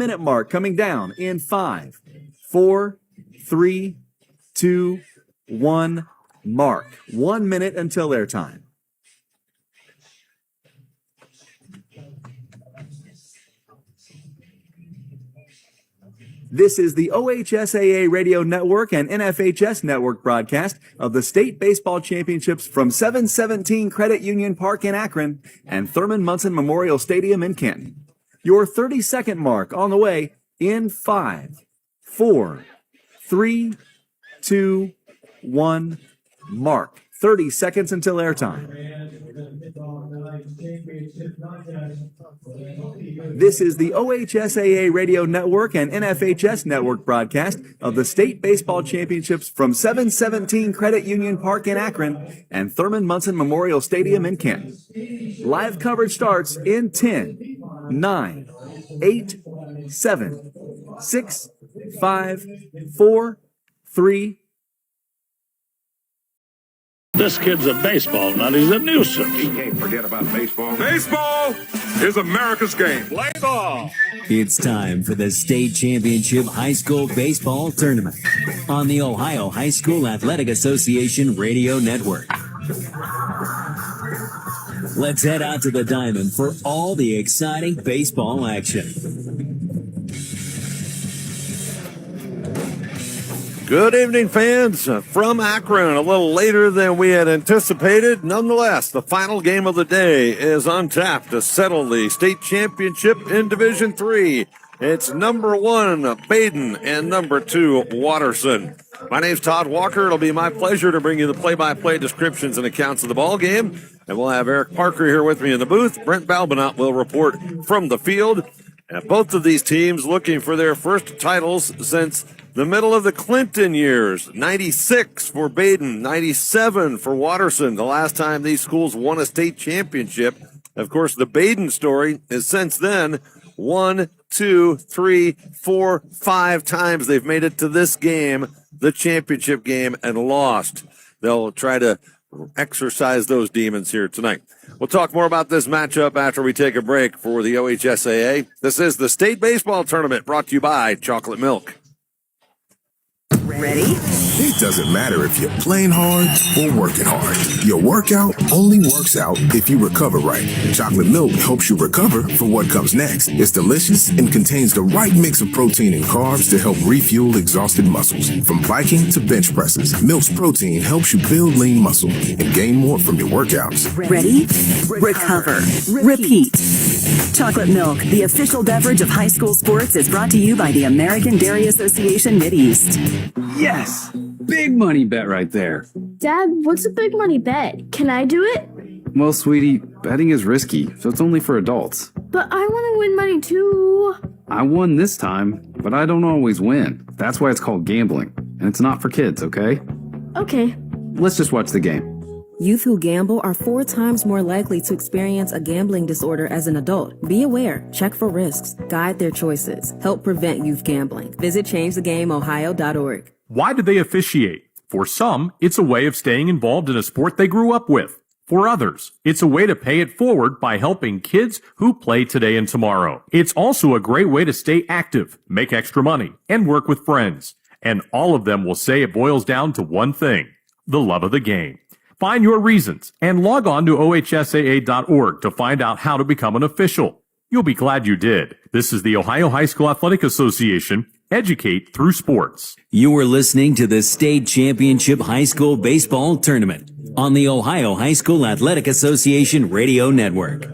1-minute mark coming down in 5, 4, 3, 2, 1, mark. 1 minute until airtime. This is the OHSAA Radio Network and NFHS Network broadcast of the State Baseball Championships from 717 Credit Union Park in Akron and Thurman Munson Memorial Stadium in Canton. Your 30-second mark on the way in 5, 4, 3, 2, 1, mark. 30 seconds until airtime. This is the OHSAA Radio Network and NFHS Network broadcast of the State Baseball Championships from 717 Credit Union Park in Akron and Thurman Munson Memorial Stadium in Canton. Live coverage starts in 10, 9, 8, 7, 6, 5, 4, 3. This kid's a baseball nut. He's a nuisance. You can't forget about baseball. Baseball is America's game. Play ball. It's time for the State Championship High School Baseball Tournament on the Ohio High School Athletic Association Radio Network. Let's head out to the diamond for all the exciting baseball action. Good evening, fans from Akron. A little later than we had anticipated. Nonetheless, the final game of the day is on tap to settle the state championship in Division III. It's number 1, Badin, and number 2, Watterson. My name's Todd Walker. It'll be my pleasure to bring you the play-by-play descriptions and accounts of the ball game. And we'll have Eric Parker here with me in the booth. Brent Balbinot will report from the field. And both of these teams looking for their first titles since the middle of the Clinton years. 96 for Badin, 97 for Watterson. The last time these schools won a state championship. Of course, the Badin story is since then 1, 2, 3, 4, 5 times they've made it to this game, the championship game, and lost. They'll try to exercise those demons here tonight. We'll talk more about this matchup after we take a break for the OHSAA. This is the State Baseball Tournament brought to you by Chocolate Milk. Ready? It doesn't matter if you're playing hard or working hard. Your workout only works out if you recover right. Chocolate milk helps you recover for what comes next. It's delicious and contains the right mix of protein and carbs to help refuel exhausted muscles. From biking to bench presses, Milk's protein helps you build lean muscle and gain more from your workouts. Ready? Recover. Repeat. Chocolate Milk, the official beverage of high school sports, is brought to you by the American Dairy Association Mideast. Yes! Big money bet right there. Dad, what's a big money bet? Can I do it? Well, sweetie, betting is risky, so it's only for adults. But I want to win money too. I won this time, but I don't always win. That's why it's called gambling. And it's not for kids, okay? Okay. Let's just watch the game. Youth who gamble are 4 times more likely to experience a gambling disorder as an adult. Be aware, check for risks, guide their choices, help prevent youth gambling. Visit ChangeTheGameOhio.org. Why do they officiate? For some, it's a way of staying involved in a sport they grew up with. For others, it's a way to pay it forward by helping kids who play today and tomorrow. It's also a great way to stay active, make extra money, and work with friends. And all of them will say it boils down to one thing: the love of the game. Find your reasons and log on to ohsaa.org to find out how to become an official. You'll be glad you did. This is the Ohio High School Athletic Association. Educate through sports. You are listening to the State Championship High School Baseball Tournament on the Ohio High School Athletic Association Radio Network.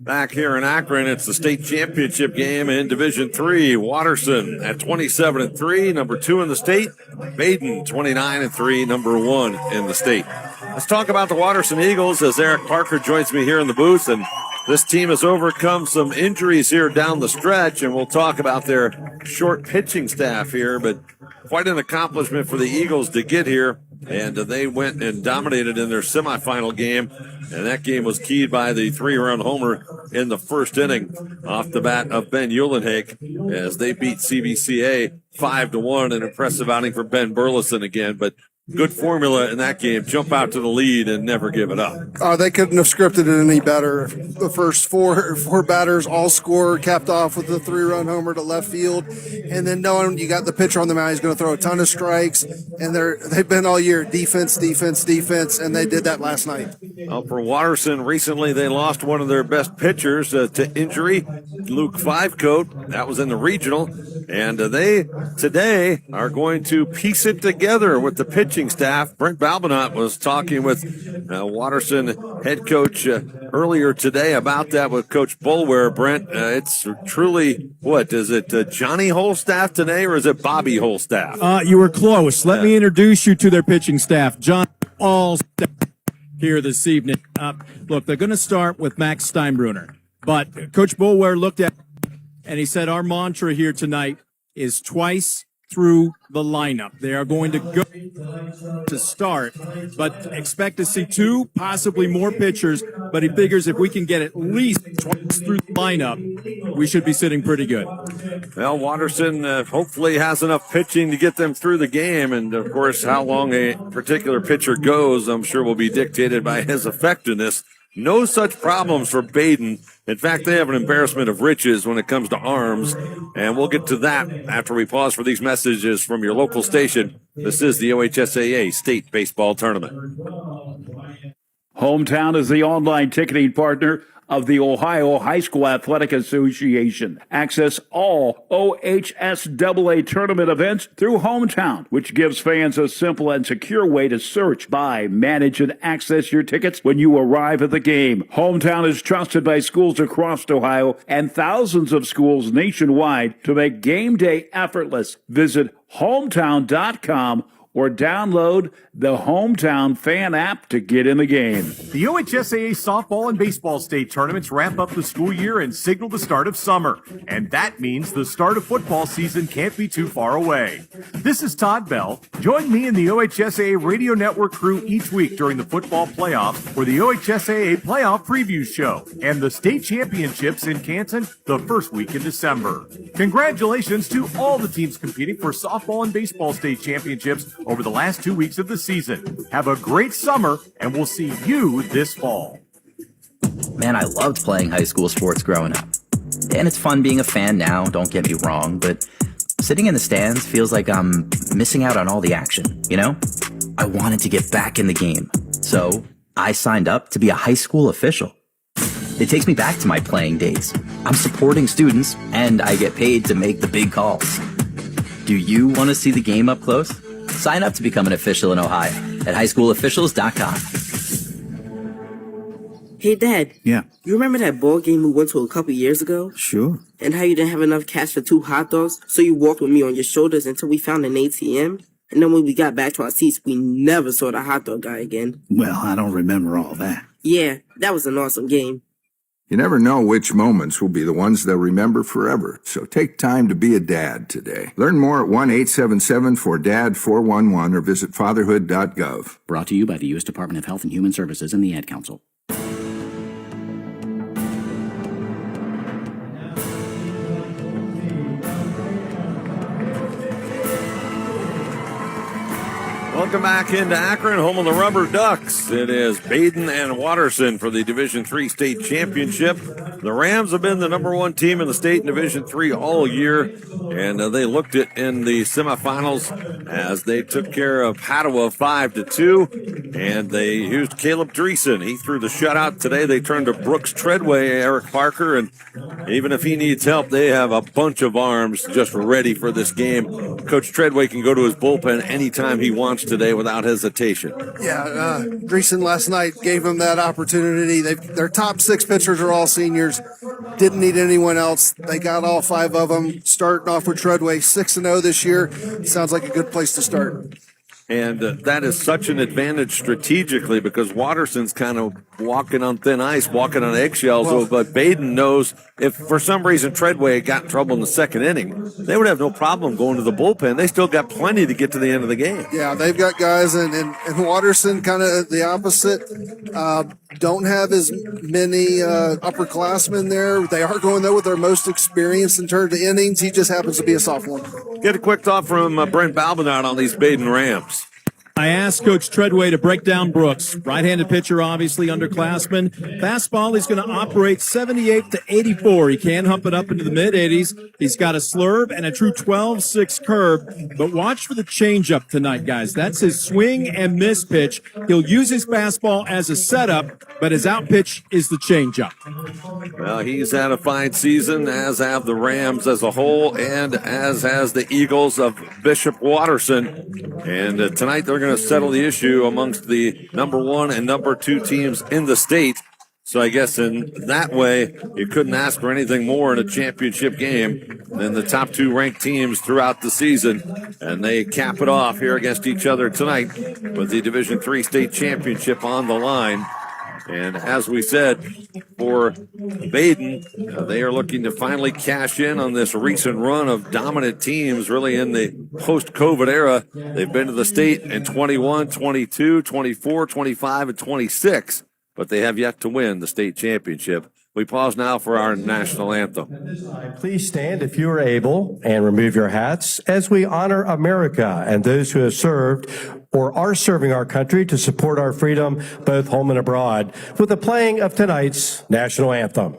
Back here in Akron, it's the state championship game in Division III. Watterson at 27-3, number 2 in the state. Badin 29-3, number 1 in the state. Let's talk about the Watterson Eagles as Eric Parker joins me here in the booth. And this team has overcome some injuries here down the stretch, and we'll talk about their short pitching staff here. But quite an accomplishment for the Eagles to get here. And they went and dominated in their semifinal game. And that game was keyed by the 3-run homer in the first inning off the bat of Ben Uhlenhake as they beat CBCA 5-1. An impressive outing for Ben Burleson again. But good formula in that game. Jump out to the lead and never give it up. They couldn't have scripted it any better. The first four batters all score, capped off with a 3-run homer to left field, and then knowing you got the pitcher on the mound, he's going to throw a ton of strikes. And they've been all year defense, and they did that last night. Well, for Watterson, recently they lost one of their best pitchers to injury, Luke Fivecoat. That was in the regional, and they today are going to piece it together with the pitching staff. Brent Balbinot was talking with Watterson head coach earlier today about that with Coach Bulware. Brent, it's truly, what, is it Johnny Holstaff today or is it Bobby Holstaff? You were close. Let me introduce you to their pitching staff. John Allstaff here this evening. Look, they're going to start with Max Steinbruner, but Coach Bulware looked at and he said our mantra here tonight is twice through the lineup. They are going to go to start, but expect to see 2, possibly more pitchers. But he figures if we can get at least twice through the lineup, we should be sitting pretty good. Well, Watterson hopefully has enough pitching to get them through the game. And, of course, how long a particular pitcher goes, I'm sure will be dictated by his effectiveness. No such problems for Badin. In fact, they have an embarrassment of riches when it comes to arms, and we'll get to that after we pause for these messages from your local station. This is the OHSAA State Baseball Tournament. Hometown is the online ticketing partner of the Ohio High School Athletic Association. Access all OHSAA tournament events through Hometown, which gives fans a simple and secure way to search, buy, manage, and access your tickets when you arrive at the game. Hometown is trusted by schools across Ohio and thousands of schools nationwide to make game day effortless. Visit hometown.com or download the Hometown Fan app to get in the game. The OHSAA softball and baseball state tournaments wrap up the school year and signal the start of summer. And that means the start of football season can't be too far away. This is Todd Bell. Join me and the OHSAA Radio Network crew each week during the football playoffs for the OHSAA Playoff Preview Show and the state championships in Canton the first week in December. Congratulations to all the teams competing for softball and baseball state championships over the last 2 weeks of the season. Have a great summer, and we'll see you this fall. Man, I loved playing high school sports growing up. And it's fun being a fan now, don't get me wrong, but sitting in the stands feels like I'm missing out on all the action, you know? I wanted to get back in the game, so I signed up to be a high school official. It takes me back to my playing days. I'm supporting students, and I get paid to make the big calls. Do you want to see the game up close? Sign up to become an official in Ohio at highschoolofficials.com. Hey, Dad. Yeah. You remember that ball game we went to a couple years ago? Sure. And how you didn't have enough cash for 2 hot dogs, so you walked with me on your shoulders until we found an ATM? And then when we got back to our seats, we never saw the hot dog guy again. Well, I don't remember all that. Yeah, that was an awesome game. You never know which moments will be the ones they'll remember forever, so take time to be a dad today. Learn more at 1-877-4DAD-411 or visit fatherhood.gov. Brought to you by the U.S. Department of Health and Human Services and the Ad Council. Welcome back into Akron, home of the Rubber Ducks. It is Badin and Watterson for the Division III state championship. The Rams have been the #1 team in the state in Division III all year, and they looked it in the semifinals as they took care of Padua 5-2, and they used Caleb Dreesen. He threw the shutout today. They turned to Brooks Treadway, Eric Parker, and even if he needs help, they have a bunch of arms just ready for this game. Coach Treadway can go to his bullpen anytime he wants today without hesitation. Yeah, Dreesen last night gave them that opportunity. Their top 6 pitchers are all seniors. Didn't need anyone else. They got all 5 of them. Starting off with Treadway, 6-0 this year. Sounds like a good place to start. And that is such an advantage strategically because Watterson's kind of walking on thin ice, walking on eggshells. But Badin knows if for some reason Treadway got in trouble in the second inning, they would have no problem going to the bullpen. They still got plenty to get to the end of the game. Yeah, they've got guys, and Watterson kind of the opposite. Don't have as many upperclassmen there. They are going, though, with their most experience in terms of innings. He just happens to be a sophomore. Get a quick thought from Brent Balbinot on these Badin Rams. I asked Coach Treadway to break down Brooks. Right-handed pitcher, obviously, underclassman. Fastball, he's going to operate 78 to 84. He can hump it up into the mid-80s. He's got a slurve and a true 12-6 curve. But watch for the changeup tonight, guys. That's his swing and miss pitch. He'll use his fastball as a setup, but his out pitch is the changeup. Well, he's had a fine season, as have the Rams as a whole, and as has the Eagles of Bishop Watterson. And tonight they're going to settle the issue amongst the number 1 and number 2 teams in the state. So I guess in that way, you couldn't ask for anything more in a championship game than the top 2 ranked teams throughout the season. And they cap it off here against each other tonight with the Division III state championship on the line. And as we said, for Badin, they are looking to finally cash in on this recent run of dominant teams, really in the post-COVID era. They've been to the state in 21, 22, 24, 25, and 26, but they have yet to win the state championship. We pause now for our national anthem. Please stand if you are able and remove your hats as we honor America and those who have served or are serving our country to support our freedom, both home and abroad, with the playing of tonight's national anthem.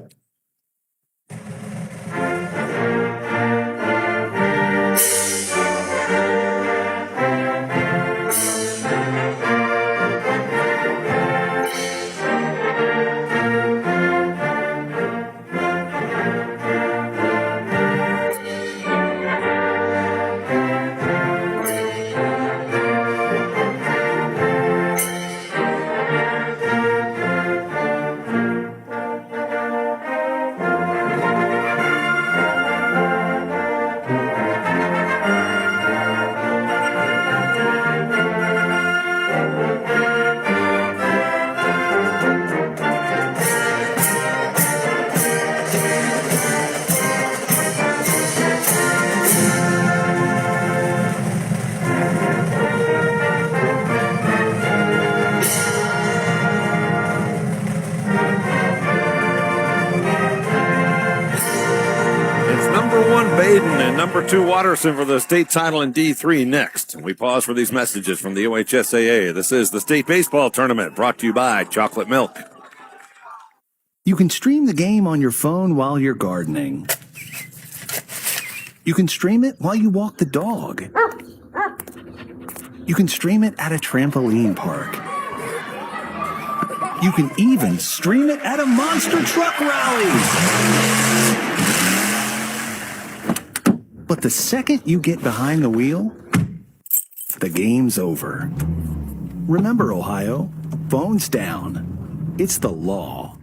Number 2 Watterson for the state title in D3 next. We pause for these messages from the OHSAA. This is the state baseball tournament brought to you by Chocolate Milk. You can stream the game on your phone while you're gardening. You can stream it while you walk the dog. You can stream it at a trampoline park. You can even stream it at a monster truck rally. But the second you get behind the wheel, the game's over. Remember, Ohio, phones down. It's the law.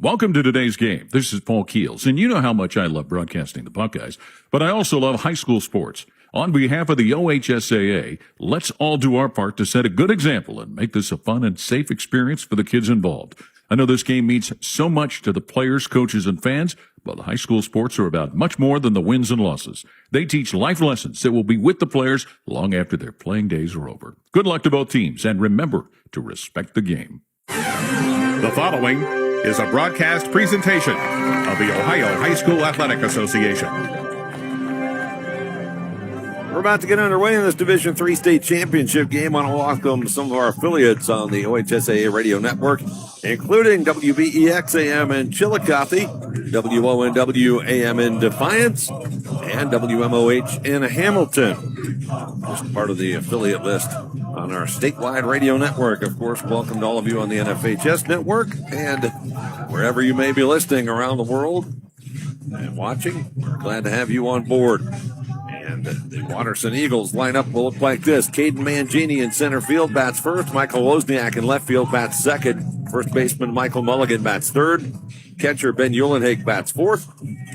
Welcome to today's game. This is Paul Keels, and you know how much I love broadcasting the Buckeyes, but I also love high school sports. On behalf of the OHSAA, let's all do our part to set a good example and make this a fun and safe experience for the kids involved. I know this game means so much to the players, coaches, and fans, but high school sports are about much more than the wins and losses. They teach life lessons that will be with the players long after their playing days are over. Good luck to both teams, and remember to respect the game. The following is a broadcast presentation of the Ohio High School Athletic Association. We're about to get underway in this Division III state championship game. I want to welcome some of our affiliates on the OHSAA radio network, including WBEX AM in Chillicothe, WONW AM in Defiance, and WMOH in Hamilton. Just part of the affiliate list on our statewide radio network. Of course, welcome to all of you on the NFHS network and wherever you may be listening around the world and watching. We're glad to have you on board. And the Watterson Eagles lineup will look like this. Caden Mangini in center field bats first. Michael Wozniak in left field bats second. First baseman Michael Mulligan bats third. Catcher Ben Uhlenhake bats fourth.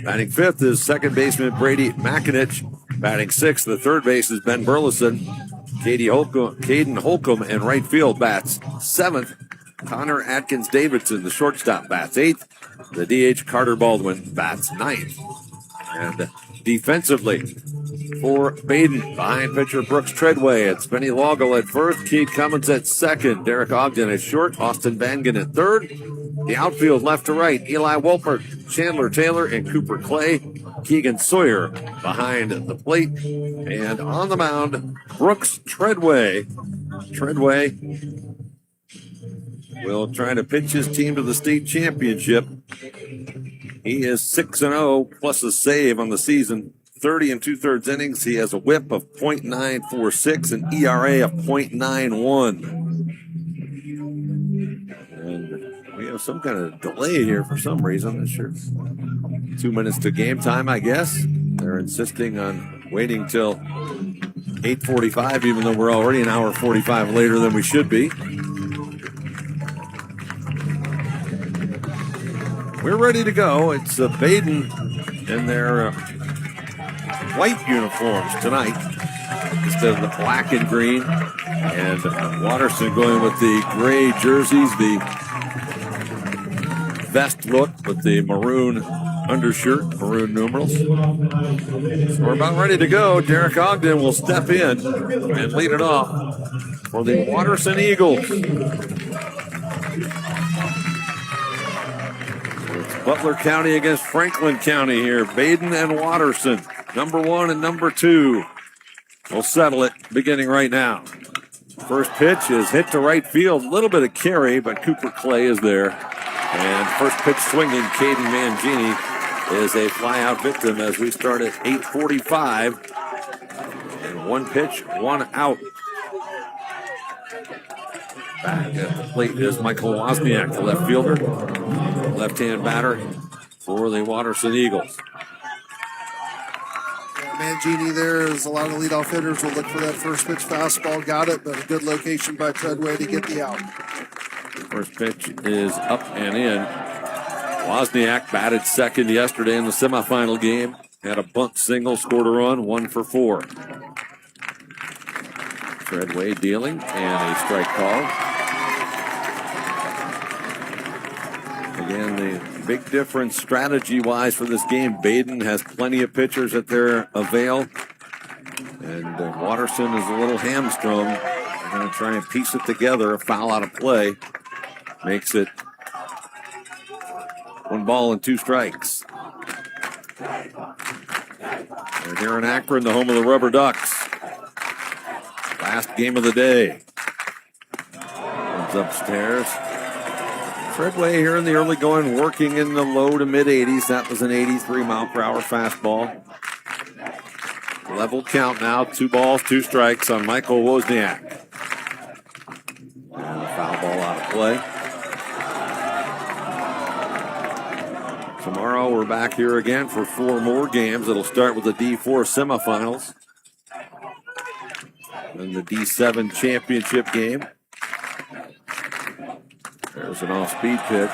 Batting fifth is second baseman Brady Makinich. Batting sixth, the third base is Ben Burleson. Caden Holcomb in right field bats seventh. Connor Atkins Davidson, the shortstop, bats eighth. The DH Carter Baldwin bats ninth. And defensively, for Badin, behind pitcher Brooks Treadway, it's Benny Loggle at first, Keith Cummins at second, Derek Ogden at short, Austin Vangan at third. The outfield left to right, Eli Wolpert, Chandler Taylor, and Cooper Clay. Keegan Sawyer behind the plate. And on the mound, Brooks Treadway. Treadway will try to pitch his team to the state championship. He is 6-0 plus a save on the season. 30 2/3 innings. He has a whip of .946 and ERA of .91. And we have some kind of delay here for some reason. Not sure. 2 minutes to game time, I guess. They're insisting on waiting till 8:45, even though we're already an hour 45 later than we should be. We're ready to go. It's Badin in their white uniforms tonight instead of the black and green. And Watterson going with the gray jerseys, the vest look with the maroon undershirt, maroon numerals. So we're about ready to go. Derek Ogden will step in and lead it off for the Watterson Eagles. It's Butler County against Franklin County here. Badin and Watterson, number 1 and number 2. We'll settle it beginning right now. First pitch is hit to right field. A little bit of carry, but Cooper Clay is there. And first pitch swinging, Caden Mangini is a fly-out victim as we start at 8:45. And 1 pitch, 1 out. Back at the plate is Michael Wozniak, the left fielder. Left-hand batter for the Watterson Eagles. Mangini there, as a lot of the leadoff hitters will look for that first pitch fastball. Got it, but a good location by Treadway to get the out. First pitch is up and in. Wozniak batted second yesterday in the semifinal game. Had a bunt single, scored a run, 1 for 4. Treadway dealing, and a strike call. Again, the big difference strategy-wise for this game, Badin has plenty of pitchers at their avail. And Watterson is a little hamstrung. They're going to try and piece it together. A foul out of play makes it 1 ball and 2 strikes. We're here in Akron, the home of the Rubber Ducks. Last game of the day. Comes upstairs. Treadway here in the early going, working in the low to mid 80s. That was an 83 mile per hour fastball. Level count now, 2 balls, 2 strikes on Michael Wozniak. And a foul ball out of play. Tomorrow we're back here again for 4 more games. It'll start with the D4 semifinals. And the D7 championship game. There's an off-speed pitch.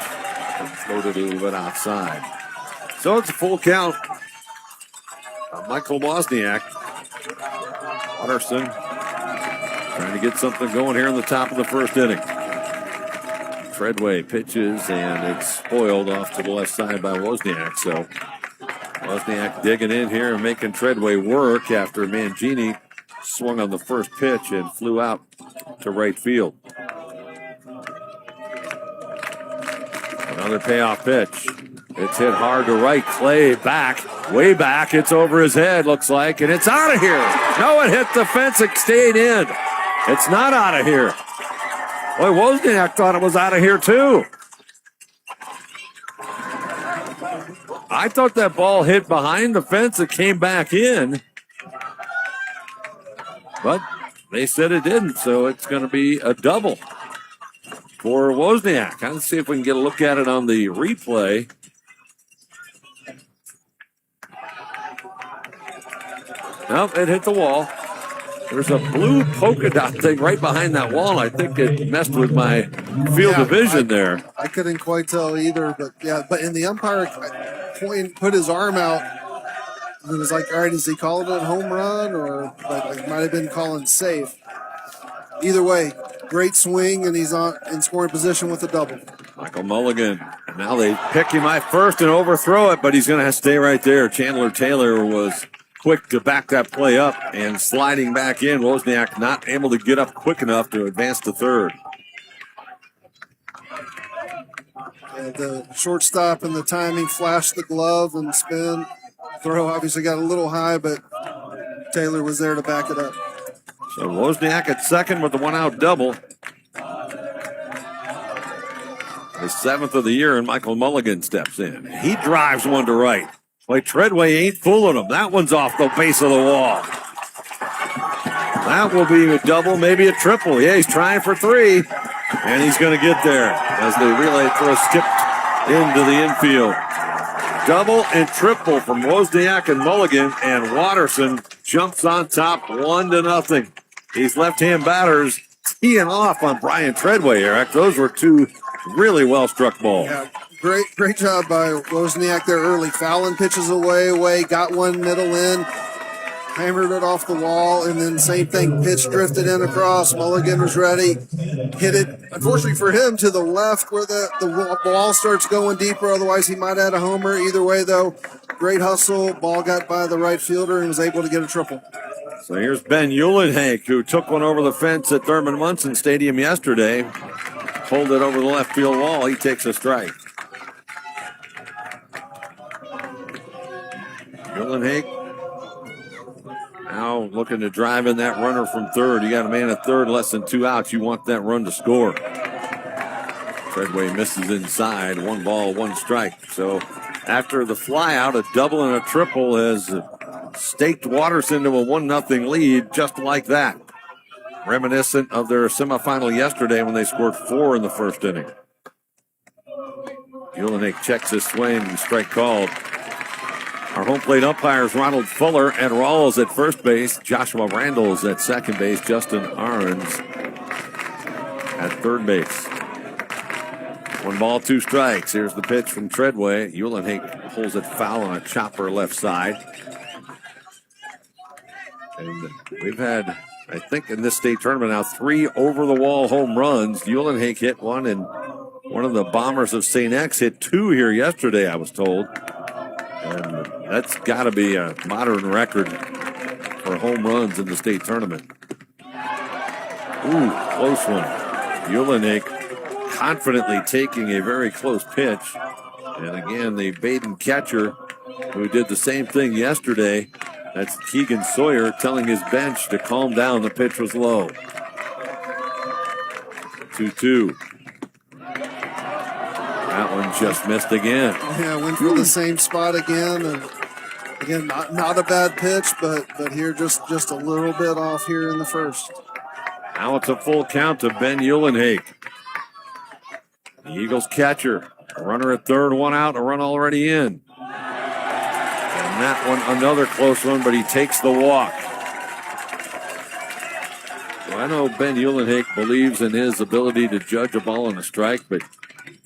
Floated a little bit outside. So it's a full count. Michael Wozniak. Watterson trying to get something going here in the top of the first inning. Treadway pitches, and it's spoiled off to the left side by Wozniak. So Wozniak digging in here and making Treadway work after Mangini swung on the first pitch and flew out to right field. Another payoff pitch. It's hit hard to right. Clay back, way back. It's over his head, looks like, and it's out of here. No, it hit the fence. It stayed in. It's not out of here. Boy, Wozniak thought it was out of here, too. I thought that ball hit behind the fence. It came back in. But they said it didn't, so it's going to be a double for Wozniak. Let's see if we can get a look at it on the replay. Nope, it hit the wall. There's a blue polka dot thing right behind that wall. I think it messed with my field of vision there. I couldn't quite tell either, but yeah, but in the umpire put his arm out. It was like, all right, is he calling it a home run or like might have been calling safe? Either way, great swing, and he's in scoring position with a double. Michael Mulligan. Now they pick him at first and overthrow it, but he's going to have to stay right there. Chandler Taylor was quick to back that play up and sliding back in. Wozniak not able to get up quick enough to advance to third. And the shortstop and the timing flashed the glove and spin throw obviously got a little high, but Taylor was there to back it up. So Wozniak at second with the one-out double. His 7th of the year, and Michael Mulligan steps in. He drives one to right. Like Treadway ain't fooling him. That one's off the base of the wall. That will be a double, maybe a triple. Yeah, he's trying for 3, and he's going to get there as the relay throw skipped into the infield. Double and triple from Wozniak and Mulligan, and Watterson jumps on top 1-0. These left-hand batters teeing off on Brian Treadway, Eric. Those were 2 really well-struck balls. Yeah, great job by Wozniak there early. Fouling pitches away, got one middle in, hammered it off the wall, and then same thing, pitch drifted in across. Mulligan was ready, hit it, unfortunately for him, to the left where the ball starts going deeper. Otherwise, he might have had a homer. Either way, though, great hustle. Ball got by the right fielder and was able to get a triple. So here's Ben Eulenhank, who took one over the fence at Thurman Munson Stadium yesterday. Pulled it over the left field wall. He takes a strike. Eulenhank now looking to drive in that runner from third. You got a man at third, less than 2 outs. You want that run to score. Treadway misses inside. 1 ball, 1 strike. So after the fly out, a double and a triple has staked Watterson to a 1-0 lead just like that. Reminiscent of their semifinal yesterday when they scored 4 in the first inning. Eulenhank checks his swing, strike called. Our home plate umpires Ronald Fuller and Rawls at first base, Joshua Randalls at second base, Justin Arns at third base. 1 ball, 2 strikes. Here's the pitch from Treadway. Eulenhank pulls it foul on a chopper left side. And we've had, I think, in this state tournament now 3 over-the-wall home runs. Eulenhank hit one, and one of the Bombers of St. X hit 2 here yesterday, I was told. And that's got to be a modern record for home runs in the state tournament. Ooh, close one. Eulenhank confidently taking a very close pitch. And again, the Badin catcher who did the same thing yesterday, that's Keegan Sawyer, telling his bench to calm down. The pitch was low. 2-2. That one just missed again. Yeah, went for the same spot again. And again, not a bad pitch, but here just a little bit off here in the first. Now it's a full count to Ben Eulenhank. The Eagles catcher. A runner at third, 1 out, a run already in. And that one, another close one, but he takes the walk. Well, I know Ben Eulenhank believes in his ability to judge a ball on a strike, but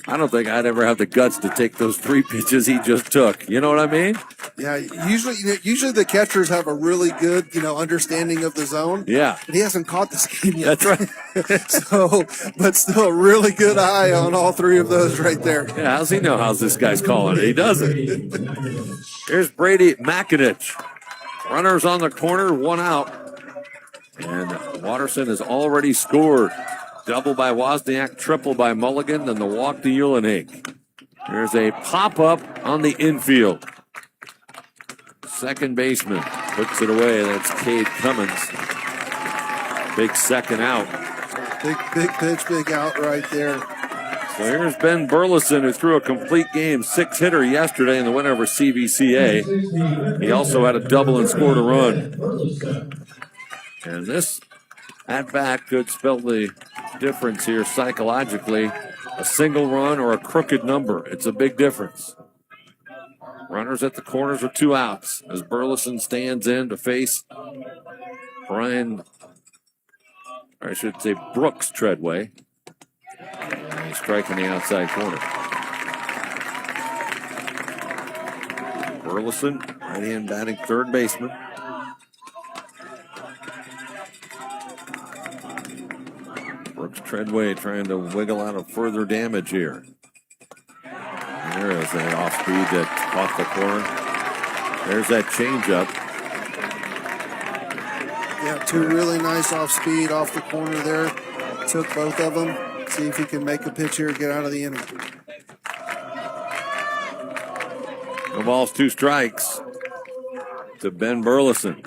I don't think I'd ever have the guts to take those 3 pitches he just took. You know what I mean? Yeah, usually the catchers have a really good, understanding of the zone. Yeah. But he hasn't caught this game yet. That's right. But still a really good eye on all 3 of those right there. Yeah, how's he know how's this guy's calling it? He doesn't. Here's Brady Makinich. Runners on the corner, 1 out. And Watterson has already scored. Double by Wozniak, triple by Mulligan, and the walk to Eulenhank. There's a pop-up on the infield. Second baseman puts it away. That's Cade Cummins. Big second out. Big pitch, big out right there. So here's Ben Burleson, who threw a complete game 6-hitter yesterday in the win over CVCA. He also had a double and scored a run. And this at-bat could spell the difference here psychologically. A single run or a crooked number. It's a big difference. Runners at the corners are 2 outs as Burleson stands in to face Brooks Treadway. And he's striking the outside corner. Burleson, right-hand batting third baseman. Brooks Treadway trying to wiggle out of further damage here. There is that off-speed that off the corner. There's that changeup. Yeah, 2 really nice off-speed off the corner there. Took both of them. See if he can make a pitch here, get out of the inning. 2 balls, 2 strikes. to Ben Burleson.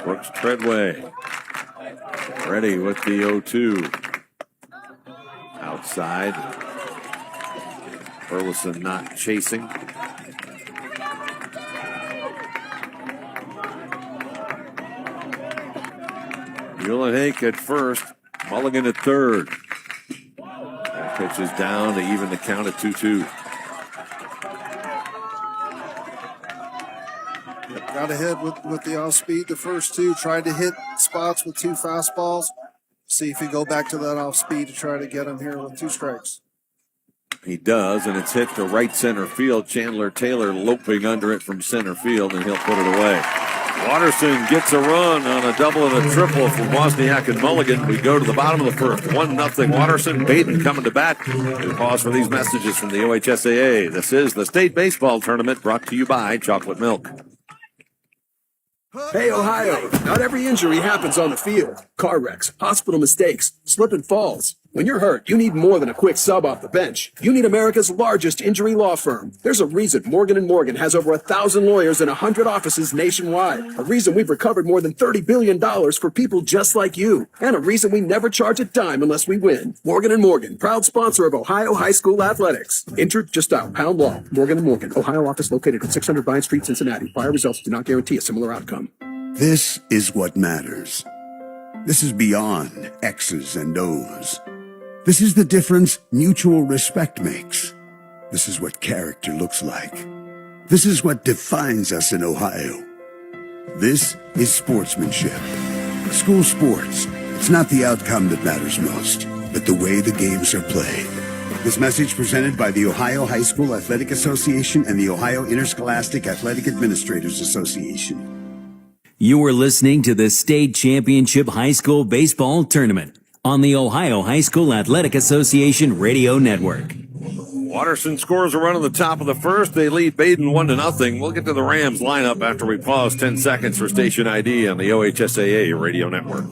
Brooks Treadway. Ready with the 0-2. Outside. Burleson not chasing. Hake at first. Mulligan at third. That pitch is down to even the count at 2-2. Got ahead with the off speed the first two. Tried to hit spots with two fastballs. See if he go back to that off speed to try to get him here with 2 strikes. He does, and it's hit to right center field. Chandler Taylor loping under it from center field, and he'll put it away. Watterson gets a run on a double and a triple from Wozniak and Mulligan. We go to the bottom of the first. 1-0 Watterson. Badin coming to bat. We pause for these messages from the OHSAA. This is the State Baseball Tournament brought to you by Chocolate Milk. Hey, Ohio, not every injury happens on the field. Car wrecks, hospital mistakes, slip and falls. When you're hurt, you need more than a quick sub off the bench. You need America's largest injury law firm. There's a reason Morgan & Morgan has over 1,000 lawyers and 100 offices nationwide. A reason we've recovered more than $30 billion for people just like you. And a reason we never charge a dime unless we win. Morgan & Morgan, proud sponsor of Ohio High School Athletics. Injured? Just dial pound law. Morgan & Morgan, Ohio office located at 600 Vine Street, Cincinnati. Prior results do not guarantee a similar outcome. This is what matters. This is beyond X's and O's. This is the difference mutual respect makes. This is what character looks like. This is what defines us in Ohio. This is sportsmanship. School sports. It's not the outcome that matters most, but the way the games are played. This message presented by the Ohio High School Athletic Association and the Ohio Interscholastic Athletic Administrators Association. You are listening to the State Championship High School Baseball Tournament on the Ohio High School Athletic Association Radio Network. Watterson scores a run on the top of the first. They lead Badin 1-0. We'll get to the Rams lineup after we pause 10 seconds for station ID on the OHSAA Radio Network.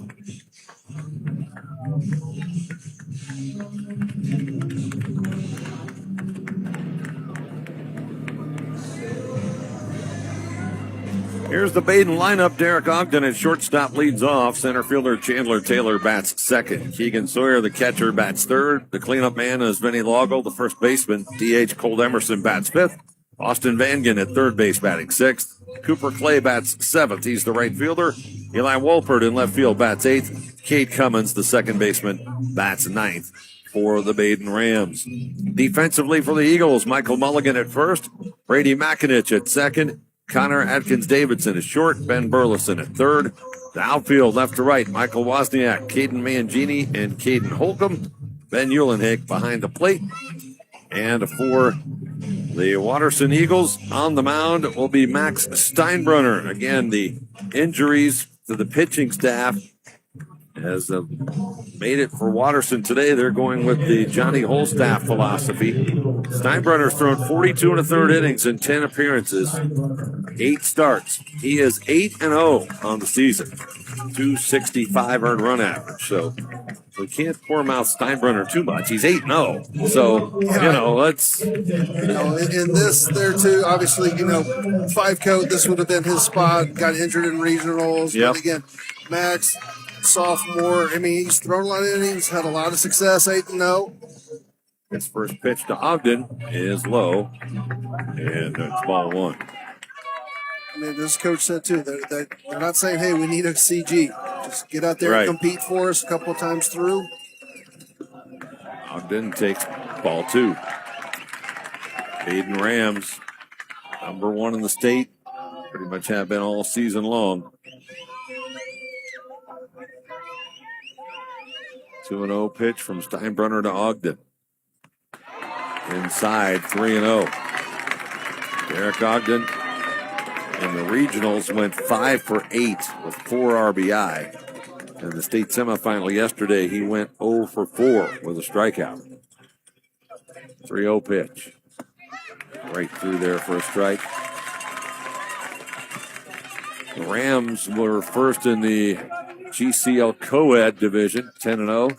Here's the Badin lineup. Derek Ogden at shortstop leads off. Center fielder Chandler Taylor bats second. Keegan Sawyer, the catcher, bats third. The cleanup man is Vinny Lago, the first baseman. DH Colt Emerson bats fifth. Austin Vangen at third base batting sixth. Cooper Clay bats seventh. He's the right fielder. Eli Wolpert in left field bats eighth. Kate Cummins, the second baseman, bats ninth for the Badin Rams. Defensively for the Eagles, Michael Mulligan at first. Brady McInich at second. Connor Atkins-Davidson is short. Ben Burleson at third. The outfield, left to right, Michael Wozniak, Caden Mangini, and Caden Holcomb. Ben Uhlenhake behind the plate. And for the Watterson Eagles, on the mound will be Max Steinbrunner. Again, the injuries to the pitching staff has made it for Watterson today. They're going with the Johnny Holstaff philosophy. Steinbrunner's thrown 42 1/3 innings in 10 appearances, 8 starts. He is 8-0 on the season, 265 earned run average. So we can't poor mouth Steinbrunner too much. He's 8-0. So, let's. In this there too, obviously, 5-coat, this would have been his spot. Got injured in regionals. Yep. But again, Max, sophomore, he's thrown a lot of innings, had a lot of success, 8-0. His first pitch to Ogden is low, and it's ball one. This coach said too, that they're not saying, hey, we need a CG. Just get out there and compete for us a couple of times through. Ogden takes ball two. Badin Rams, number one in the state, pretty much have been all season long. 2-0 pitch from Steinbrunner to Ogden. Inside, 3-0. Derek Ogden in the regionals went 5 for 8 with 4 RBI. In the state semifinal yesterday, he went 0 for 4 with a strikeout. 3-0 pitch. Right through there for a strike. The Rams were first in the GCL Co-Ed division, 10-0.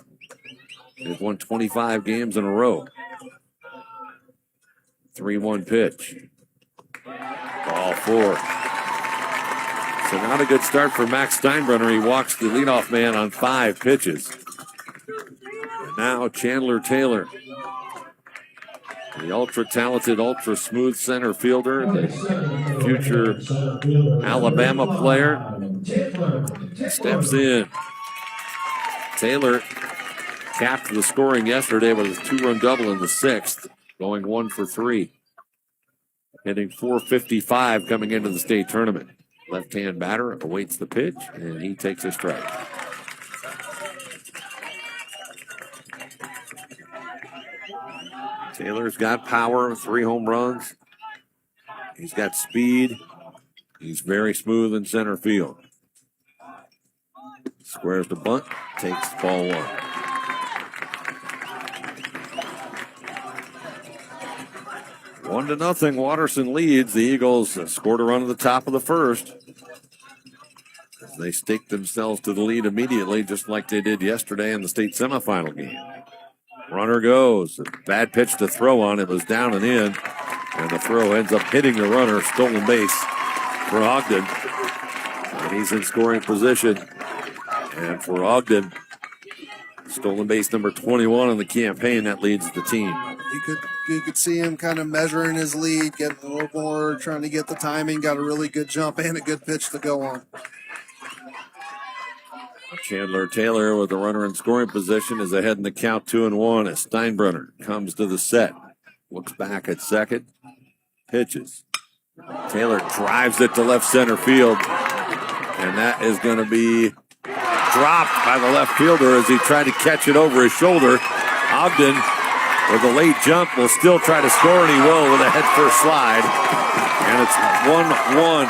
They've won 25 games in a row. 3-1 pitch. Ball Ball 4. So not a good start for Max Steinbrenner. He walks the leadoff man on 5 pitches. And now Chandler Taylor, the ultra-talented, ultra-smooth center fielder, the future Alabama player, steps in. Taylor capped the scoring yesterday with a 2-run double in the 6th, going 1 for 3. Hitting .455 coming into the state tournament. Left-hand batter awaits the pitch, and he takes a strike. Taylor's got power, 3 home runs. He's got speed. He's very smooth in center field. Squares the bunt, takes ball 1. One to nothing, Watterson leads. The Eagles scored a run at the top of the first. They staked themselves to the lead immediately, just like they did yesterday in the state semifinal game. Runner goes. A bad pitch to throw on. It was down and in. And the throw ends up hitting the runner. Stolen base for Ogden. And he's in scoring position. And for Ogden, stolen base number 21 in the campaign, that leads the team. You could see him kind of measuring his lead, getting a little more, trying to get the timing, got a really good jump and a good pitch to go on. Chandler Taylor with the runner in scoring position is ahead in the count 2-1 as Steinbrenner comes to the set. Looks back at second. Pitches. Taylor drives it to left center field. And that is going to be dropped by the left fielder as he tried to catch it over his shoulder. Ogden with a late jump will still try to score, and he will with a head-first slide. And it's 1-1.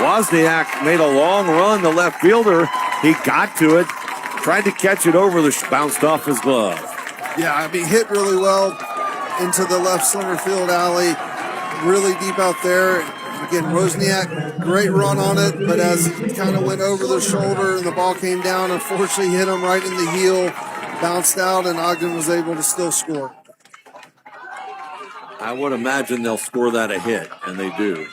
Wozniak made a long run, the left fielder. He got to it, tried to catch it over, bounced off his glove. Yeah, I mean, hit really well into the left center field alley, really deep out there. Again, Wozniak, great run on it, but as it kind of went over the shoulder and the ball came down, unfortunately hit him right in the heel, bounced out, and Ogden was able to still score. I would imagine they'll score that a hit, and they do.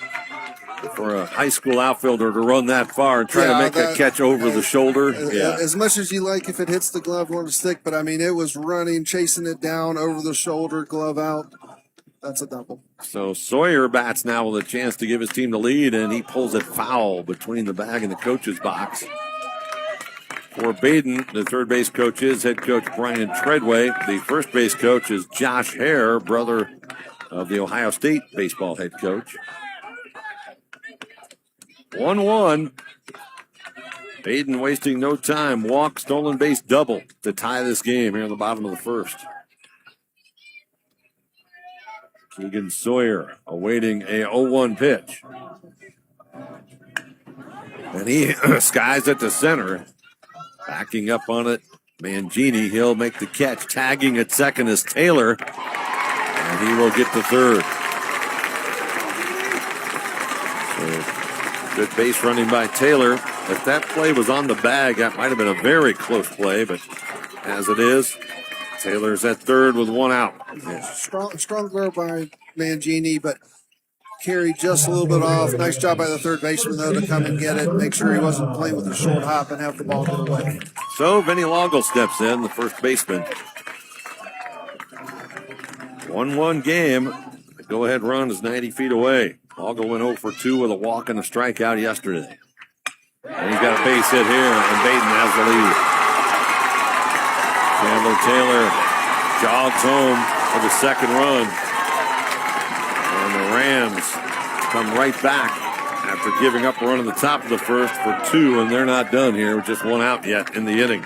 For a high school outfielder to run that far and try to make a catch over the shoulder. As much as you like if it hits the glove on the stick, but I mean, it was running, chasing it down over the shoulder, glove out. That's a double. So Sawyer bats now with a chance to give his team the lead, and he pulls it foul between the bag and the coach's box. For Badin, the third base coach is head coach Brian Treadway. The first base coach is Josh Hare, brother of the Ohio State baseball head coach. 1-1. Badin wasting no time. Walk, stolen base double to tie this game here in the bottom of the first. Keegan Sawyer awaiting a 0-1 pitch. And he skies it to center. Backing up on it, Mangini. He'll make the catch. Tagging at second is Taylor. And he will get to third. So, good base running by Taylor. If that play was on the bag, that might have been a very close play, but as it is, Taylor's at third with 1 out. Yeah. Strong throw by Mangini, but carried just a little bit off. Nice job by the third baseman, though, to come and get it, make sure he wasn't playing with a short hop and have the ball get away. So Vinny Longle steps in, the first baseman. 1-1 game. The go-ahead run is 90 feet away. Longle went 0 for 2 with a walk and a strikeout yesterday. And he's got a base hit here, and Badin has the lead. Chandler Taylor jogs home for the second run. And the Rams come right back after giving up a run in the top of the first for 2, and they're not done here with just 1 out yet in the inning.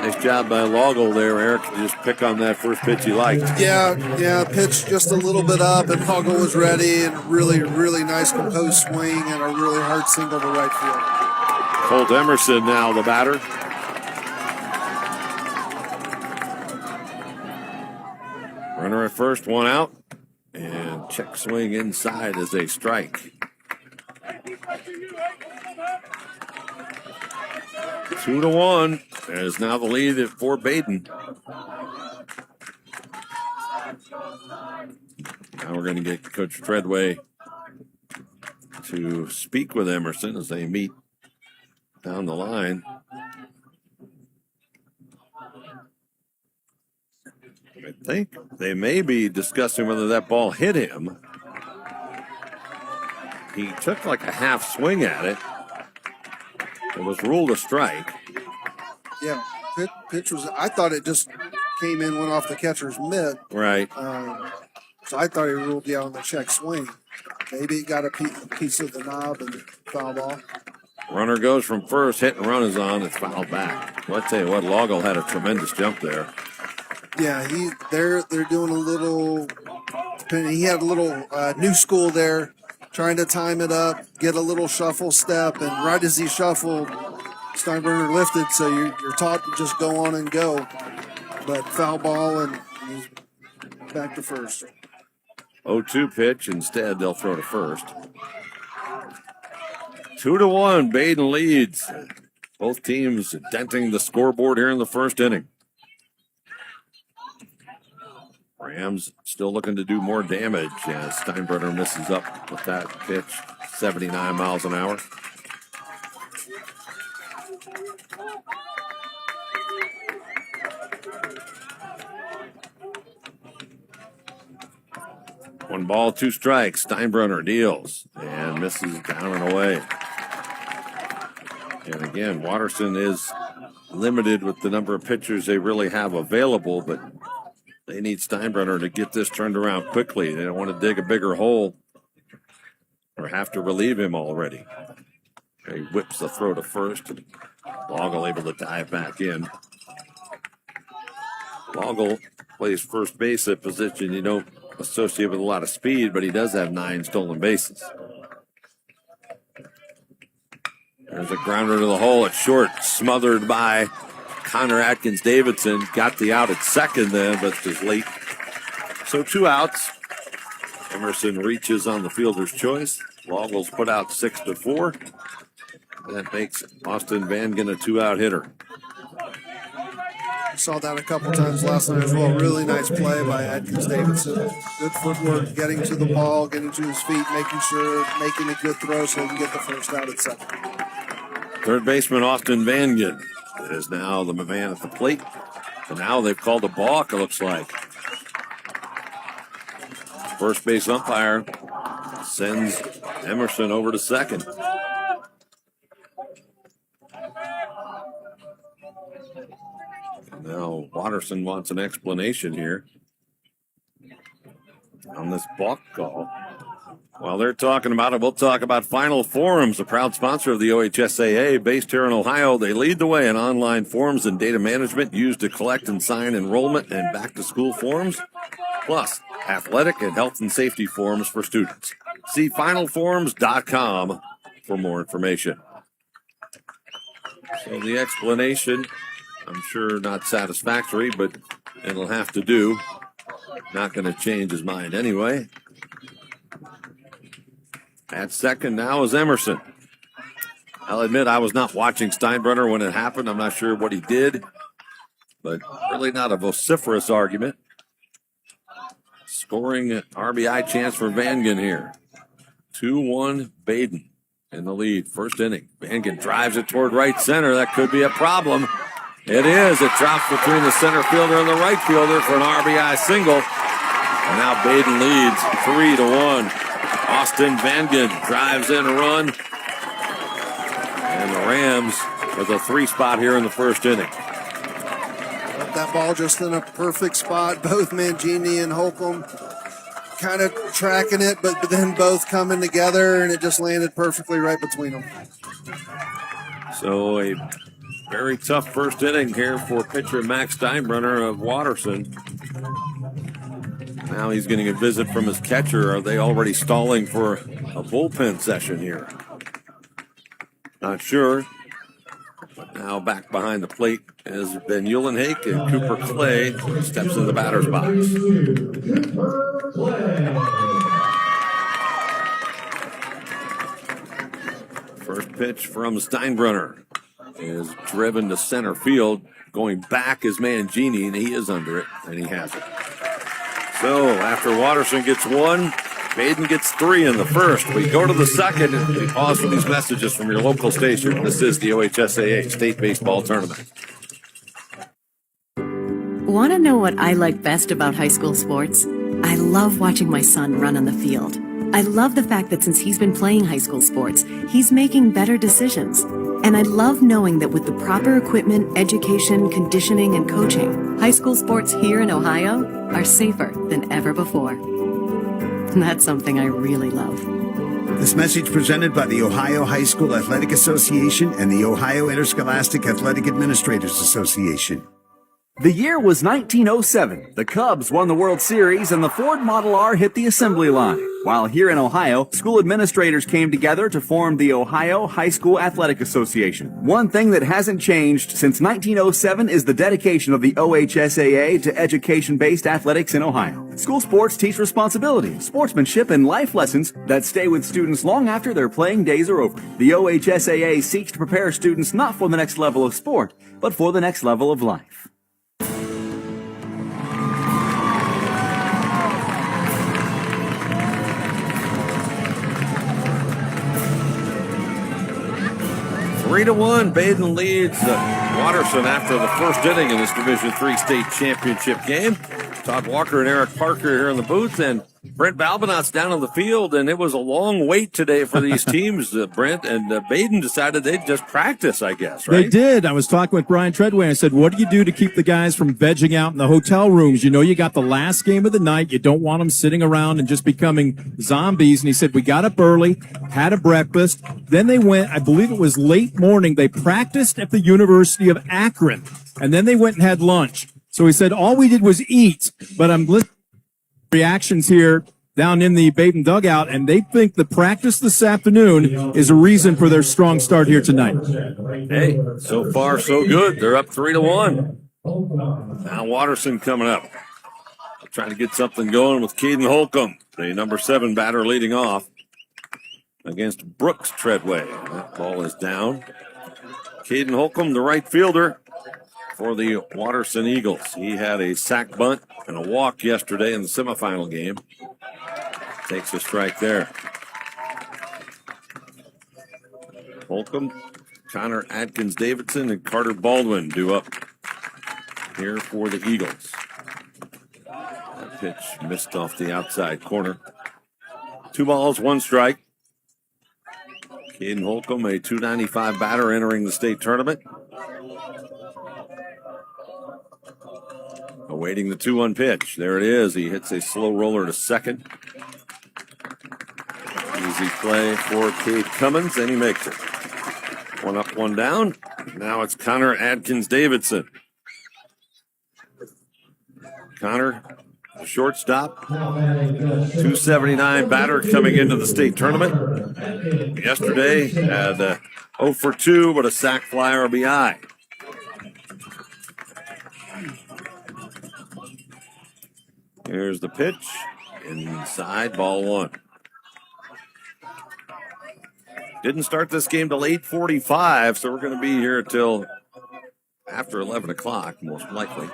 Nice job by Longle there, Eric. Just pick on that first pitch he liked. Yeah, pitch just a little bit up, and Longle was ready, and really, really nice composed swing and a really hard single to right field. Colt Emerson now the batter. Runner at first, 1 out. And check swing inside is a strike. 2-1. There's now the lead for Badin. Now we're going to get Coach Treadway to speak with Emerson as they meet down the line. I think they may be discussing whether that ball hit him. He took like a half swing at it. It was ruled a strike. Yeah, pitch was. I thought it just came in, went off the catcher's mitt. Right. So I thought he ruled you out on the check swing. Maybe he got a piece of the knob and foul ball. Runner goes from first, hit and run is on, it's fouled back. Well, I tell you what, Loggle had a tremendous jump there. Yeah, they're doing a little. He had a little new school there, trying to time it up, get a little shuffle step, and right as he shuffled, Steinbrenner lifted. So you're taught to just go on and go, but foul ball and he's back to first. 0-2 pitch. Instead, they'll throw to first. 2-1. Badin leads. Both teams denting the scoreboard here in the first inning. Rams still looking to do more damage as Steinbrenner misses up with that pitch, 79 miles an hour. One ball, two strikes. Steinbrenner deals and misses down and away. And again, Watterson is limited with the number of pitchers they really have available, but they need Steinbrenner to get this turned around quickly. They don't want to dig a bigger hole or have to relieve him already. He whips the throw to first. Loggle able to dive back in. Loggle plays first base, a position you don't associate with a lot of speed, but he does have 9 stolen bases. There's a grounder to the hole at short, smothered by Connor Atkins-Davidson. Got the out at second then, but just late. So 2 outs. Emerson reaches on the fielder's choice. Loggle's put out 6-4. That makes Austin Vangen a 2-out hitter. Saw that a couple times last night as well. Really nice play by Atkins-Davidson. Good footwork, getting to the ball, getting to his feet, making a good throw so he can get the first out at second. Third baseman Austin Vangen is now the man at the plate. And now they've called a balk, it looks like. First base umpire sends Emerson over to second. Now Watterson wants an explanation here on this balk call. While they're talking about it, we'll talk about Final Forums, the proud sponsor of the OHSAA. Based here in Ohio, they lead the way in online forms and data management used to collect and sign enrollment and back-to-school forms, plus athletic and health and safety forms for students. See finalforms.com for more information. So the explanation, I'm sure not satisfactory, but it'll have to do. Not going to change his mind anyway. At second now is Emerson. I'll admit I was not watching Steinbrenner when it happened. I'm not sure what he did, but really not a vociferous argument. Scoring an RBI chance for Vangen here. 2-1 Badin in the lead. First inning. Vangen drives it toward right center. That could be a problem. It is. It drops between the center fielder and the right fielder for an RBI single. And now Badin leads 3-1. Austin Vangen drives in a run. And the Rams with a 3 spot here in the first inning. That ball just in a perfect spot. Both Mangini and Holcomb kind of tracking it, but then both coming together, and it just landed perfectly right between them. So a very tough first inning here for pitcher Max Steinbrenner of Watterson. Now he's getting a visit from his catcher. Are they already stalling for a bullpen session here? Not sure. But now back behind the plate is Ben Uhlenhake, and Cooper Clay steps in the batter's box. First pitch from Steinbrenner is driven to center field. Going back is Mangini, and he is under it, and he has it. So after Watterson gets one, Badin gets 3 in the first. We go to the second, and we pause for these messages from your local station. This is the OHSAA State Baseball Tournament. Want to know what I like best about high school sports? I love watching my son run on the field. I love the fact that since he's been playing high school sports, he's making better decisions. And I love knowing that with the proper equipment, education, conditioning, and coaching, high school sports here in Ohio are safer than ever before. That's something I really love. This message presented by the Ohio High School Athletic Association and the Ohio Interscholastic Athletic Administrators Association. The year was 1907. The Cubs won the World Series and the Ford Model R hit the assembly line. While here in Ohio, school administrators came together to form the Ohio High School Athletic Association. One thing that hasn't changed since 1907 is the dedication of the OHSAA to education-based athletics in Ohio. School sports teach responsibility, sportsmanship, and life lessons that stay with students long after their playing days are over. The OHSAA seeks to prepare students not for the next level of sport, but for the next level of life. 3-1, Badin leads Watterson after the first inning in this Division III state championship game. Todd Walker and Eric Parker here in the booth, and Brent Balbinot's down on the field, and it was a long wait today for these teams, Brent, and Badin decided they'd just practice, I guess, right? They did. I was talking with Brian Treadway. I said, what do you do to keep the guys from vegging out in the hotel rooms? You know, you got the last game of the night. You don't want them sitting around and just becoming zombies. And he said, we got up early, had a breakfast. Then they went, I believe it was late morning, they practiced at the University of Akron. And then they went and had lunch. So he said, all we did was eat. But I'm listening to reactions here down in the Badin dugout, and they think the practice this afternoon is a reason for their strong start here tonight. Hey, so far so good. They're up 3-1. Now Watterson coming up. Trying to get something going with Caden Holcomb, the number 7 batter leading off against Brooks Treadway. That ball is down. Caden Holcomb, the right fielder for the Watterson Eagles. He had a sac bunt and a walk yesterday in the semifinal game. Takes a strike there. Holcomb, Connor Adkins Davidson, and Carter Baldwin due up here for the Eagles. That pitch missed off the outside corner. 2 balls, 1 strike. Caden Holcomb, a .295 batter entering the state tournament. Awaiting the 2-1 pitch. There it is. He hits a slow roller to second. Easy play for Cade Cummins, and he makes it. 1 up, 1 down. Now it's Connor Adkins Davidson. Connor, the shortstop, .279 batter coming into the state tournament. Yesterday had 0 for 2, but a sac fly RBI. Here's the pitch. Inside, ball 1. Didn't start this game till 8:45, so we're going to be here till after 11 o'clock, most likely.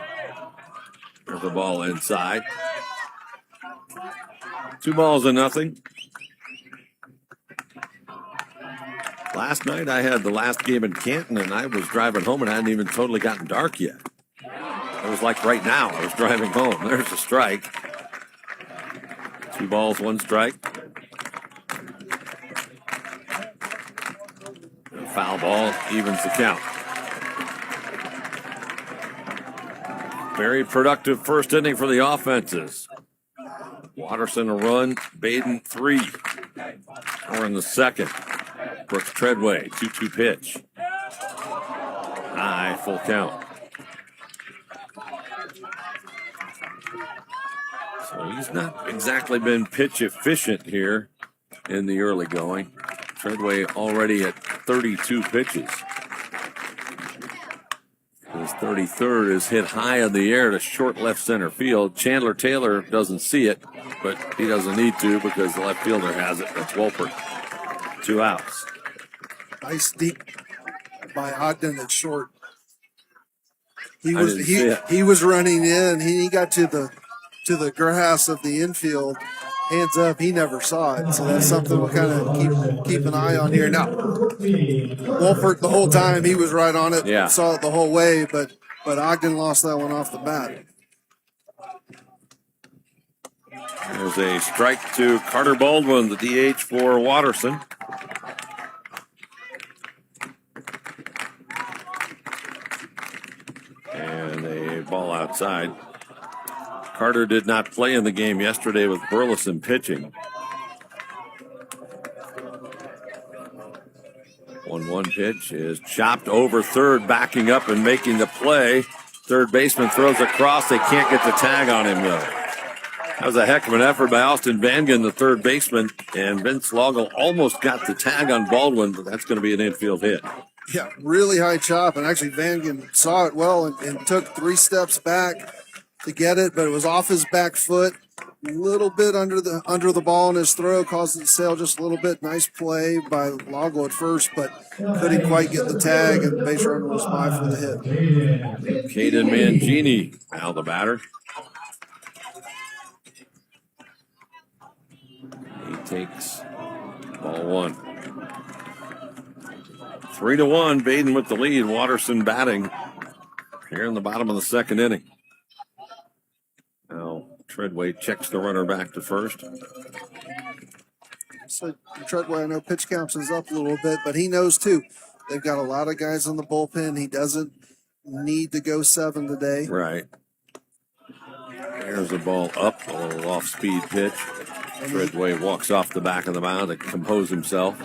There's the ball inside. 2 balls to nothing. Last night I had the last game in Canton, and I was driving home and it hadn't even totally gotten dark yet. It was like right now I was driving home. There's a strike. 2 balls, 1 strike. A foul ball evens the count. Very productive first inning for the offenses. Watterson a run, Badin 3. We're in the second. Brooks Treadway, 2-2 pitch. High, full count. So he's not exactly been pitch efficient here in the early going. Treadway already at 32 pitches. His 33rd is hit high in the air to short left center field. Chandler Taylor doesn't see it, but he doesn't need to because the left fielder has it. That's Wolpert. 2 outs. Nice deep by Ogden at short. He was running in. He got to the grass of the infield hands up, he never saw it. So that's something we'll kind of keep an eye on here. Now, Wolfert, the whole time, he was right on it. Yeah. Saw it the whole way, but Ogden lost that one off the bat. There's a strike to Carter Baldwin, the DH for Watterson. And a ball outside. Carter did not play in the game yesterday with Burleson pitching. 1-1 pitch is chopped over third, backing up and making the play. Third baseman throws across. They can't get the tag on him, though. That was a heck of an effort by Austin Vangen, the third baseman, and Vince Loggle almost got the tag on Baldwin, but that's going to be an infield hit. Yeah, really high chop, and actually Vangen saw it well and took 3 steps back to get it, but it was off his back foot, a little bit under the ball in his throw, caused it to sail just a little bit. Nice play by Loggle at first, but couldn't quite get the tag, and the base runner was by for the hit. Caden Mangini, now the batter. He takes ball 1. 3-1, Badin with the lead. Watterson batting here in the bottom of the second inning. Now Treadway checks the runner back to first. So Treadway, I know pitch counts is up a little bit, but he knows too. They've got a lot of guys in the bullpen. He doesn't need to go 7 today. Right. There's the ball up, a little off-speed pitch. Treadway walks off the back of the mound to compose himself.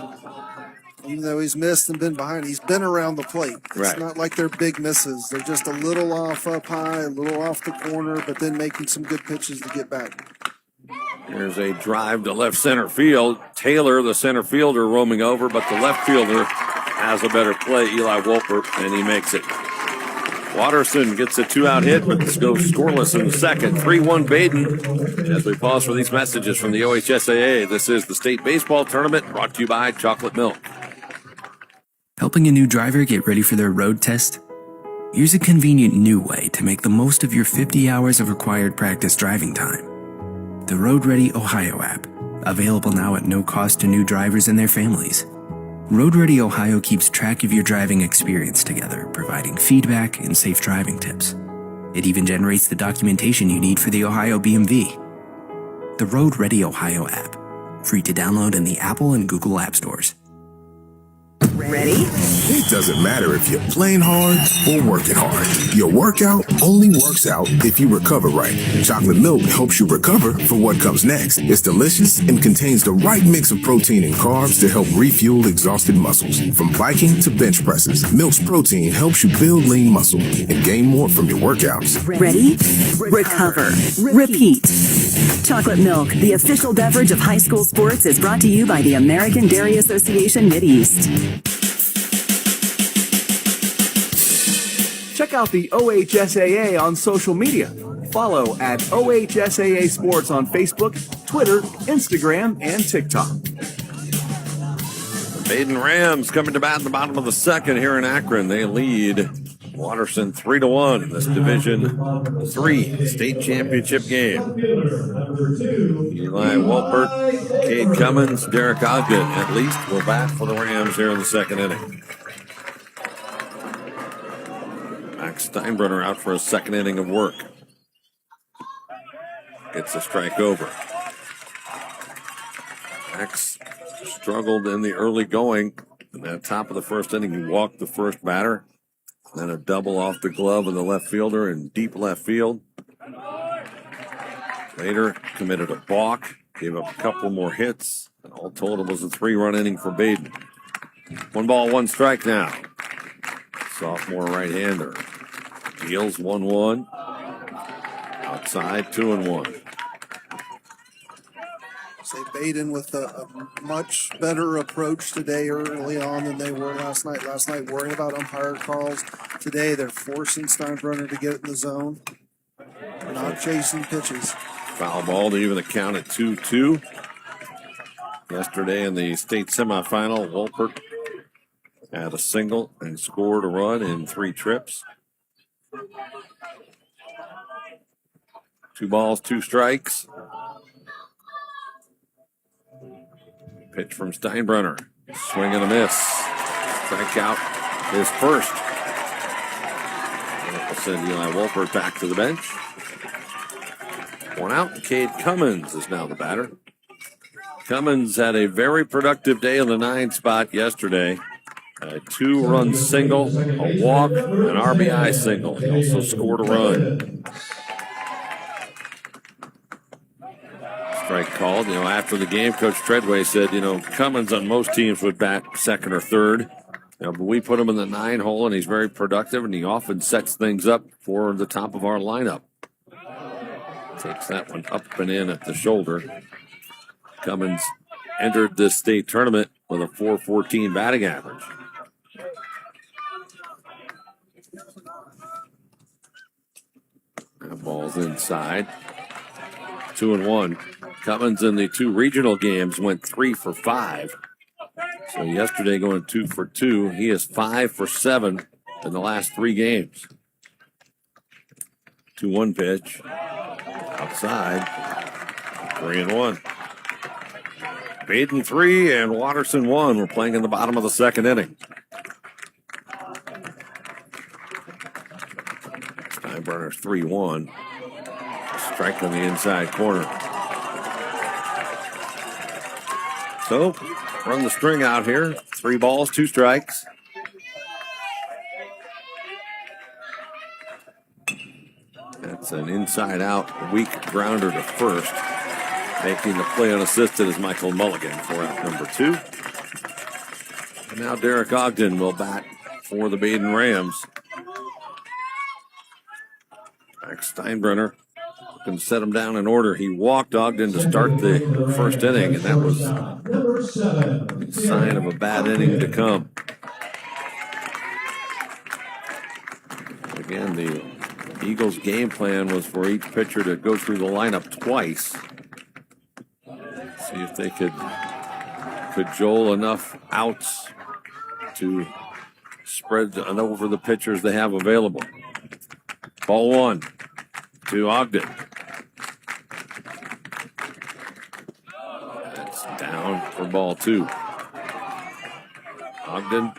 Even though he's missed and been behind, he's been around the plate. It's not like they're big misses. They're just a little off up high, a little off the corner, but then making some good pitches to get back. There's a drive to left center field. Taylor, the center fielder, roaming over, but the left fielder has a better play, Eli Wolpert, and he makes it. Watterson gets a 2-out hit, but goes scoreless in the second. 3-1 Badin. As we pause for these messages from the OHSAA, this is the state baseball tournament brought to you by Chocolate Milk. Helping a new driver get ready for their road test? Here's a convenient new way to make the most of your 50 hours of required practice driving time. The Road Ready Ohio app, available now at no cost to new drivers and their families. Road Ready Ohio keeps track of your driving experience together, providing feedback and safe driving tips. It even generates the documentation you need for the Ohio BMV. The Road Ready Ohio app, free to download in the Apple and Google App Stores. Ready? It doesn't matter if you're playing hard or working hard. Your workout only works out if you recover right. Chocolate milk helps you recover for what comes next. It's delicious and contains the right mix of protein and carbs to help refuel exhausted muscles. From biking to bench presses, Milk's protein helps you build lean muscle and gain more from your workouts. Ready? Recover. Repeat. Chocolate Milk, the official beverage of high school sports, is brought to you by the American Dairy Association Mideast. Check out the OHSAA on social media. Follow at OHSAA Sports on Facebook, Twitter, Instagram, and TikTok. The Badin Rams coming to bat in the bottom of the second here in Akron. They lead Watterson 3-1 in this Division 3 state championship game. Eli Wolpert, Cade Cummins, Derek Ogden at least will bat for the Rams here in the second inning. Max Steinbrenner out for a second inning of work. Gets a strike over. Max struggled in the early going. In that top of the first inning, he walked the first batter. Then a double off the glove of the left fielder in deep left field. Later, committed a balk, gave up a couple more hits, and all told it was a 3-run inning for Badin. 1 ball, 1 strike now. Sophomore right-hander. Deals 1-1. Outside 2-1. Say Badin with a much better approach today early on than they were last night. Last night worrying about umpire calls. Today they're forcing Steinbrenner to get in the zone. They're not chasing pitches. Foul ball to even the count at 2-2. Yesterday in the state semifinal, Wolpert had a single and scored a run in 3 trips. 2 balls, 2 strikes. Pitch from Steinbrenner. Swing and a miss. Strikeout is first. We'll send Eli Wolpert back to the bench. One out. Cade Cummins is now the batter. Cummins had a very productive day in the 9 spot yesterday. A 2-run single, a walk, an RBI single. He also scored a run. Strike called. After the game, Coach Treadway said, Cummins on most teams would bat second or third. But we put him in the 9 hole, and he's very productive, and he often sets things up for the top of our lineup. Takes that one up and in at the shoulder. Cummins entered this state tournament with a .414 batting average. That ball's inside. 2-1. Cummins in the 2 regional games went 3 for 5. So yesterday going 2 for 2. He is 5 for 7 in the last 3 games. 2-1 pitch. Outside. 3-1. Badin 3 and Watterson 1. We're playing in the bottom of the 2nd inning. Steinbrenner's 3-1. Strike on the inside corner. So, run the string out here. 3 balls, 2 strikes. That's an inside-out weak grounder to first. Making the play unassisted is Michael Mulligan for out number 2. And now Derek Ogden will bat for the Badin Rams. Max Steinbrenner can set him down in order. He walked Ogden to start the first inning, and that was a sign of a bad inning to come. Again, the Eagles' game plan was for each pitcher to go through the lineup twice. See if they could cajole enough outs to spread over the pitchers they have available. Ball 1 to Ogden. That's down for ball 2. Ogden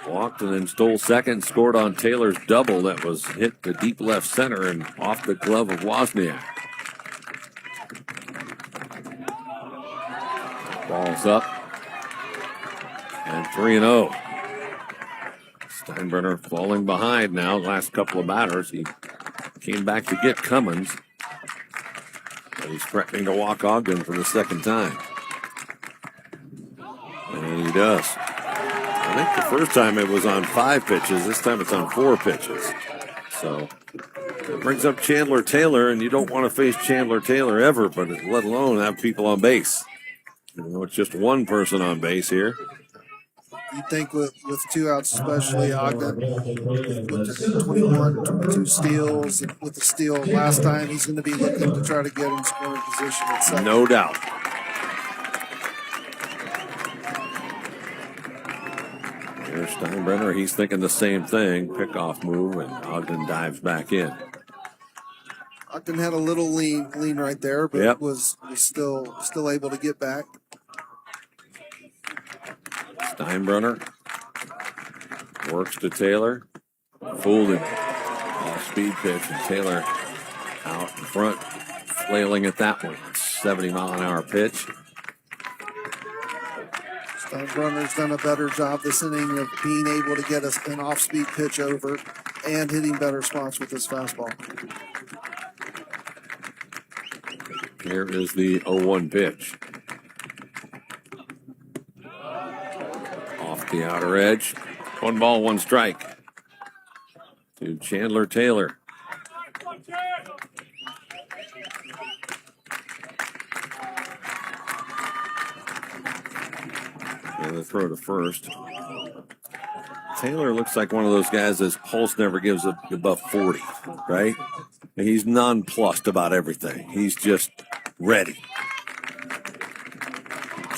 walked and then stole second, scored on Taylor's double that was hit to deep left center and off the glove of Wozniak. Ball's up. And 3-0. Steinbrenner falling behind now. Last couple of batters. He came back to get Cummins. But he's threatening to walk Ogden for the 2nd time. And he does. I think the first time it was on 5 pitches. This time it's on 4 pitches. So it brings up Chandler Taylor, and you don't want to face Chandler Taylor ever, but let alone have people on base. It's just one person on base here. You think with 2 outs, especially Ogden, with 21, 22 steals, and with the steal last time, he's going to be looking to try to get him scoring position at second. No doubt. Here's Steinbrenner. He's thinking the same thing. Pickoff move, and Ogden dives back in. Ogden had a little lean right there, but was still able to get back. Steinbrenner works to Taylor. Fooled him. Off-speed pitch, and Taylor out in front, flailing at that one. 70-mile-an-hour pitch. Steinbrenner's done a better job this inning of being able to get an off-speed pitch over and hitting better spots with his fastball. Here is the 0-1 pitch. Off the outer edge. 1 ball, 1 strike. To Chandler Taylor. And the throw to first. Taylor looks like one of those guys his pulse never gives above 40, right? And he's nonplussed about everything. He's just ready.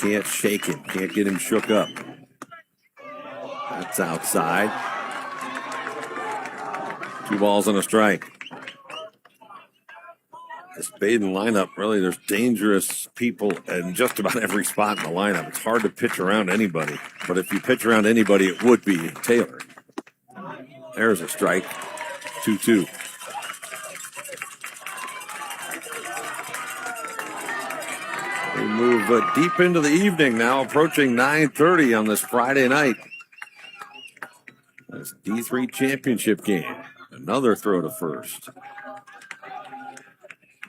Can't shake him. Can't get him shook up. That's outside. 2 balls and a strike. This Badin lineup, really, there's dangerous people in just about every spot in the lineup. It's hard to pitch around anybody, but if you pitch around anybody, it would be Taylor. There's a strike, 2-2. We move deep into the evening now, approaching 9:30 on this Friday night. This D3 championship game. Another throw to first.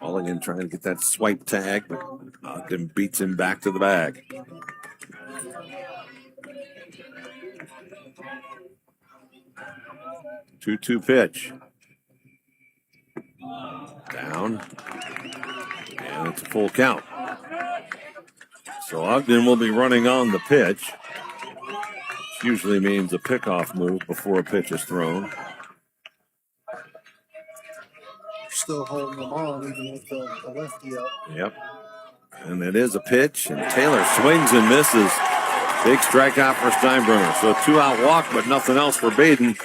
Mulligan trying to get that swipe tag, but Ogden beats him back to the bag. Two-two pitch. Down. And it's a full count. So Ogden will be running on the pitch, which usually means a pickoff move before a pitch is thrown. Still holding them on, even with the lefty up. Yep. And it is a pitch, and Taylor swings and misses. Big strikeout for Steinbrenner. So a 2-out walk, but nothing else for Badin.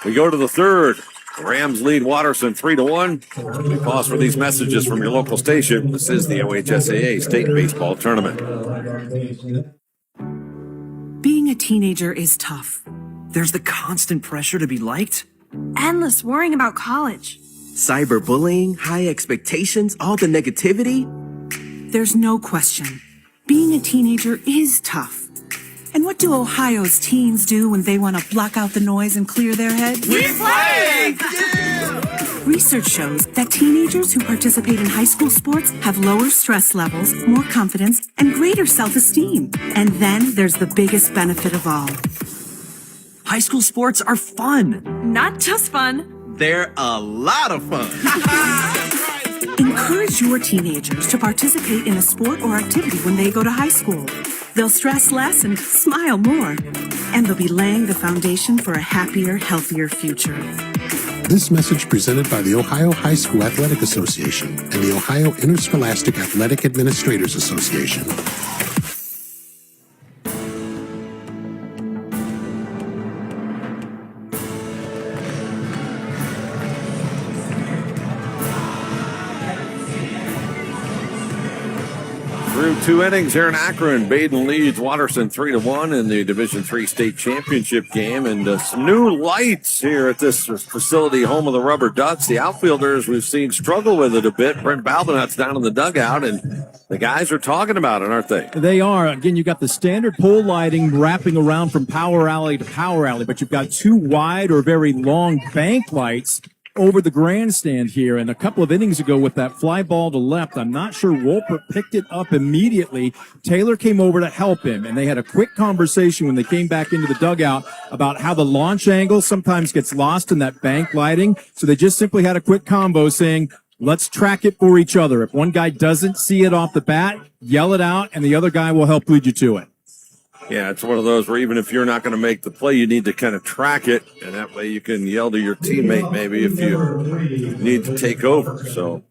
We go to the third. The Rams lead Watterson 3-1. We pause for these messages from your local station. This is the OHSAA State Baseball Tournament. Being a teenager is tough. There's the constant pressure to be liked. Endless worrying about college. Cyberbullying, high expectations, all the negativity. There's no question. Being a teenager is tough. And what do Ohio's teens do when they want to block out the noise and clear their heads? We play! Research shows that teenagers who participate in high school sports have lower stress levels, more confidence, and greater self-esteem. And then there's the biggest benefit of all. High school sports are fun. Not just fun. They're a lot of fun. Encourage your teenagers to participate in a sport or activity when they go to high school. They'll stress less and smile more. And they'll be laying the foundation for a happier, healthier future. This message presented by the Ohio High School Athletic Association and the Ohio Interscholastic Athletic Administrators Association. Through 2 innings here in Akron, Badin leads Watterson 3-1 in the Division III state championship game. And some new lights here at this facility, home of the Rubber Ducks. The outfielders we've seen struggle with it a bit. Brent Balbinut's down in the dugout, and the guys are talking about it, aren't they? They are. Again, you've got the standard pole lighting wrapping around from power alley to power alley, but you've got 2 wide or very long bank lights over the grandstand here. And a couple of innings ago with that fly ball to left, I'm not sure Wolpert picked it up immediately. Taylor came over to help him, and they had a quick conversation when they came back into the dugout about how the launch angle sometimes gets lost in that bank lighting. So they just simply had a quick combo saying, let's track it for each other. If one guy doesn't see it off the bat, yell it out, and the other guy will help lead you to it. Yeah, it's one of those where even if you're not going to make the play, you need to kind of track it, and that way you can yell to your teammate maybe if you need to take over. So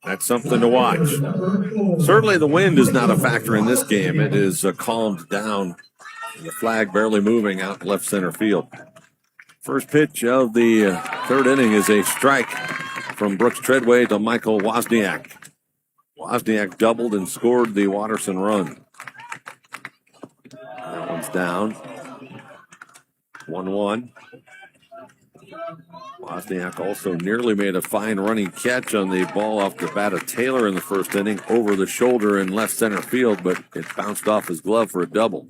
that's something to watch. Certainly the wind is not a factor in this game. It is calmed down, the flag barely moving out left center field. First pitch of the third inning is a strike from Brooks Treadway to Michael Wozniak. Wozniak doubled and scored the Watterson run. That one's down. 1-1. Wozniak also nearly made a fine running catch on the ball off the bat of Taylor in the first inning over the shoulder in left center field, but it bounced off his glove for a double.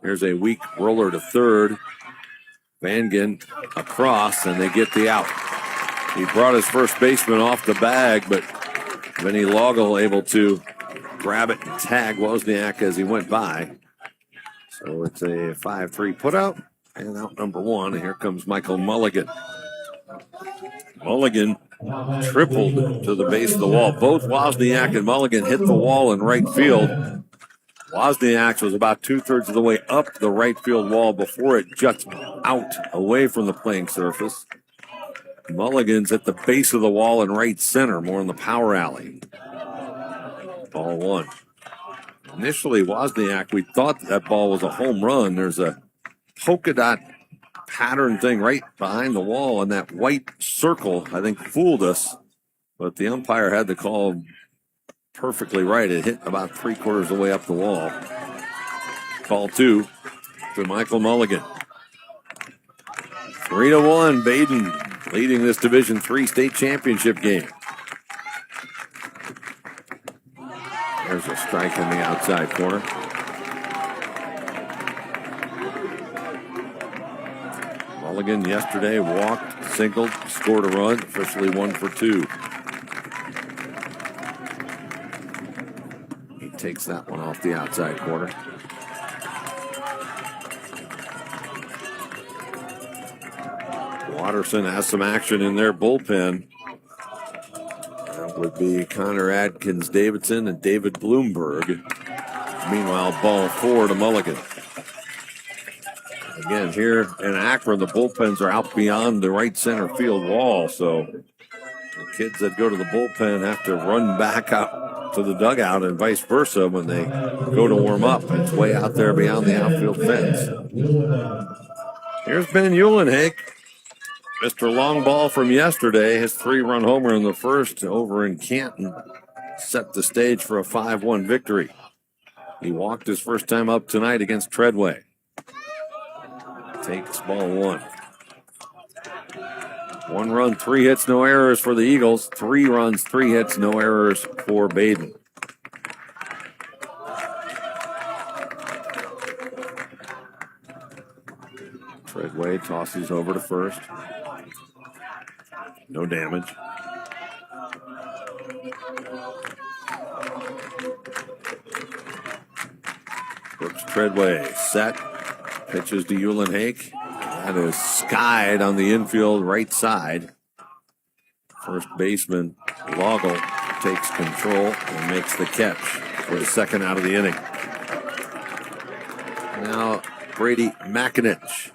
Here's a weak roller to third. Vangen across, and they get the out. He brought his first baseman off the bag, but Vinny Logel able to grab it and tag Wozniak as he went by. So it's a 5-3 putout, and out number 1. And here comes Michael Mulligan. Mulligan tripled to the base of the wall. Both Wozniak and Mulligan hit the wall in right field. Wozniak's was about 2/3 of the way up the right field wall before it juts out away from the playing surface. Mulligan's at the base of the wall in right center, more in the power alley. Ball 1. Initially, Wozniak, we thought that ball was a home run. There's a polka dot pattern thing right behind the wall, and that white circle, I think, fooled us. but the umpire had the call perfectly right. It hit about 3/4 of the way up the wall. Call 2 to Michael Mulligan. 3-1, Badin leading this Division III state championship game. There's a strike in the outside corner. Mulligan yesterday walked, singled, scored a run, officially 1 for 2. He takes that one off the outside corner. Watterson has some action in their bullpen. That would be Connor Adkins Davidson and David Bloomberg. Meanwhile, ball 4 to Mulligan. Again, here in Akron, the bullpens are out beyond the right center field wall, so the kids that go to the bullpen have to run back out to the dugout and vice versa when they go to warm up. It's way out there beyond the outfield fence. Here's Ben Uhlenhake. Mr. Long Ball from yesterday, his 3-run homer in the first over in Canton set the stage for a 5-1 victory. He walked his first time up tonight against Treadway. Takes ball 1. 1 run, 3 hits, no errors for the Eagles. 3 runs, 3 hits, no errors for Badin. Treadway tosses over to first. No damage. Brooks Treadway set. Pitches to Uhlenhake. That is skied on the infield right side. First baseman Loggle takes control and makes the catch for the second out of the inning. Now Brady McInich.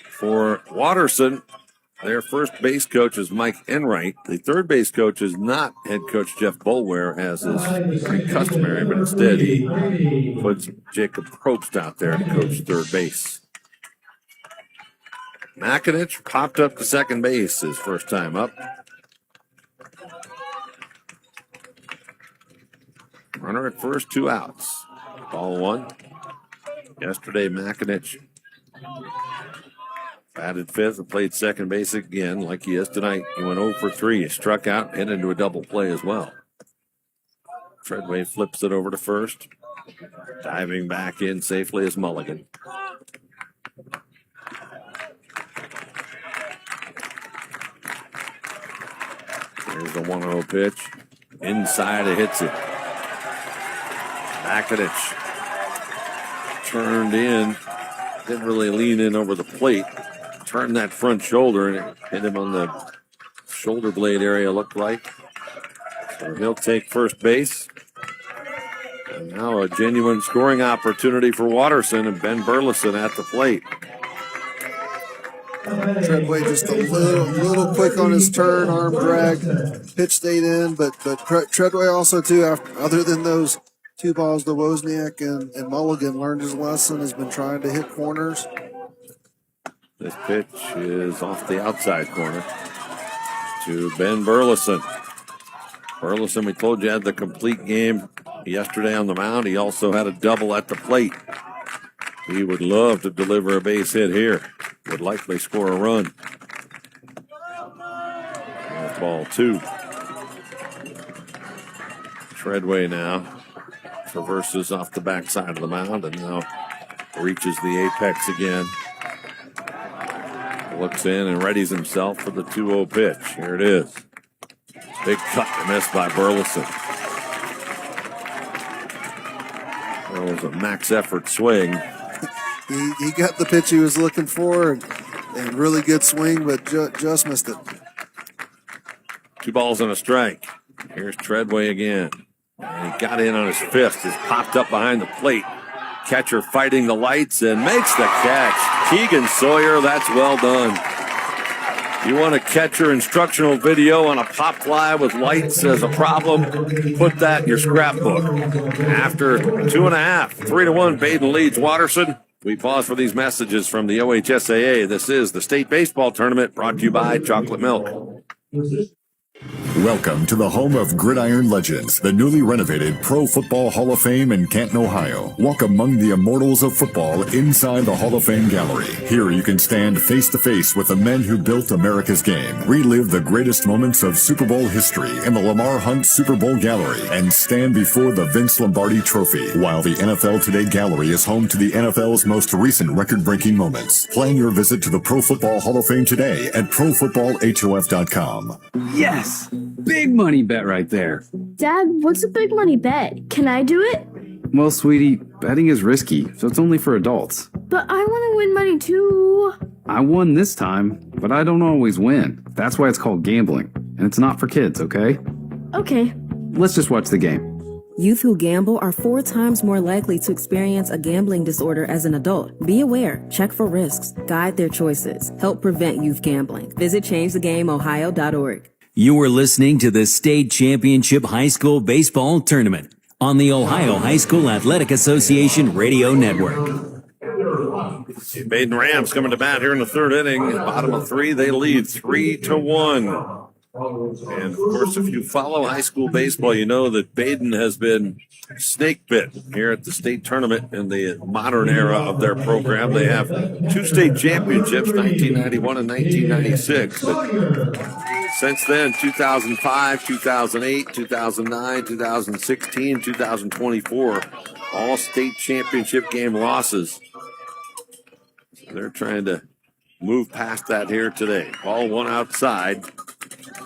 For Watterson, their first base coach is Mike Enright. The third base coach is not head coach Jeff Boulware, as is pretty customary, but instead he puts Jacob Probst out there to coach third base. McInich popped up to second base his first time up. Runner at first, 2 outs. Ball 1. Yesterday, McInich batted fifth and played second base again like he is tonight. He went 0 for 3. He struck out, hit into a double play as well. Treadway flips it over to first. Diving back in safely is Mulligan. Here's the 1-0 pitch. Inside, it hits it. McInich turned in. Didn't really lean in over the plate. Turned that front shoulder and it hit him on the shoulder blade area, looked like. So he'll take first base. And now a genuine scoring opportunity for Watterson and Ben Burleson at the plate. Treadway just a little quick on his turn, arm drag, pitch stayed in, but Treadway also too, other than those 2 balls to Wozniak and Mulligan, learned his lesson, has been trying to hit corners. This pitch is off the outside corner to Ben Burleson. Burleson, we told you, had the complete game yesterday on the mound. He also had a double at the plate. He would love to deliver a base hit here. Would likely score a run. Ball 2. Treadway now traverses off the backside of the mound and now reaches the apex again. Looks in and readies himself for the 2-0 pitch. Here it is. Big cut and miss by Burleson. That was a max effort swing. He got the pitch he was looking for and really good swing, but just missed it. 2 balls and a strike. Here's Treadway again. And he got in on his fist. He's popped up behind the plate. Catcher fighting the lights and makes the catch. Keegan Sawyer, that's well done. You want a catcher instructional video on a pop fly with lights as a problem? Put that in your scrapbook. After 2.5, 3-1, Badin leads Watterson. We pause for these messages from the OHSAA. This is the state baseball tournament brought to you by Chocolate Milk. Welcome to the home of Gridiron Legends, the newly renovated Pro Football Hall of Fame in Canton, Ohio. Walk among the immortals of football inside the Hall of Fame gallery. Here you can stand face to face with the men who built America's game. Relive the greatest moments of Super Bowl history in the Lamar Hunt Super Bowl gallery and stand before the Vince Lombardi Trophy, while the NFL Today gallery is home to the NFL's most recent record-breaking moments. Plan your visit to the Pro Football Hall of Fame today at ProFootballHOF.com. Yes! Big money bet right there. Dad, what's a big money bet? Can I do it? Well, sweetie, betting is risky, so it's only for adults. But I want to win money too. I won this time, but I don't always win. That's why it's called gambling. And it's not for kids, okay? Okay. Let's just watch the game. Youth who gamble are 4 times more likely to experience a gambling disorder as an adult. Be aware, check for risks, guide their choices, help prevent youth gambling. Visit ChangeTheGameOhio.org. You are listening to the State Championship High School Baseball Tournament on the Ohio High School Athletic Association Radio Network. Badin Rams coming to bat here in the third inning. Bottom of 3, they lead 3-1. And, of course, if you follow high school baseball, you know that Badin has been snake bit here at the state tournament in the modern era of their program. They have 2 state championships, 1991 and 1996. But since then, 2005, 2008, 2009, 2016, 2024, all state championship game losses. So they're trying to move past that here today. Ball one outside.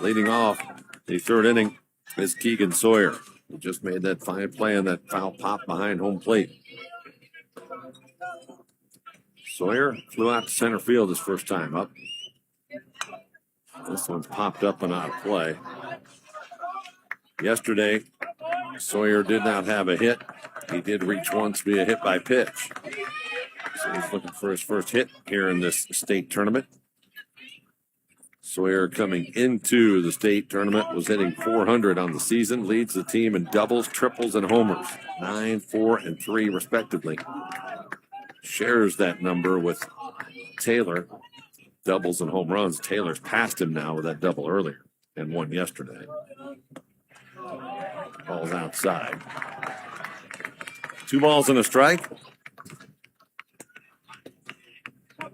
Leading off the third inning is Keegan Sawyer, who just made that fine play on that foul pop behind home plate. Sawyer flew out to center field his first time up. This one's popped up and out of play. Yesterday, Sawyer did not have a hit. He did reach once via hit by pitch. So he's looking for his first hit here in this state tournament. Sawyer coming into the state tournament was hitting .400 on the season, leads the team in doubles, triples, and homers, 9, 4, and 3 respectively. Shares that number with Taylor, doubles and home runs. Taylor's passed him now with that double earlier and one yesterday. Ball's outside. 2 balls and a strike.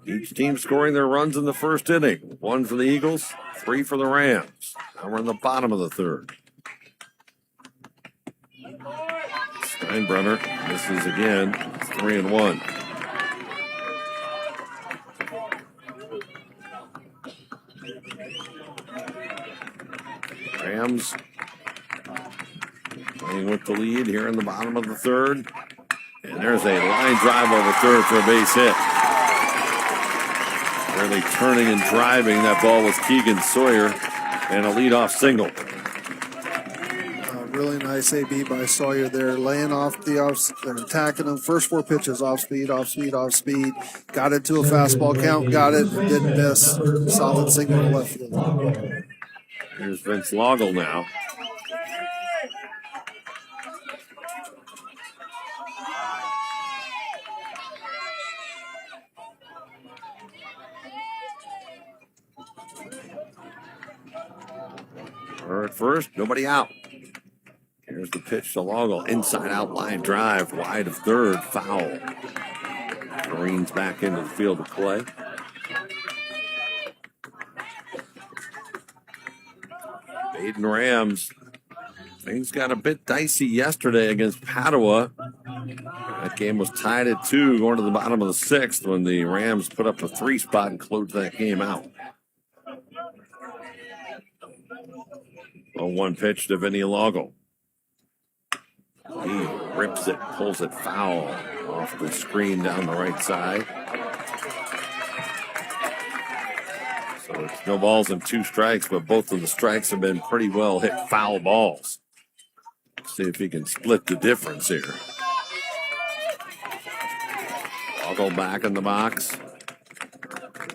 Each team scoring their runs in the first inning. 1 for the Eagles, 3 for the Rams. Now we're in the bottom of the third. Steinbrenner misses again. It's 3-1. Rams playing with the lead here in the bottom of the third. And there's a line drive over third for a base hit. Really turning and driving. That ball was Keegan Sawyer and a leadoff single. Really nice AB by Sawyer there, laying off the off. They're attacking him. First 4 pitches, off speed, off speed, off speed. Got it to a fastball count, got it, didn't miss. Solid single to left field. Here's Vince Loggle now. At first, nobody out. Here's the pitch to Loggle. Inside out line drive, wide of third, foul. Marines back into the field of play. Badin Rams. Things got a bit dicey yesterday against Padua. That game was tied at 2 going to the bottom of the 6th when the Rams put up a 3 spot and closed that game out. 0-1 pitch to Vinny Loggle. He rips it, pulls it foul off the screen down the right side. So it's no balls and 2 strikes, but both of the strikes have been pretty well hit foul balls. See if he can split the difference here. Loggle back in the box.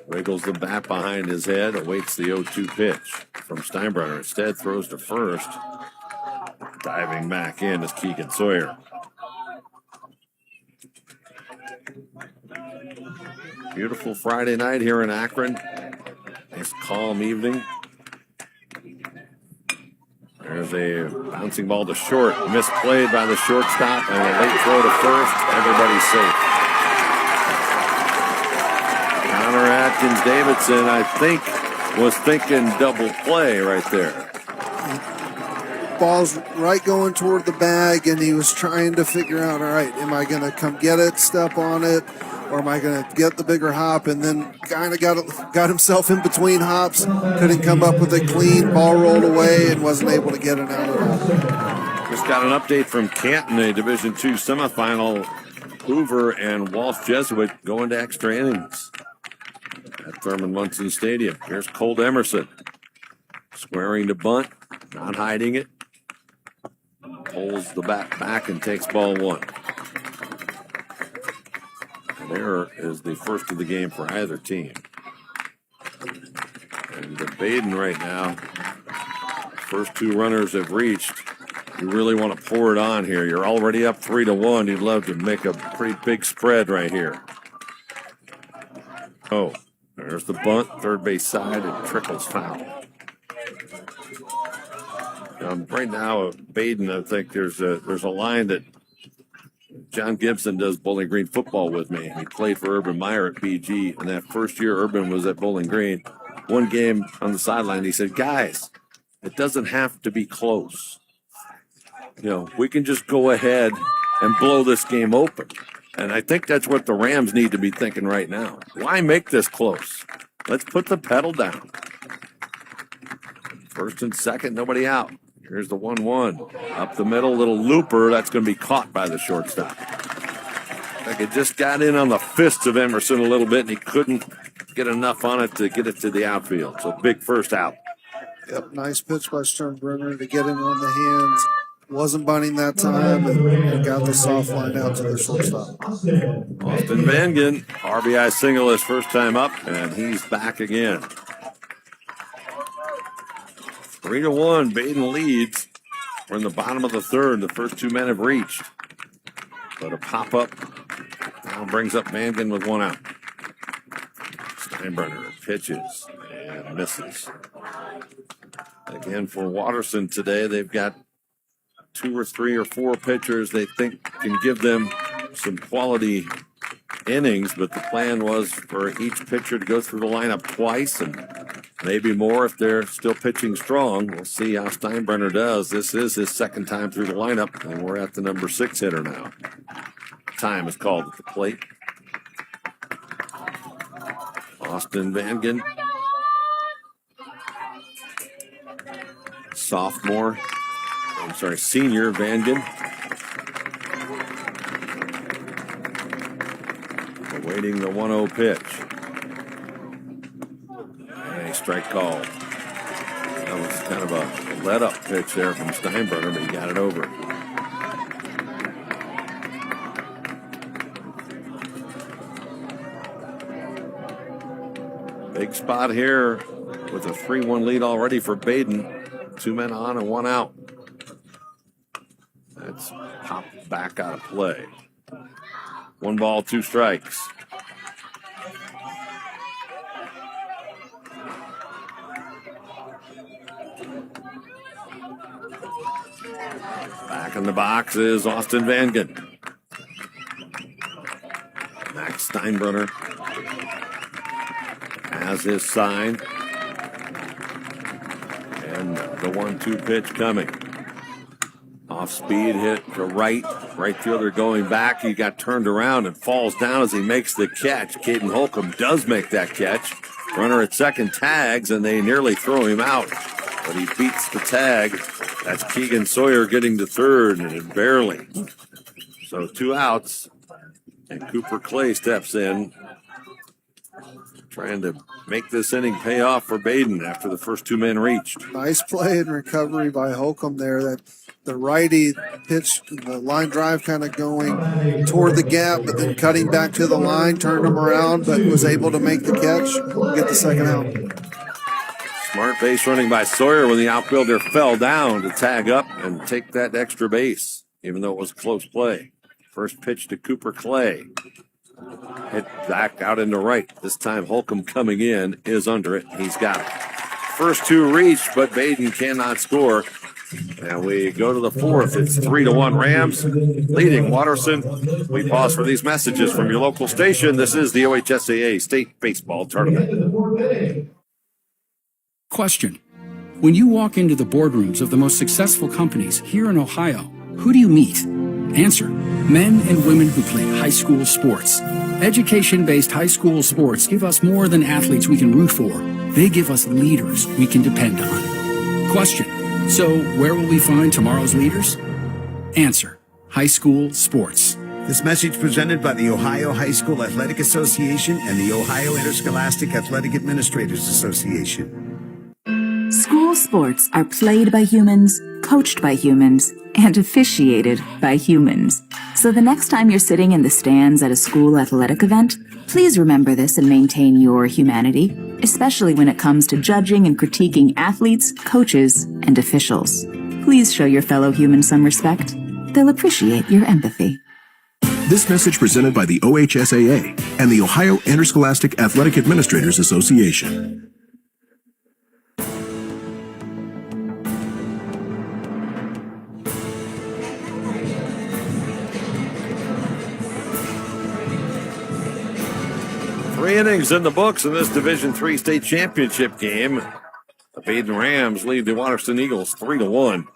Wiggles the bat behind his head, awaits the 0-2 pitch from Steinbrenner. Instead, throws to first. Diving back in is Keegan Sawyer. Beautiful Friday night here in Akron. Nice calm evening. There's a bouncing ball to short, misplayed by the shortstop, and a late throw to first. Everybody's safe. Connor Atkins-Davidson, I think, was thinking double play right there. Ball's right going toward the bag, and he was trying to figure out, all right, am I going to come get it, step on it, or am I going to get the bigger hop? And then kind of got himself in between hops, couldn't come up with a clean, ball rolled away, and wasn't able to get it out at all. Just got an update from Canton, a Division II semifinal. Hoover and Walsh Jesuit going to extra innings at Thurman Munson Stadium. Here's Colt Emerson, squaring to bunt, not hiding it. Pulls the bat back and takes ball one. An error is the first of the game for either team. And the Badin right now, first two runners have reached. You really want to pour it on here. You're already up 3-1. You'd love to make a pretty big spread right here. Oh, there's the bunt, third base side, and trickles foul. Right now, Badin, I think there's a line that John Gibson does Bowling Green football with me. He played for Urban Meyer at BG, and that first year Urban was at Bowling Green. One game on the sideline, he said, guys, it doesn't have to be close. You know, we can just go ahead and blow this game open. And I think that's what the Rams need to be thinking right now. Why make this close? Let's put the pedal down. First and second, nobody out. Here's the 1-1. Up the middle, little looper. That's going to be caught by the shortstop. Like it just got in on the fists of Emerson a little bit, and he couldn't get enough on it to get it to the outfield. So big first out. Yep, nice pitch by Sternbrenner to get him on the hands. Wasn't bunting that time and got the soft line out to the shortstop. Austin Vangen, RBI single his first time up, and he's back again. 3-1, Badin leads. We're in the bottom of the third. The first two men have reached. But a pop-up now brings up Vangen with one out. Steinbrenner pitches and misses. Again, for Watterson today, they've got 2 or 3 or 4 pitchers they think can give them some quality innings, but the plan was for each pitcher to go through the lineup twice and maybe more if they're still pitching strong. We'll see how Steinbrenner does. This is his second time through the lineup, and we're at the number 6 hitter now. Time is called at the plate. Austin Vangen, senior Vangen. Awaiting the 1-0 pitch. And a strike call. That was kind of a let-up pitch there from Steinbrenner, but he got it over. Big spot here with a 3-1 lead already for Badin. 2 men on and 1 out. That's popped back out of play. 1 ball, 2 strikes. Back in the box is Austin Vangen. Max Steinbrenner has his sign. And the 1-2 pitch coming. Off speed hit to right fielder going back. He got turned around and falls down as he makes the catch. Caden Holcomb does make that catch. Runner at second tags, and they nearly throw him out. But he beats the tag. That's Keegan Sawyer getting to third, and barely. So 2 outs, and Cooper Clay steps in, trying to make this inning pay off for Badin after the first 2 men reached. Nice play and recovery by Holcomb there. That the righty pitch, the line drive kind of going toward the gap, but then cutting back to the line, turned him around, but was able to make the catch and get the second out. Smart base running by Sawyer when the outfielder fell down to tag up and take that extra base, even though it was close play. First pitch to Cooper Clay. Hit back out into right. This time Holcomb coming in is under it. He's got it. First 2 reached, but Badin cannot score. And we go to the fourth. It's 3-1 Rams, leading Watterson. We pause for these messages from your local station. This is the OHSAA State Baseball Tournament. Question. When you walk into the boardrooms of the most successful companies here in Ohio, who do you meet? Answer. Men and women who play high school sports. Education-based high school sports give us more than athletes we can root for. They give us leaders we can depend on. Question. So where will we find tomorrow's leaders? Answer. High school sports. This message presented by the Ohio High School Athletic Association and the Ohio Interscholastic Athletic Administrators Association. School sports are played by humans, coached by humans, and officiated by humans. So the next time you're sitting in the stands at a school athletic event, please remember this and maintain your humanity, especially when it comes to judging and critiquing athletes, coaches, and officials. Please show your fellow humans some respect. They'll appreciate your empathy. This message presented by the OHSAA and the Ohio Interscholastic Athletic Administrators Association. Three innings in the books in this Division III state championship game. The Badin Rams lead the Watterson Eagles 3-1.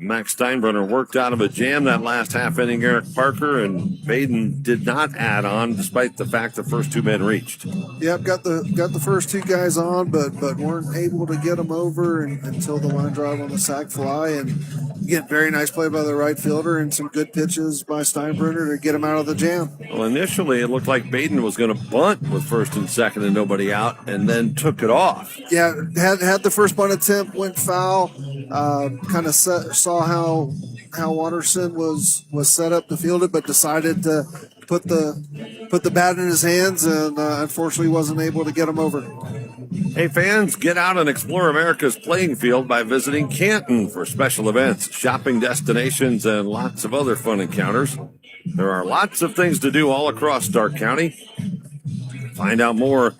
Max Steinbrenner worked out of a jam that last half inning, Eric Parker, and Badin did not add on despite the fact the first two men reached. Yep, got the first two guys on, but weren't able to get them over until the line drive on the sac fly. And again, very nice play by the right fielder and some good pitches by Steinbrenner to get him out of the jam. Well, initially it looked like Badin was going to bunt with first and second and nobody out, and then took it off. Yeah, had the first bunt attempt, went foul. Kind of saw how Watterson was set up to field it, but decided to put the bat in his hands, and unfortunately wasn't able to get him over. Hey fans, get out and explore America's playing field by visiting Canton for special events, shopping destinations, and lots of other fun encounters. There are lots of things to do all across Stark County. Find out more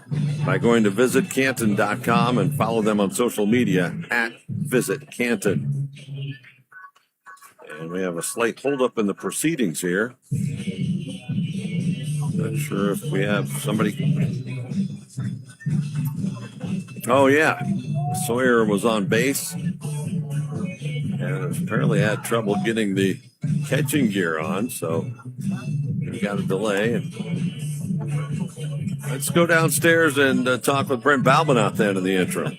by going to visitcanton.com and follow them on social media at Visit Canton. And we have a slight holdup in the proceedings here. Not sure if we have somebody. Oh, yeah. Sawyer was on base and apparently had trouble getting the catching gear on, so we got a delay. Let's go downstairs and talk with Brent Balbin out there in the intro.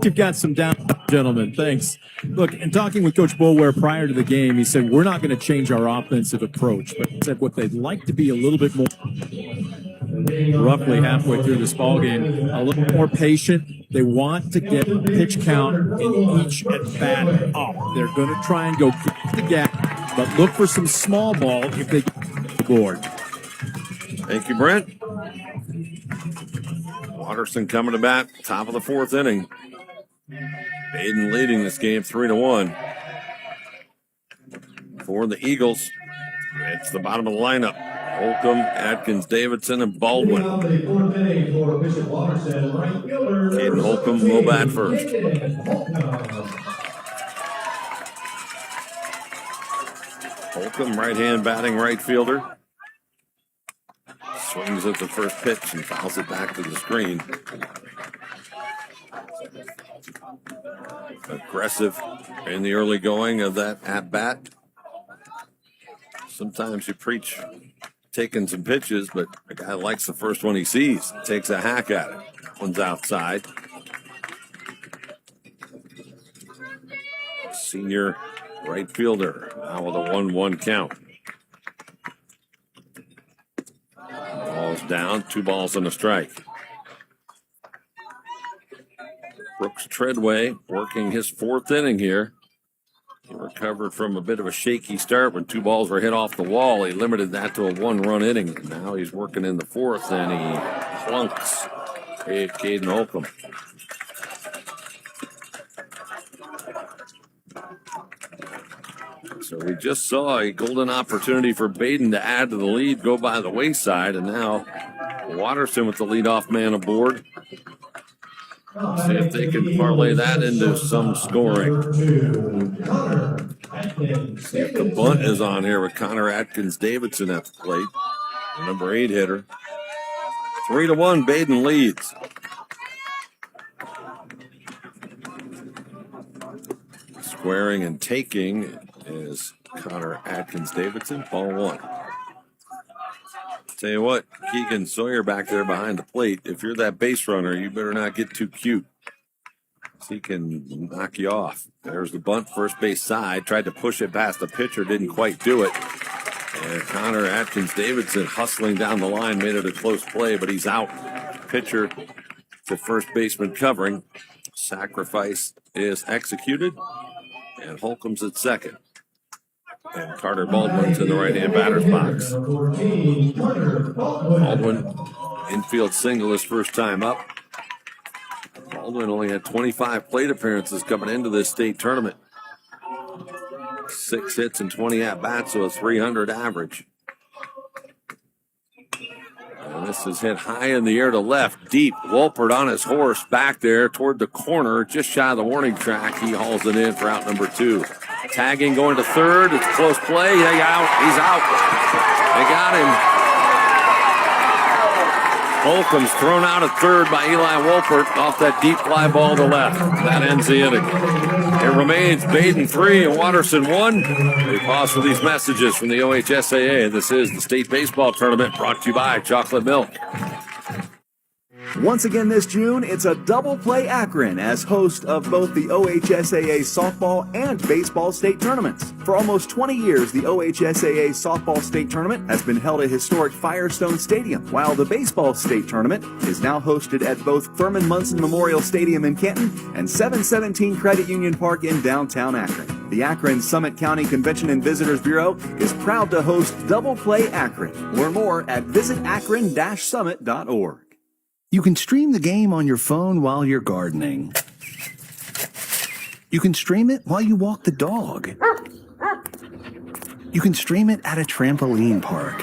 You've got some down, gentlemen. Thanks. Look, in talking with Coach Boulware prior to the game, he said, we're not going to change our offensive approach, but he said what they'd like to be a little bit more, roughly halfway through this ball game, a little more patient. They want to get pitch count in each at bat up. They're going to try and go get the gap, but look for some small ball if they get the board. Thank you, Brent. Watterson coming to bat, top of the fourth inning. Badin leading this game 3-1. For the Eagles, it's the bottom of the lineup. Holcomb, Atkins, Davidson, and Baldwin. Caden Holcomb will bat first. Holcomb, right-hand batting right fielder. Swings at the first pitch and fouls it back to the screen. Aggressive in the early going of that at-bat. Sometimes you preach taking some pitches, but a guy likes the first one he sees. Takes a hack at it. One's outside. Senior right fielder now with a 1-1 count. Ball's down, 2 balls and a strike. Brooks Treadway working his fourth inning here. He recovered from a bit of a shaky start when 2 balls were hit off the wall. He limited that to a 1-run inning. And now he's working in the fourth, and he plunks Caden Holcomb. So we just saw a golden opportunity for Badin to add to the lead, go by the wayside, and now Watterson with the leadoff man aboard. See if they can parlay that into some scoring. See if the bunt is on here with Connor Atkins Davidson at the plate. The number 8 hitter. 3-1, Badin leads. Squaring and taking is Connor Atkins Davidson. Ball 1. Tell you what, Keegan Sawyer back there behind the plate. If you're that base runner, you better not get too cute. He can knock you off. There's the bunt, first base side. Tried to push it past the pitcher, didn't quite do it. And Connor Atkins Davidson hustling down the line, made it a close play, but he's out. Pitcher to first baseman covering. Sacrifice is executed. And Holcomb's at second. And Carter Baldwin to the right-hand batter's box. Baldwin, infield single his first time up. Baldwin only had 25 plate appearances coming into this state tournament. 6 hits and 20 at-bats, so a 300 average. And this is hit high in the air to left, deep. Wolpert on his horse back there toward the corner, just shy of the warning track. He hauls it in for out number 2. Tagging going to third. It's a close play. He's out. They got him. Holcomb's thrown out at third by Eli Wolpert off that deep fly ball to left. That ends the inning. It remains Badin 3 and Watterson 1. We pause for these messages from the OHSAA. This is the state baseball tournament brought to you by Chocolate Milk. Once again this June, it's a double play Akron as host of both the OHSAA softball and baseball state tournaments. For almost 20 years, the OHSAA softball state tournament has been held at historic Firestone Stadium, while the baseball state tournament is now hosted at both Thurman Munson Memorial Stadium in Kenton and 717 Credit Union Park in downtown Akron. The Akron Summit County Convention and Visitors Bureau is proud to host Double Play Akron. Learn more at visitakron-summit.org. You can stream the game on your phone while you're gardening. You can stream it while you walk the dog. You can stream it at a trampoline park.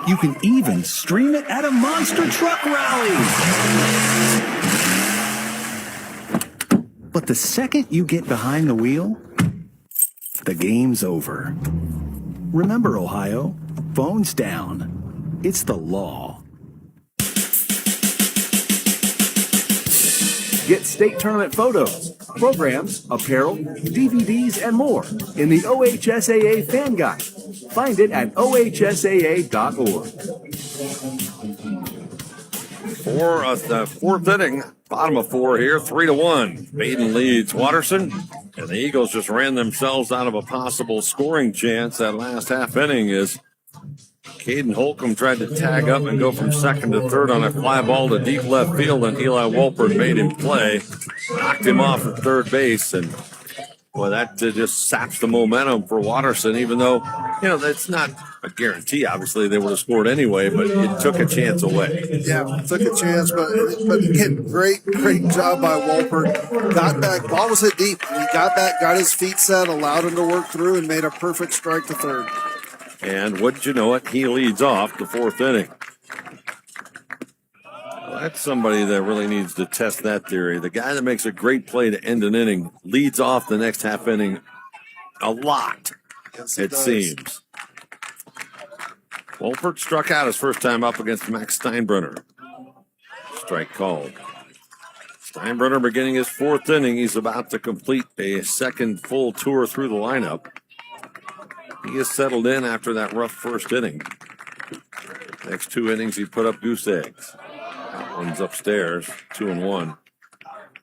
You can even stream it at a monster truck rally. But the second you get behind the wheel, the game's over. Remember, Ohio, phones down. It's the law. Get state tournament photos, programs, apparel, DVDs, and more in the OHSAA Fan Guide. Find it at ohsaa.org. The fourth inning, bottom of 4 here, 3-1. Badin leads Watterson, and the Eagles just ran themselves out of a possible scoring chance. That last half inning is Caden Holcomb tried to tag up and go from second to third on a fly ball to deep left field, and Eli Wolpert made him play. Knocked him off at third base, and boy, that just saps the momentum for Watterson, even though, that's not a guarantee. Obviously, they would have scored anyway, but it took a chance away. Yeah, took a chance, but again, great job by Wolpert. Got back, ball was hit deep. He got back, got his feet set, allowed him to work through, and made a perfect strike to third. And wouldn't you know it, he leads off the fourth inning. Well, that's somebody that really needs to test that theory. The guy that makes a great play to end an inning leads off the next half inning a lot, Yes, it seems. Wolpert struck out his first time up against Max Steinbrenner. Strike called. Steinbrenner beginning his fourth inning. He's about to complete a second full tour through the lineup. He is settled in after that rough first inning. Next 2 innings, he put up goose eggs. That one's upstairs, 2-1.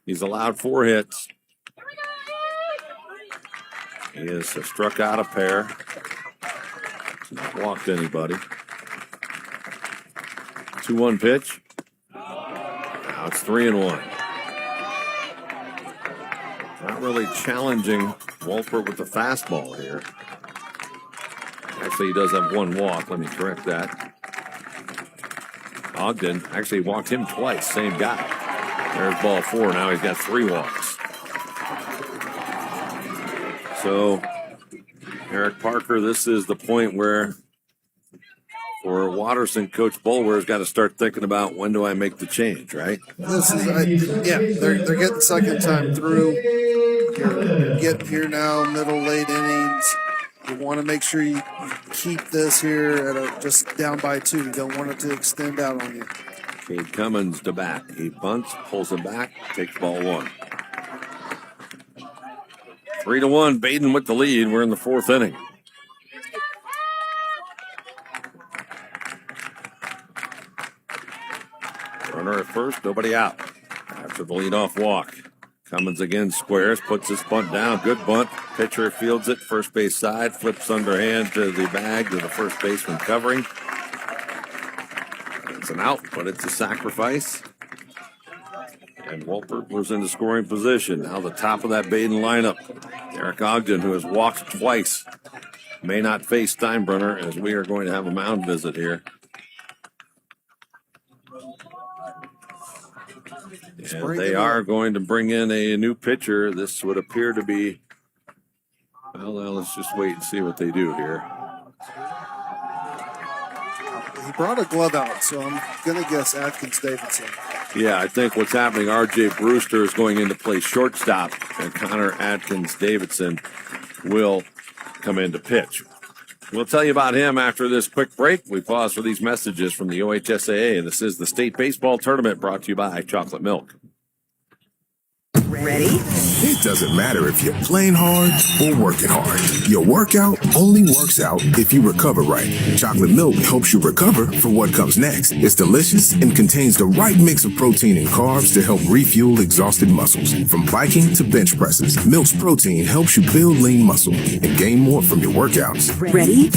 He's allowed 4 hits. He has struck out a pair. Not walked anybody. 2-1 pitch. Now it's 3-1. Not really challenging Wolpert with the fastball here. Actually, he does have 1 walk. Let me correct that. Ogden actually walked him twice. Same guy. There's ball 4. Now he's got 3 walks. So, Eric Parker, this is the point where For Watterson, Coach Bulwer's got to start thinking about when do I make the change, right? This is, they're getting second time through. You're getting here now, middle, late innings. You want to make sure you keep this here at just down by 2. You don't want it to extend out on you. Cade Cummins to bat. He bunts, pulls him back, takes ball 1. 3-1, Badin with the lead. We're in the 4th inning. Runner at first, nobody out. After the leadoff walk. Cummins again squares, puts his bunt down. Good bunt. Pitcher fields it, first base side, flips underhand to the bag to the first baseman covering. It's an out, but it's a sacrifice. And Wolpert was in the scoring position. Now the top of that Badin lineup. Eric Ogden, who has walked twice, may not face Steinbrenner, as we are going to have a mound visit here. And they are going to bring in a new pitcher. This would appear to be, well, now let's just wait and see what they do here. He brought a glove out, so I'm going to guess Atkins Davidson. Yeah, I think what's happening, R.J. Brewster is going in to play shortstop, and Connor Atkins Davidson will come in to pitch. We'll tell you about him after this quick break. We pause for these messages from the OHSAA. This is the State Baseball Tournament brought to you by Chocolate Milk. Ready? It doesn't matter if you're playing hard or working hard. Your workout only works out if you recover right. Chocolate milk helps you recover for what comes next. It's delicious and contains the right mix of protein and carbs to help refuel exhausted muscles. From biking to bench presses, Milk's protein helps you build lean muscle and gain more from your workouts. Ready?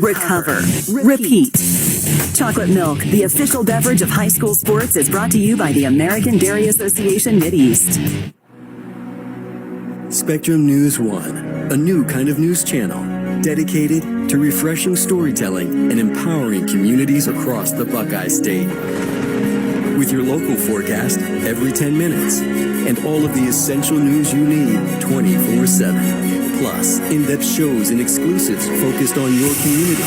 Recover. Repeat. Chocolate Milk, the official beverage of high school sports, is brought to you by the American Dairy Association Mideast. Spectrum News 1, a new kind of news channel dedicated to refreshing storytelling and empowering communities across the Buckeye State. With your local forecast every 10 minutes and all of the essential news you need 24/7. Plus, in-depth shows and exclusives focused on your community.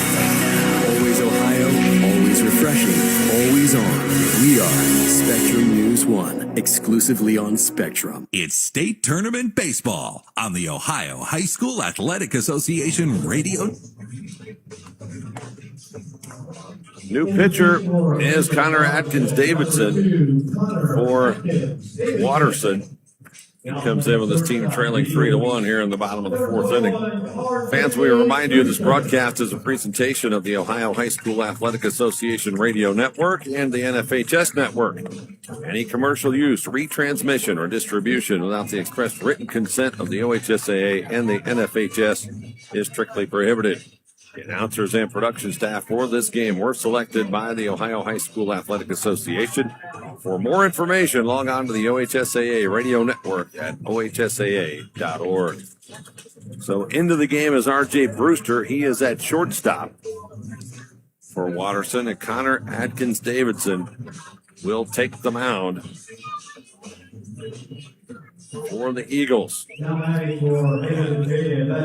Always Ohio, always refreshing, always on. We are Spectrum News 1, exclusively on Spectrum. It's State Tournament Baseball on the Ohio High School Athletic Association radio. New pitcher is Connor Atkins Davidson for Watterson. He comes in with his team trailing 3-1 here in the bottom of the 4th inning. Fans, we remind you this broadcast is a presentation of the Ohio High School Athletic Association Radio Network and the NFHS Network. Any commercial use, retransmission, or distribution without the express written consent of the OHSAA and the NFHS is strictly prohibited. The announcers and production staff for this game were selected by the Ohio High School Athletic Association. For more information, log on to the OHSAA Radio Network at ohsaa.org. So into the game is R.J. Brewster. He is at shortstop for Watterson, and Connor Atkins Davidson will take the mound for the Eagles.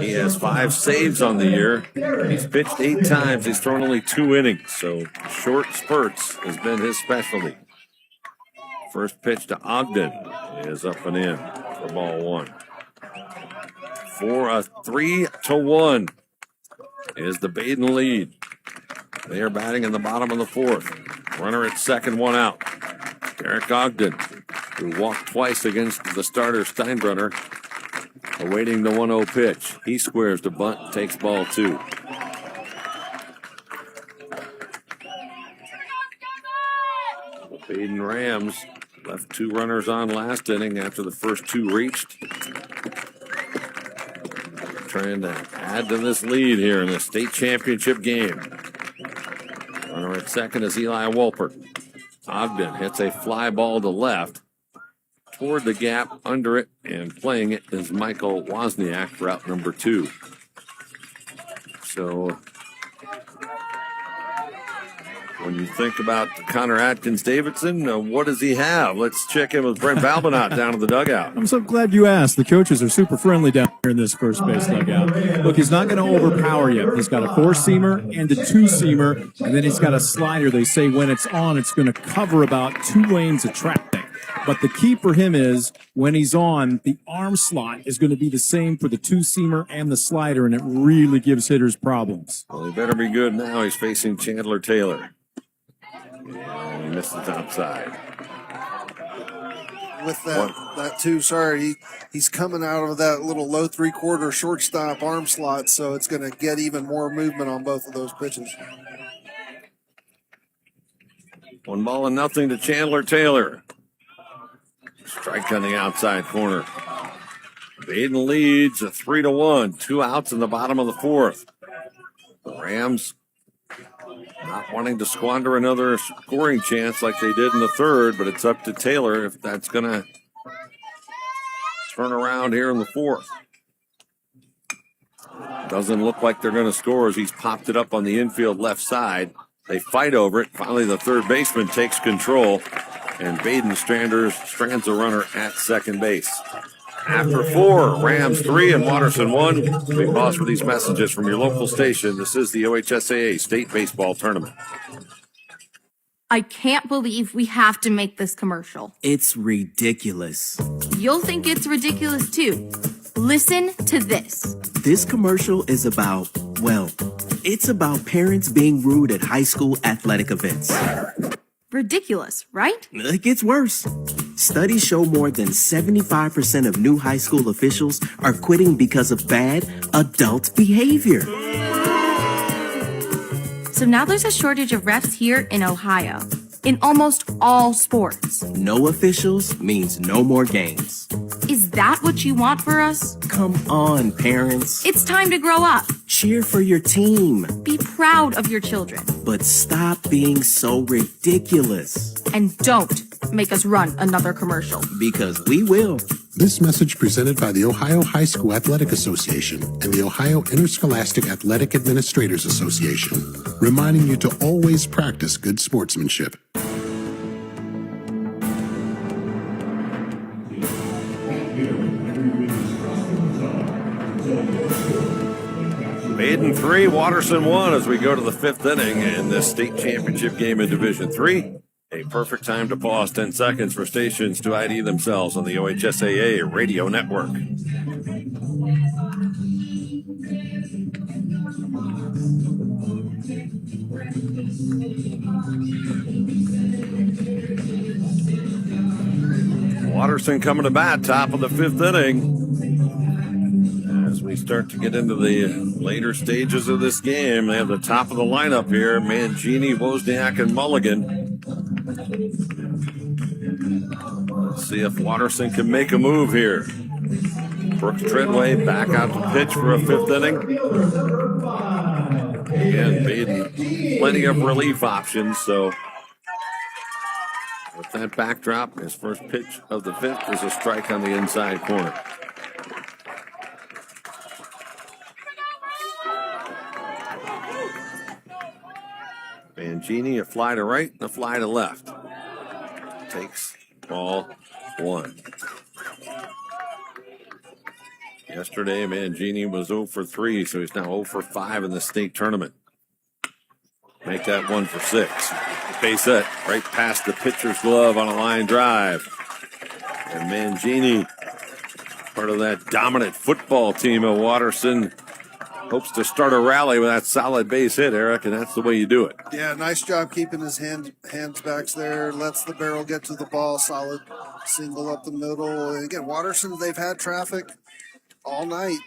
He has 5 saves on the year. He's pitched 8 times. He's thrown only 2 innings, so short spurts has been his specialty. First pitch to Ogden is up and in for ball 1. For a 3-1 is the Badin lead. They are batting in the bottom of the 4th. Runner at second, 1 out. Eric Ogden, who walked twice against the starter Steinbrenner, awaiting the 1-0 pitch. He squares the bunt, takes ball 2. The Badin Rams left 2 runners on last inning after the first 2 reached. Trying to add to this lead here in the state championship game. Runner at second is Eli Wolpert. Ogden hits a fly ball to left. Toward the gap, under it, and playing it is Michael Wozniak, route number 2. So When you think about Connor Atkins-Davidson, what does he have? Let's check in with Brent Balbinot down in the dugout. I'm so glad you asked. The coaches are super friendly down here in this first base dugout. Look, he's not going to overpower you. He's got a four-seamer and a two-seamer, and then he's got a slider. They say when it's on, it's going to cover about 2 lanes of traffic. But the key for him is when he's on, the arm slot is going to be the same for the two-seamer and the slider, and it really gives hitters problems. Well, he better be good now. He's facing Chandler Taylor. And he misses outside. With that too, sorry, he's coming out of that little low 3/4 shortstop arm slot, so it's going to get even more movement on both of those pitches. 1-0 to Chandler Taylor. Strike on the outside corner. Badin leads 3-1. 2 outs in the bottom of the fourth. The Rams not wanting to squander another scoring chance like they did in the third, but it's up to Taylor if that's going to turn around here in the fourth. Doesn't look like they're going to score as he's popped it up on the infield left side. They fight over it. Finally, the third baseman takes control, and Badin strands a runner at second base. After 4, Rams 3 and Watterson 1. Big Boss for these messages from your local station. This is the OHSAA State Baseball Tournament. I can't believe we have to make this commercial. It's ridiculous. You'll think it's ridiculous too. Listen to this. This commercial is about, well, it's about parents being rude at high school athletic events. Ridiculous, right? It gets worse. Studies show more than 75% of new high school officials are quitting because of bad adult behavior. So now there's a shortage of refs here in Ohio, in almost all sports. No officials means no more games. Is that what you want for us? Come on, parents. It's time to grow up. Cheer for your team. Be proud of your children. But stop being so ridiculous. And don't make us run another commercial. Because we will. This message presented by the Ohio High School Athletic Association and the Ohio Interscholastic Athletic Administrators Association, reminding you to always practice good sportsmanship. Badin 3, Watterson 1 as we go to the 5th inning in this state championship game in Division 3. A perfect time to pause 10 seconds for stations to ID themselves on the OHSAA radio network. Watterson coming to bat, top of the 5th inning. As we start to get into the later stages of this game, they have the top of the lineup here, Mangini, Wozniak, and Mulligan. Let's see if Watterson can make a move here. Brooks Treadway back out to pitch for a 5th inning. Again, Badin, plenty of relief options, so with that backdrop, his first pitch of the 5th is a strike on the inside corner. Mangini, a fly to right and a fly to left. Takes ball 1. Yesterday, Mangini was 0 for 3, so he's now 0 for 5 in the state tournament. Make that 1 for 6. Base hit right past the pitcher's glove on a line drive. And Mangini, part of that dominant football team of Watterson, hopes to start a rally with that solid base hit, Eric, and that's the way you do it. Yeah, nice job keeping his hands backs there. Lets the barrel get to the ball. Solid single up the middle. And again, Watterson, they've had traffic all night.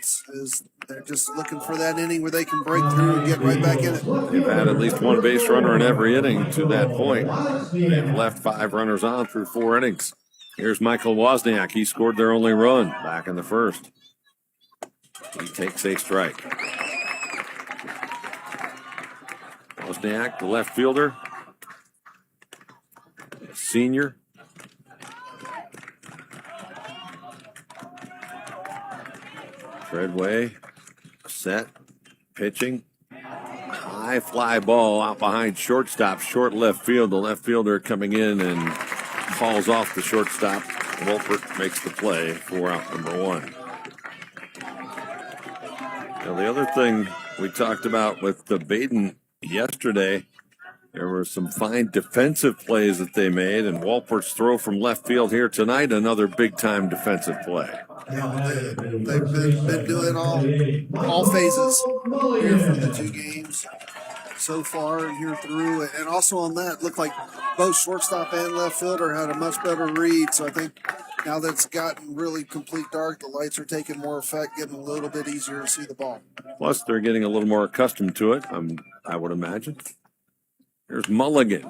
They're just looking for that inning where they can break through and get right back in it. They've had at least one base runner in every inning to that point. They've left 5 runners on through 4 innings. Here's Michael Wozniak. He scored their only run back in the first. He takes a strike. Wozniak, the left fielder, senior. Treadway, set, pitching. High high fly ball out behind shortstop, short left field. The left fielder coming in and falls off the shortstop. Wolpert makes the play for out number one. Now, the other thing we talked about with the Badin yesterday, there were some fine defensive plays that they made, and Wolpert's throw from left field here tonight, another big-time defensive play. Yeah, they've been doing all phases here for the two games so far here through. And also on that, looked like both shortstop and left fielder had a much better read. So I think now that it's gotten really complete dark, the lights are taking more effect, getting a little bit easier to see the ball. Plus, they're getting a little more accustomed to it, I would imagine. Here's Mulligan.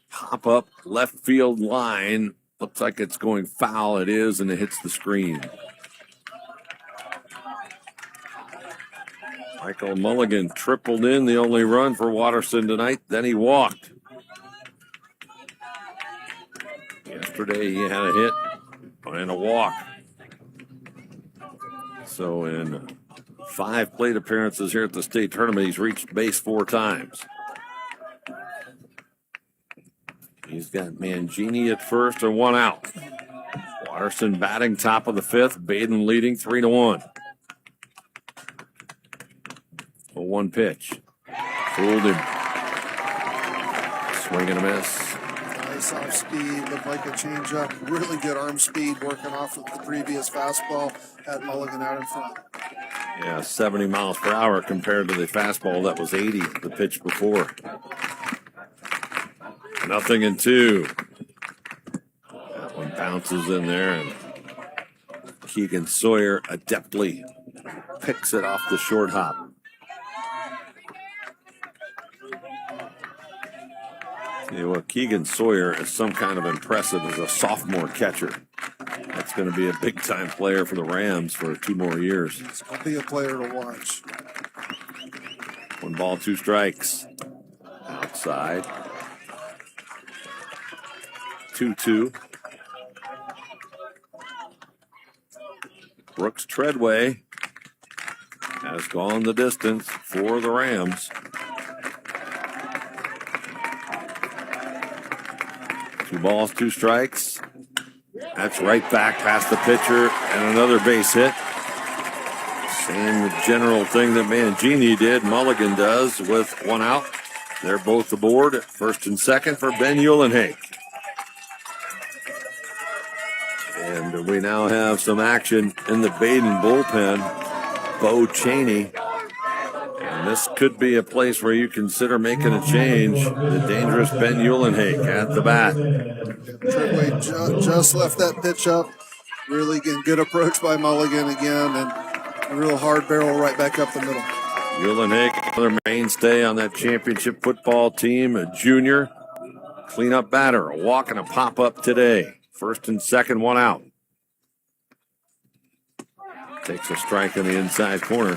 Pop up left field line. Looks like it's going foul. It is, and it hits the screen. Michael Mulligan tripled in, the only run for Watterson tonight. Then he walked. Yesterday he had a hit and a walk. So in 5 plate appearances here at the state tournament, he's reached base 4 times. He's got Mangini at first and 1 out. Watterson batting top of the 5th. Badin leading 3-1. 0-1 pitch. Fooled him. Swing and a miss. Nice off speed. Looked like a changeup. Really good arm speed working off of the previous fastball. Had Mulligan out in front. Yeah, 70 miles per hour compared to the fastball that was 80 the pitch before. 0-2. That one bounces in there, and Keegan Sawyer adeptly picks it off the short hop. See what, Keegan Sawyer is some kind of impressive as a sophomore catcher. That's going to be a big-time player for the Rams for 2 more years. It's going to be a player to watch. 1 ball, 2 strikes. Outside. 2-2. Brooks Treadway has gone the distance for the Rams. 2 balls, 2 strikes. That's right back past the pitcher and another base hit. Same general thing that Mangini did, Mulligan does with 1 out. They're both aboard at first and second for Ben Uhlenhake. And we now have some action in the Badin bullpen. Bo Chaney. And this could be a place where you consider making a change. The dangerous Ben Uhlenhake at the bat. Treadway just left that pitch up. Really getting good approach by Mulligan again, and a real hard barrel right back up the middle. Uhlenhake, another mainstay on that championship football team, a junior. Cleanup batter, a walk and a pop-up today. First and second, 1 out. Takes a strike in the inside corner.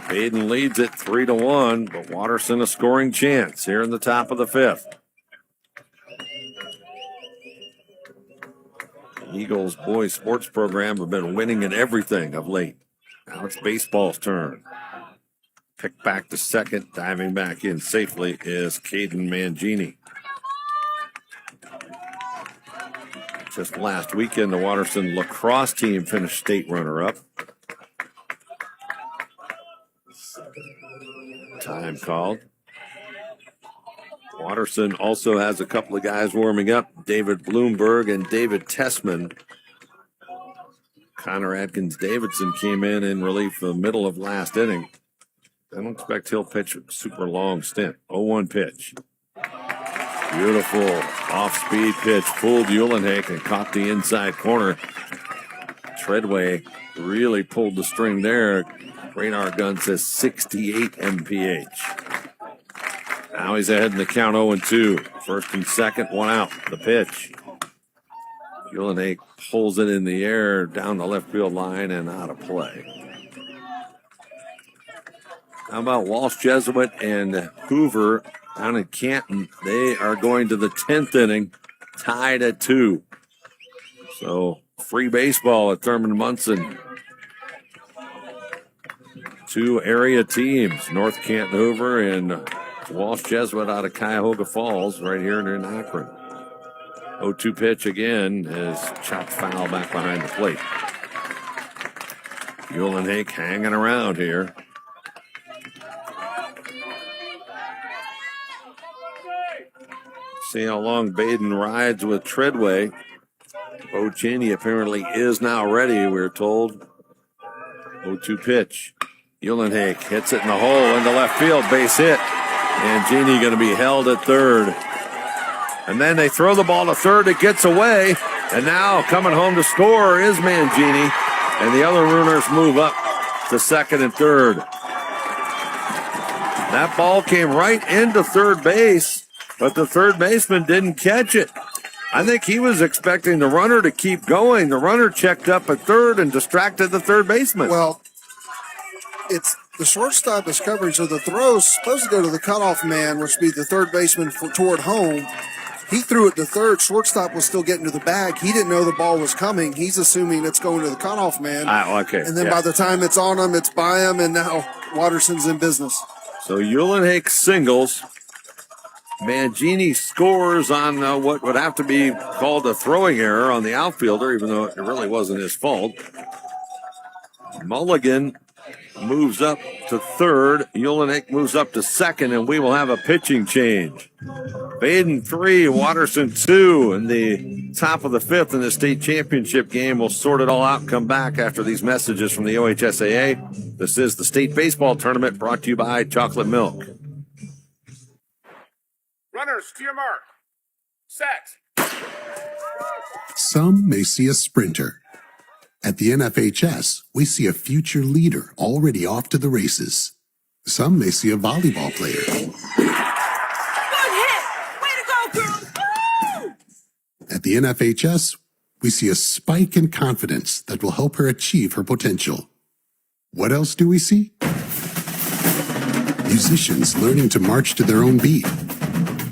Badin leads it 3-1, but Watterson a scoring chance here in the top of the 5th. Eagles boys sports program have been winning in everything of late. Now it's baseball's turn. Picked back to second, diving back in safely is Caden Mangini. Just last weekend, the Watterson lacrosse team finished state runner-up. Time called. Watterson also has a couple of guys warming up. David Bloomberg and David Tessman. Connor Atkins-Davidson came in relief the middle of last inning. I don't expect he'll pitch a super long stint. 0-1 pitch. Beautiful off-speed pitch. Fooled Uhlenhake and caught the inside corner. Treadway really pulled the string there. Radar gun says 68 mph. Now he's ahead in the count 0-2. First and second, 1 out. The pitch. Uhlenhake pulls it in the air down the left field line and out of play. How about Walsh Jesuit and Hoover down in Canton? They are going to the 10th inning, tied at 2. So free baseball at Thurman Munson. two area teams, North Canton Hoover and Walsh Jesuit out of Cuyahoga Falls, right here in Akron. 0-2 pitch again is chopped foul back behind the plate. Uhlenhake hanging around here. See how long Badin rides with Treadway. Bo Cheney apparently is now ready, we're told. 0-2 pitch. Uhlenhake hits it in the hole into left field, base hit. And Genie going to be held at third. And then they throw the ball to third, it gets away. And now coming home to score is Mangini. And the other runners move up to second and third. That ball came right into third base, but the third baseman didn't catch it. I think he was expecting the runner to keep going. The runner checked up at third and distracted the third baseman. Well, it's the shortstop is covering, so the throw's supposed to go to the cutoff man, which would be the third baseman toward home. He threw it to third. Shortstop was still getting to the bag. He didn't know the ball was coming. He's assuming it's going to the cutoff man. Okay. And then by the time it's on him, it's by him, and now Watterson's in business. So Uhlenhake singles. Mangini scores on what would have to be called a throwing error on the outfielder, even though it really wasn't his fault. Mulligan moves up to third. Uhlenhake moves up to second, and we will have a pitching change. Badin 3, Watterson 2 in the top of the fifth in the state championship game. We'll sort it all out and come back after these messages from the OHSAA. This is the state baseball tournament brought to you by Chocolate Milk. Runners to your mark. Set. Some may see a sprinter. At the NFHS, we see a future leader already off to the races. Some may see a volleyball player. Good hit! Way to go, girl! Woo! At the NFHS, we see a spike in confidence that will help her achieve her potential. What else do we see? Musicians learning to march to their own beat.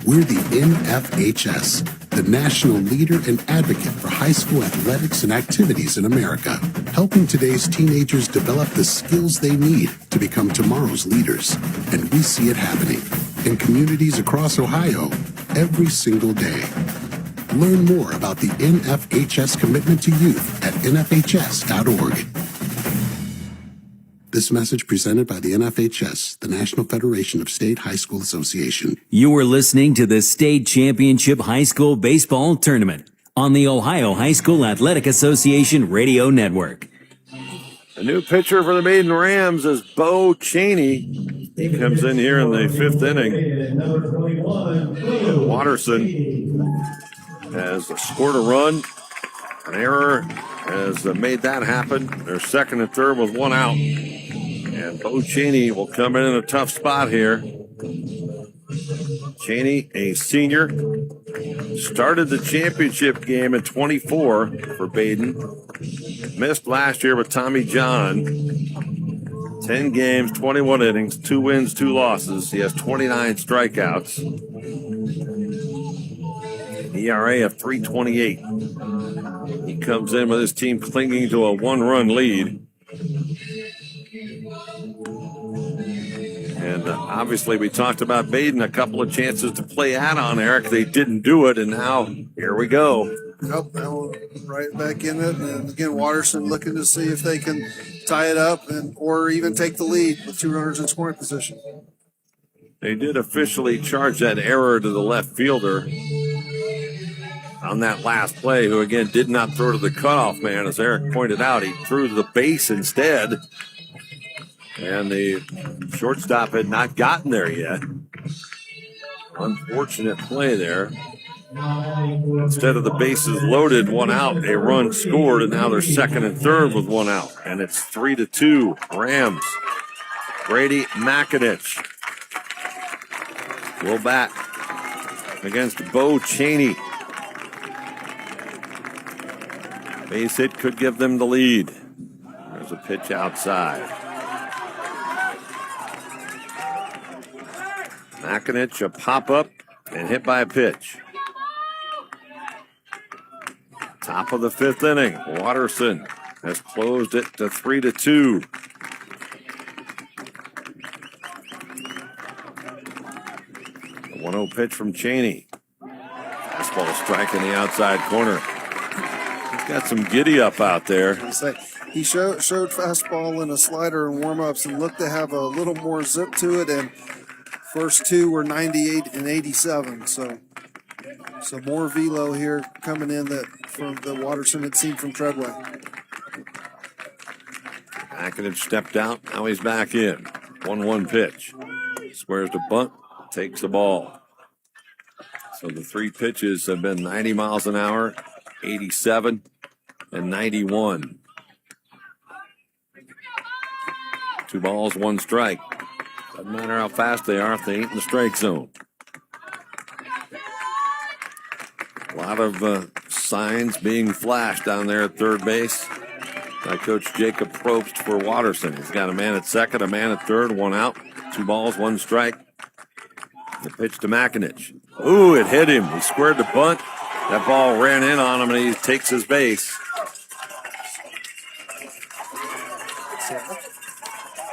We're the NFHS, the national leader and advocate for high school athletics and activities in America, helping today's teenagers develop the skills they need to become tomorrow's leaders. And we see it happening in communities across Ohio every single day. Learn more about the NFHS commitment to youth at nfhs.org. This message presented by the NFHS, the National Federation of State High School Association. You are listening to the State Championship High School Baseball Tournament on the Ohio High School Athletic Association Radio Network. A new pitcher for the Maiden Rams is Bo Cheney. He comes in here in the fifth inning. Watterson has scored a run. An error has made that happen. They're second and third with one out. And Bo Cheney will come in a tough spot here. Cheney, a senior, started the championship game at 24 for Badin. Missed last year with Tommy John. 10 games, 21 innings, 2 wins, 2 losses. He has 29 strikeouts. ERA of 3.28. He comes in with his team clinging to a 1-run lead. And obviously we talked about Badin, a couple of chances to play out on Eric. They didn't do it, and now here we go. Nope, now right back in it. And again, Watterson looking to see if they can tie it up or even take the lead with 2 runners in scoring position. They did officially charge that error to the left fielder on that last play, who again did not throw to the cutoff man. As Eric pointed out, he threw to the base instead. And the shortstop had not gotten there yet. Unfortunate play there. Instead of the bases loaded, 1 out, a run scored, and now they're second and third with 1 out. And it's 3-2, Rams. Brady Makinich will bat against Bo Cheney. Base hit could give them the lead. There's a pitch outside. Makinich, a pop-up and hit by a pitch. Top of the fifth inning. Watterson has closed it to 3-2. 1-0 pitch from Cheney. Fastball strike in the outside corner. He's got some giddy up out there. He showed fastball and a slider in warm-ups and looked to have a little more zip to it, and first two were 98 and 87. So more velo here coming in that from the Watterson had seen from Treadway. Makinich stepped out. Now he's back in. 1-1 pitch. Squares to bunt. Takes the ball. So the three pitches have been 90 miles an hour, 87, and 91. 2 balls, 1 strike. Doesn't matter how fast they are if they ain't in the strike zone. A lot of signs being flashed down there at third base by Coach Jacob Probst for Watterson. He's got a man at second, a man at third, 1 out, 2 balls, 1 strike. The pitch to Makinich. Ooh, it hit him. He squared the bunt. That ball ran in on him, and he takes his base.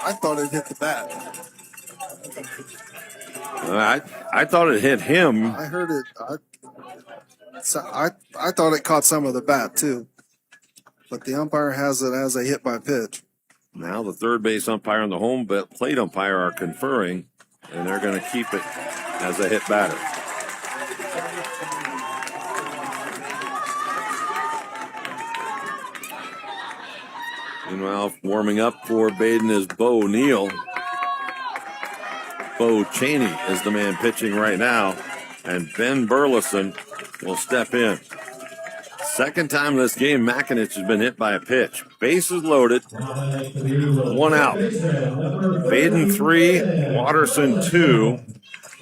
I thought it hit the bat. I thought it hit him. I heard it. I thought it caught some of the bat, too. But the umpire has it as a hit by pitch. Now the third base umpire and the home plate umpire are conferring, and they're going to keep it as a hit batter. Meanwhile, warming up for Badin is Bo Neal. Bo Cheney is the man pitching right now, and Ben Burleson will step in. Second time in this game, Makinich has been hit by a pitch. Bases loaded, 1 out. Badin 3, Watterson 2.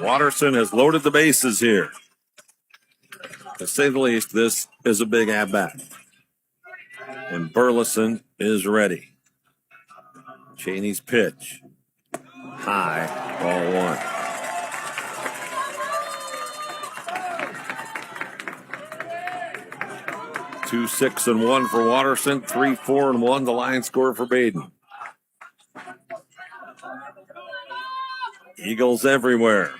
Watterson has loaded the bases here. To say the least, this is a big at-bat. And Burleson is ready. Cheney's pitch. High, ball 1. Two, 6, and 1 for Watterson. 3, 4, and 1. The line score for Badin. Eagles everywhere.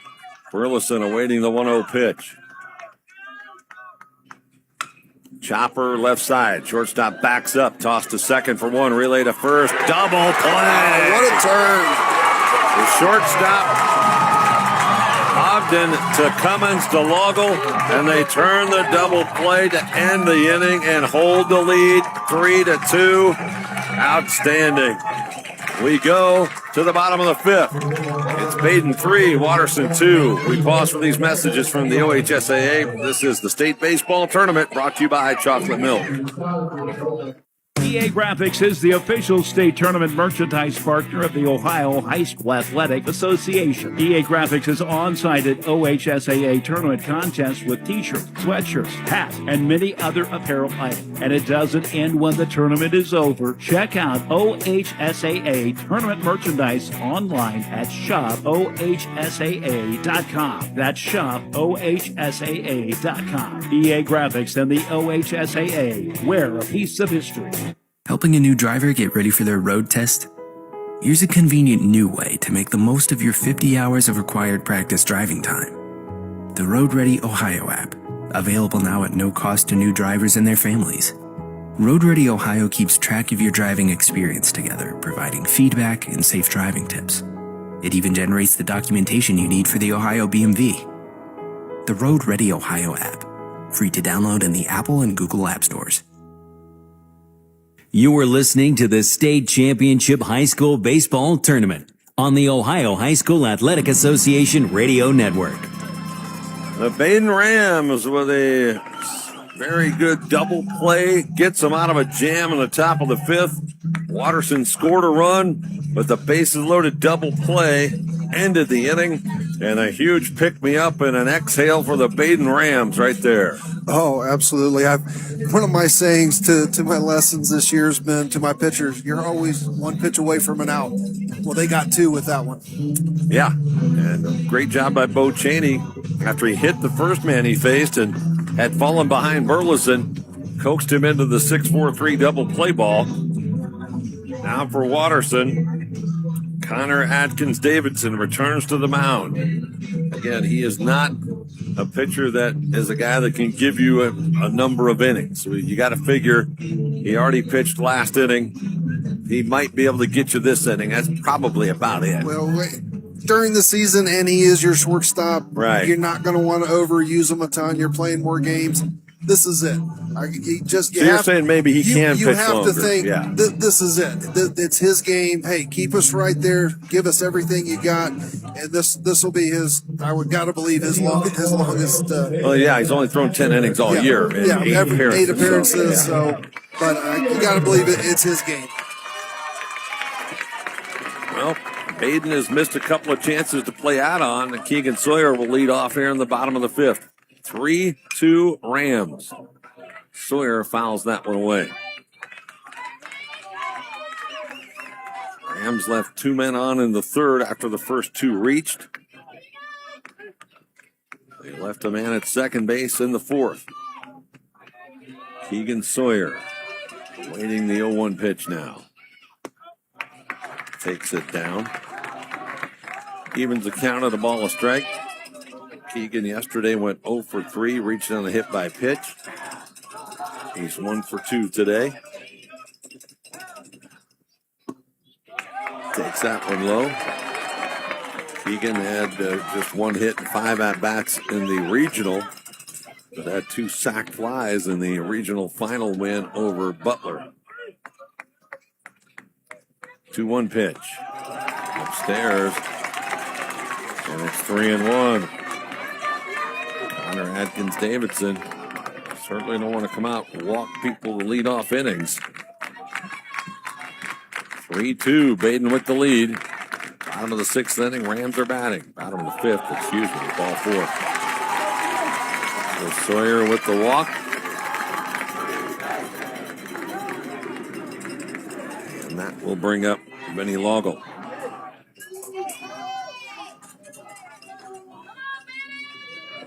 Burleson awaiting the 1-0 pitch. Chopper left side. Shortstop backs up. Toss to second for 1. Relay to first. Double play. What a turn. The shortstop. Ogden to Cummins to Logel. And they turn the double play to end the inning and hold the lead 3-2. Outstanding. We go to the bottom of the 5th. It's Badin 3, Watterson 2. We pause for these messages from the OHSAA. This is the State Baseball Tournament brought to you by Chocolate Milk. EA Graphics is the official state tournament merchandise partner of the Ohio High School Athletic Association. EA Graphics is on-site at OHSAA tournament contests with t-shirts, sweatshirts, hats, and many other apparel items. And it doesn't end when the tournament is over. Check out OHSAA tournament merchandise online at shopohsaa.com. That's shopohsaa.com. EA Graphics and the OHSAA. Wear a piece of history. Helping a new driver get ready for their road test? Here's a convenient new way to make the most of your 50 hours of required practice driving time. The Road Ready Ohio app, available now at no cost to new drivers and their families. Road Ready Ohio keeps track of your driving experience together, providing feedback and safe driving tips. It even generates the documentation you need for the Ohio BMV. The Road Ready Ohio app, free to download in the Apple and Google App Stores. You are listening to the State Championship High School Baseball Tournament on the Ohio High School Athletic Association Radio Network. The Badin Rams with a very good double play gets them out of a jam in the top of the 5th. Watterson scored a run, but the bases loaded double play ended the inning, and a huge pick-me-up and an exhale for the Badin Rams right there. Oh, absolutely. One of my sayings to my lessons this year has been to my pitchers, you're always one pitch away from an out. Well, they got 2 with that one. Yeah, and a great job by Bo Cheney after he hit the first man he faced and had fallen behind Burleson, coaxed him into the 6-4-3 double play ball. Now for Watterson, Connor Atkins Davidson returns to the mound. again, he is not a pitcher that is a guy that can give you a number of innings. So you got to figure he already pitched last inning. He might be able to get you this inning. That's probably about it. Well, during the season, and he is your shortstop, right? You're not going to want to overuse him a ton. You're playing more games. This is it. You're saying maybe he can pitch longer. You have to think this is it. It's his game. Hey, keep us right there. Give us everything you got, and this will be his. I would got to believe his longest. Well, yeah, he's only thrown 10 innings all year. Yeah, eight appearances. But you got to believe it's his game. Well, Badin has missed a couple of chances to play out on, and Keegan Sawyer will lead off here in the bottom of the fifth. 3-2 Rams. Sawyer fouls that one away. Rams left 2 men on in the third after the first 2 reached. They left a man at second base in the fourth. Keegan Sawyer waiting the 0-1 pitch now. Takes it down. Evens the count of the ball a strike. Keegan yesterday went 0 for 3, reached on a hit by pitch. He's 1 for 2 today. Takes that one low. Keegan had just 1 hit and 5 at-bats in the regional, but had 2 sacked flies in the regional final win over Butler. 2-1 pitch. Upstairs. And it's 3-1. Connor Adkins Davidson certainly don't want to come out and walk people to lead off innings. 3-2, Badin with the lead. Bottom of the 6th inning, Rams are batting. Bottom of the 5th, ball 4. So Sawyer with the walk. And that will bring up Benny Loggle.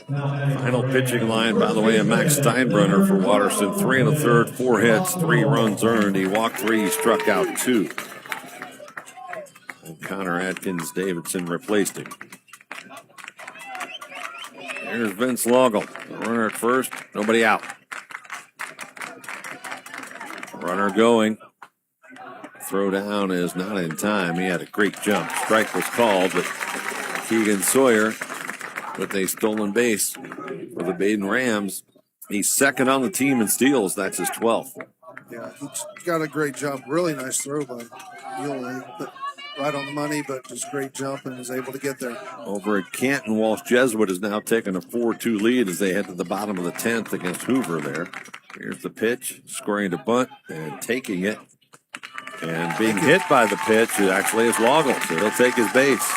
Final pitching line, by the way, of Max Steinbrenner for Watterson. 3 1/3, 4 hits, 3 runs earned. He walked 3, he struck out 2. And Connor Adkins Davidson replaced him. Here's Vince Loggle. The runner at first, nobody out. Runner going. Throw down is not in time. He had a great jump. Strike was called, but Keegan Sawyer with a stolen base for the Badin Rams. He's second on the team in steals. That's his 12th. Yeah, he's got a great jump. Really nice throw by Ely. Right on the money, but just great jump and was able to get there. Over at Canton, Walsh Jesuit has now taken a 4-2 lead as they head to the bottom of the 10th against Hoover there. Here's the pitch, scoring to bunt and taking it. And being hit by the pitch actually is Loggle, so he'll take his base.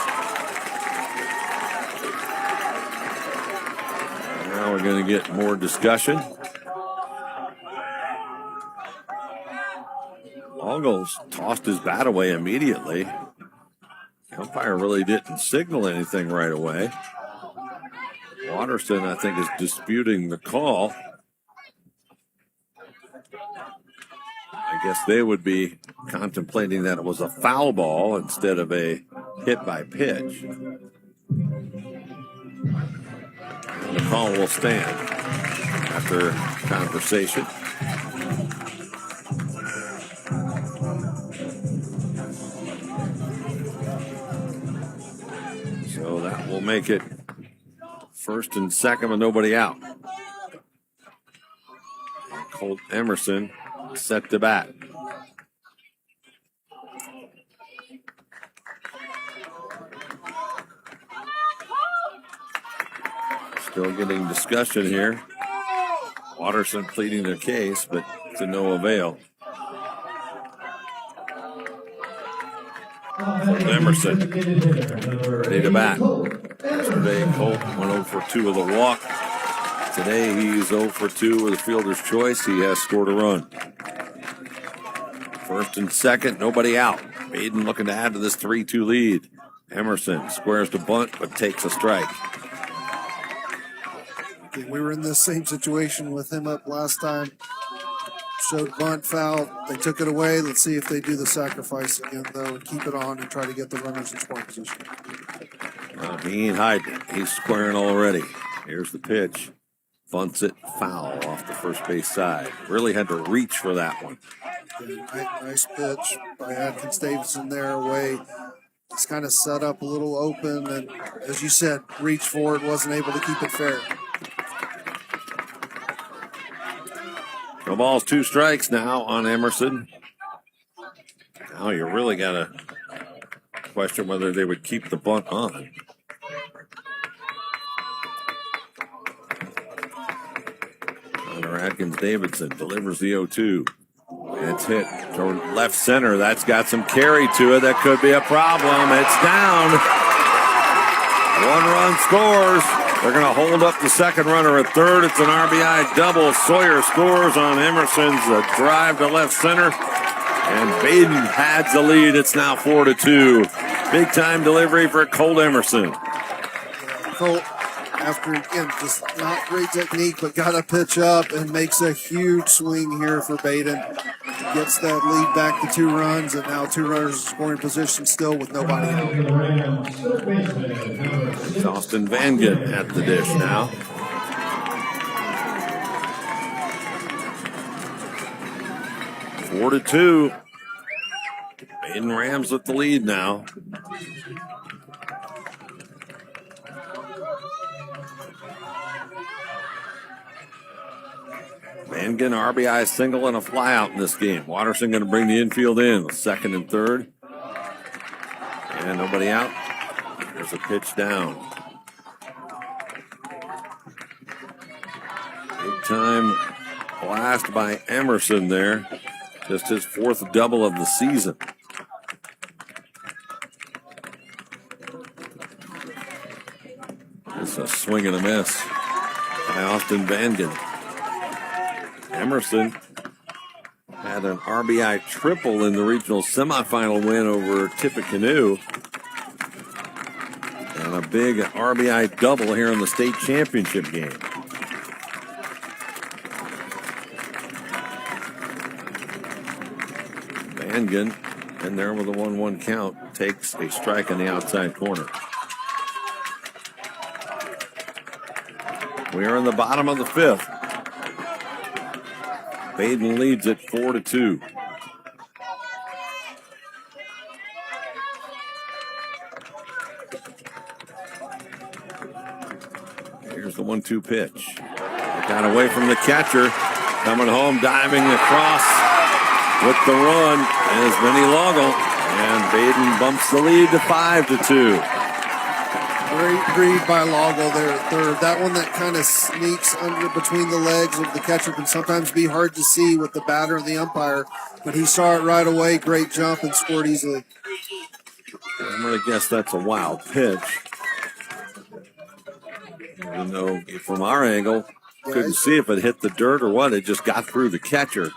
Now we're going to get more discussion. Loggle's tossed his bat away immediately. The umpire really didn't signal anything right away. Watterson, I think, is disputing the call. I guess they would be contemplating that it was a foul ball instead of a hit by pitch. And the call will stand after conversation. So that will make it first and second with nobody out. Colt Emerson set to bat. Still getting discussion here. Watterson pleading their case, but to no avail. Colt Emerson ready to bat. Yesterday, Colt went 0 for 2 with a walk. Today, he's 0 for 2 with a fielder's choice. He has scored a run. First and second, nobody out. Badin looking to add to this 3-2 lead. Emerson squares to bunt, but takes a strike. We were in this same situation with him up last time. Showed bunt, foul. They took it away. Let's see if they do the sacrifice again, though, and keep it on and try to get the runners in scoring position. He ain't hiding. He's squaring already. Here's the pitch. Bunts it foul off the first base side. Really had to reach for that one. Nice pitch by Atkins Davidson there away. It's kind of set up a little open, and as you said, reached for it, wasn't able to keep it fair. No balls, 2 strikes now on Emerson. Now you really got to question whether they would keep the bunt on. Connor Atkins Davidson delivers the 0-2. It's hit toward left center. That's got some carry to it. That could be a problem. It's down. 1 run scores. They're going to hold up the second runner at third. It's an RBI double. Sawyer scores on Emerson's drive to left center. And Badin adds the lead. It's now 4-2. Big time delivery for Colt Emerson. Colt, after, again, just not great technique, but got to pitch up and makes a huge swing here for Badin. Gets that lead back to 2 runs, and now 2 runners in scoring position still with nobody out. It's Austin Vangen at the dish now. Four to 2. Badin Rams with the lead now. Vangen RBI single and a flyout in this game. Watterson going to bring the infield in, 2nd and 3rd. And nobody out. There's a pitch down. Big time blast by Emerson there. Just his 4th double of the season. It's a swing and a miss by Austin Vangen. Emerson had an RBI triple in the regional semifinal win over Tippecanoe. And a big RBI double here in the state championship game. Vangen in there with a 1-1 count takes a strike in the outside corner. We are in the bottom of the 5th. Badin leads at 4-2. Here's the 1-2 pitch. Got away from the catcher. Coming home, diving across with the run is Vinny Logel. And Badin bumps the lead to 5-2. Great read by Logel there at third. That one that kind of sneaks under between the legs of the catcher can sometimes be hard to see with the batter and the umpire, but he saw it right away. Great jump and scored easily. I'm going to guess that's a wild pitch. Even though from our angle, couldn't see if it hit the dirt or what. It just got through the catcher.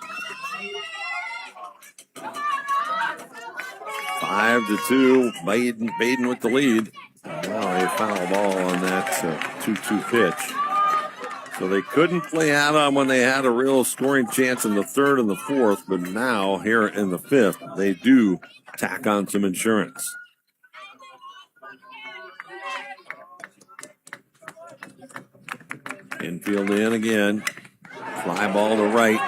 5-2. Badin with the lead. Well, a foul ball on that 2-2 pitch. So they couldn't play out on when they had a real scoring chance in the 3rd and the 4th, but now here in the 5th, they do tack on some insurance. Infield in again. Fly ball to right.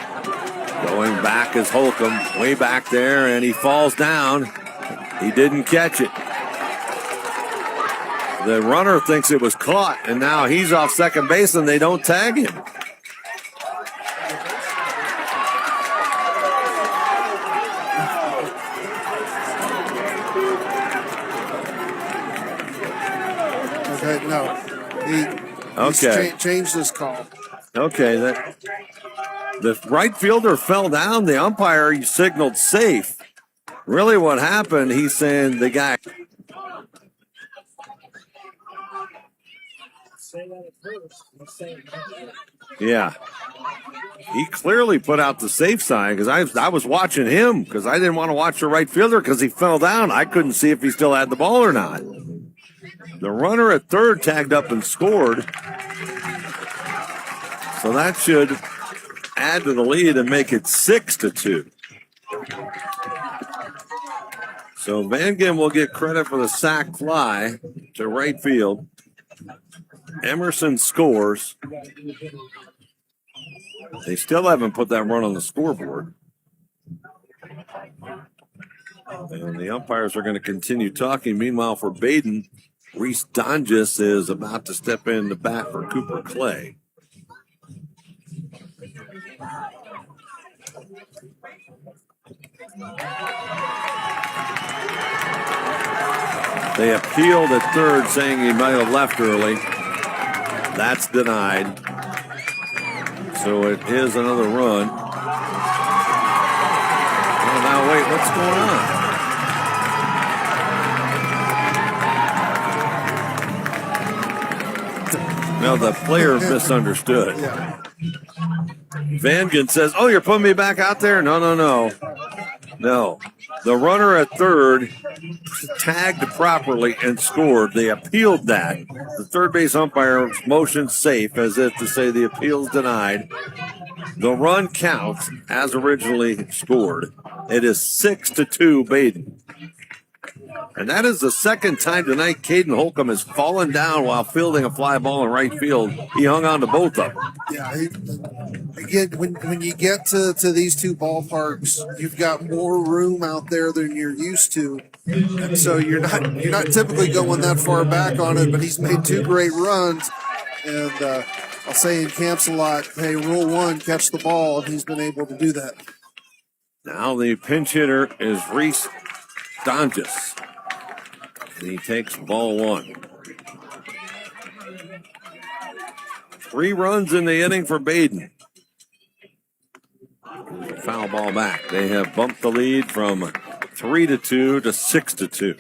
Going back is Holcomb. Way back there, and he falls down. He didn't catch it. The runner thinks it was caught, and now he's off second base, and they don't tag him. Okay, no. He's changed his call. Okay, the right fielder fell down. The umpire signaled safe. Really what happened, he's saying the guy... Yeah. He clearly put out the safe sign because I was watching him because I didn't want to watch the right fielder because he fell down. I couldn't see if he still had the ball or not. The runner at third tagged up and scored. So that should add to the lead and make it 6-2. So Vangen will get credit for the sac fly. to right field. Emerson scores. They still haven't put that run on the scoreboard. And the umpires are going to continue talking. Meanwhile, for Badin, Reese Donges is about to step in to bat for Cooper Clay. They appealed at third, saying he might have left early. That's denied. So it is another run. Oh, now wait, what's going on? No, the player misunderstood. Vangen says, "Oh, you're putting me back out there?" No. The runner at third tagged properly and scored. They appealed that. The third base umpire motioned safe as if to say the appeal's denied. The run counts as originally scored. It is 6-2 Badin. And that is the second time tonight Caden Holcomb has fallen down while fielding a fly ball in right field. He hung on to both of them. Yeah, again, when you get to these two ballparks, you've got more room out there than you're used to. And so you're not typically going that far back on it, but he's made two great runs. And I'll say in camps a lot, hey, rule one, catch the ball, and he's been able to do that. Now the pinch hitter is Reese Donges. And he takes ball one. 3 runs in the inning for Badin. Foul ball back. They have bumped the lead from 3-2 to 6-2.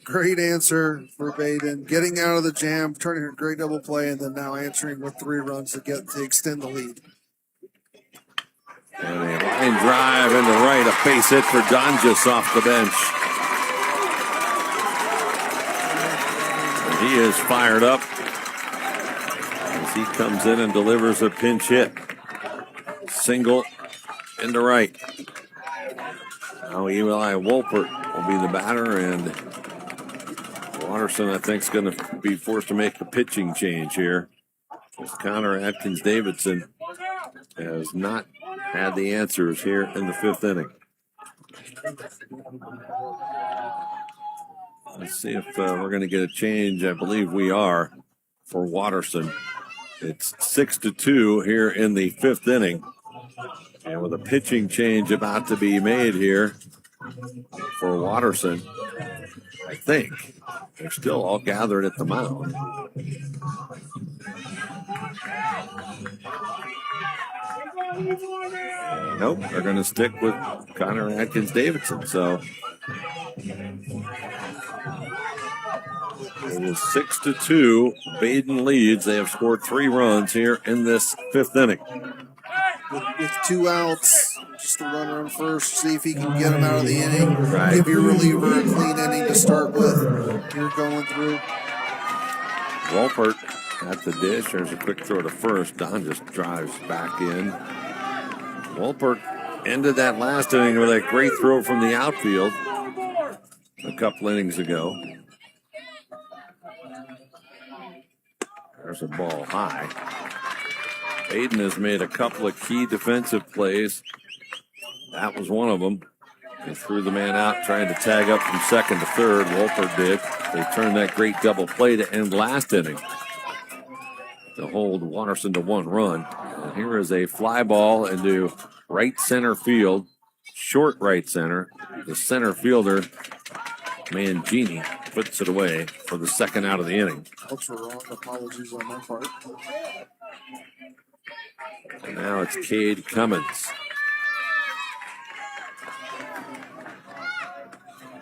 Great answer for Badin. Getting out of the jam, turning a great double play, and then now answering with 3 runs to extend the lead. And a line drive into right, a base hit for Donges off the bench. And he is fired up as he comes in and delivers a pinch hit. Single into right. Now Eli Wolpert will be the batter, and Watterson, I think, is going to be forced to make the pitching change here. Connor Atkins-Davidson has not had the answers here in the 5th inning. Let's see if we're going to get a change. I believe we are for Watterson. It's 6-2 here in the 5th inning. And with a pitching change about to be made here for Watterson, I think they're still all gathered at the mound. Nope, they're going to stick with Connor Atkins-Davidson. So it is 6-2. Badin leads. They have scored 3 runs here in this 5th inning. With 2 outs, just a runner on first, see if he can get him out of the inning. Right. Give your reliever a clean inning to start with. You're going through. Wolpert at the dish. There's a quick throw to first. Don just drives back in. Wolpert ended that last inning with a great throw from the outfield a couple innings ago. There's a ball high. Badin has made a couple of key defensive plays. That was one of them. They threw the man out trying to tag up from second to third. Wolpert did. They turned that great double play to end last inning to hold Watterson to 1 run. And here is a fly ball into right center field, short right center. The center fielder, Mangini, puts it away for the 2nd out of the inning. Folks were wrong. Apologies on my part. And now it's Cade Cummins.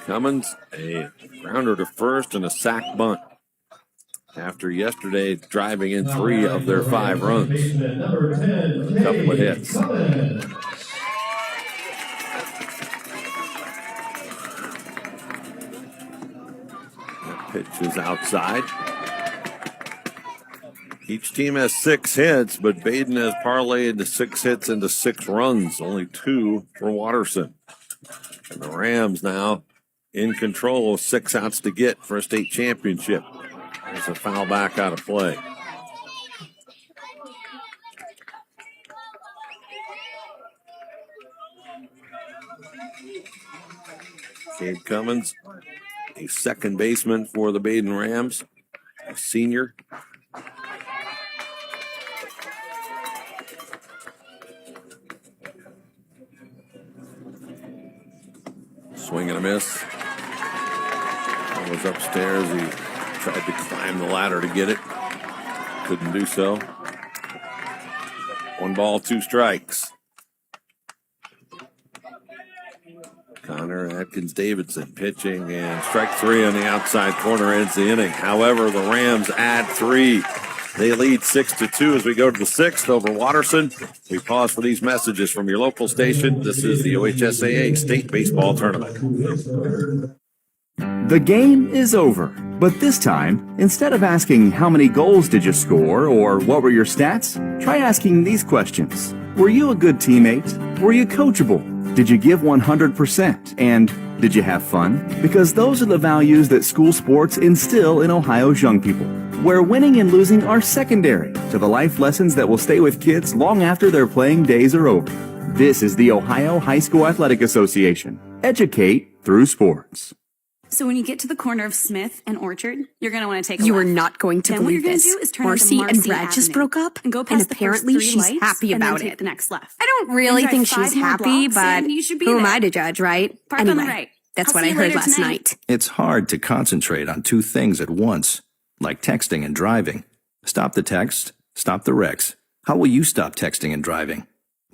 Cummins, a grounder to first and a sac bunt after yesterday driving in 3 of their 5 runs. A couple of hits. That pitch is outside. Each team has 6 hits, but Badin has parlayed the 6 hits into 6 runs, only 2 for Watterson. And the Rams now in control, 6 outs to get for a state championship. There's a foul back out of play. Cade Cummins, a second baseman for the Badin Rams, a senior. Swing and a miss. That was upstairs. He tried to climb the ladder to get it. Couldn't do so. 1 ball, 2 strikes. Connor Atkins-Davidson pitching, and strike 3 on the outside corner ends the inning. However, the Rams add 3. They lead 6-2 as we go to the 6th over Watterson. We pause for these messages from your local station. This is the OHSAA State Baseball Tournament. The game is over, but this time, instead of asking how many goals did you score or what were your stats, try asking these questions. Were you a good teammate? Were you coachable? Did you give 100%? And did you have fun? Because those are the values that school sports instill in Ohio's young people, where winning and losing are secondary to the life lessons that will stay with kids long after their playing days are over. This is the Ohio High School Athletic Association. Educate through sports. So when you get to the corner of Smith and Orchard, you're going to want to take a You left. are not going to Then what believe you're gonna this. do is turn Marcy into and Marcy Brad just Avenue broke up, and go and past the apparently first 3 she's lights, happy and then about take it. the next left. I don't really Then think drive she's 5 more happy, blocks, but and you should be who am there. I to judge, right? Park on the Anyway, right. that's I'll what see I you heard later last tonight. night. It's hard to concentrate on 2 things at once, like texting and driving. Stop the text, stop the wrecks. How will you stop texting and driving?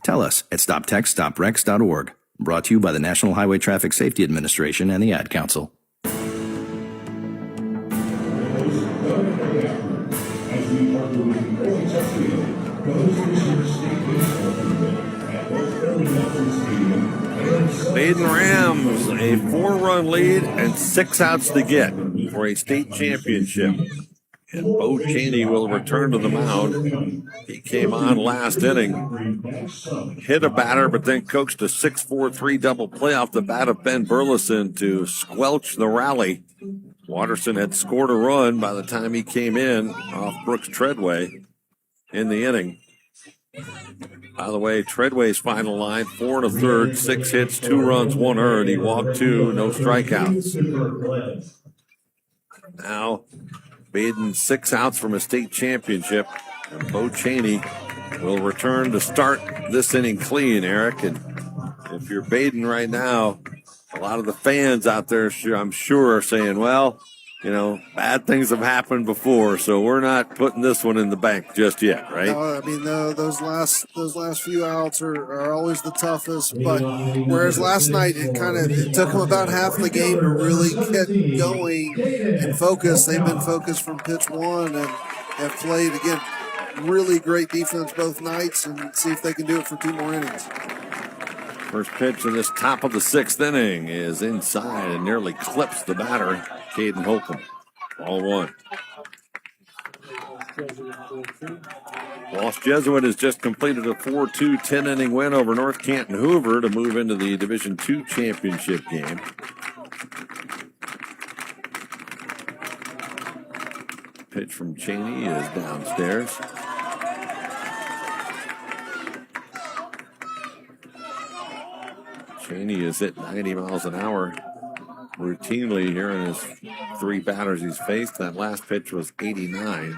Tell us at stoptextstoprex.org. Brought to you by the National Highway Traffic Safety Administration and the Ad Council. Badin Rams, a 4-run lead and 6 outs to get for a state championship. And Bo Cheney will return to the mound. He came on last inning, hit a batter, but then coaxed a 6-4-3 double play off the bat of Ben Burleson to squelch the rally. Watterson had scored a run by the time he came in off Brooks Treadway in the inning. By the way, Treadway's final line, 4 1/3, 6 hits, 2 runs, 1 earned. He walked 2, no strikeouts. Now, Badin 6 outs from a state championship. And Bo Cheney will return to start this inning clean, Eric. And if you're Badin right now, a lot of the fans out there, I'm sure, are saying, well, you know, bad things have happened before, so we're not putting this one in the bank just yet, right? No, I mean, those last few outs are always the toughest. But whereas last night it took them about half the game to really get going and focus. They've been focused from pitch 1 and have played again really great defense both nights, and see if they can do it for 2 more innings. First pitch in this top of the 6th inning is inside and nearly clips the batter, Caden Holcomb. Ball 1. Lost Jesuit has just completed a 4-2 10-inning win over North Canton Hoover to move into the Division II championship game. Pitch from Cheney is downstairs. Cheney is at 90 miles an hour routinely here in his 3 batters he's faced. That last pitch was 89.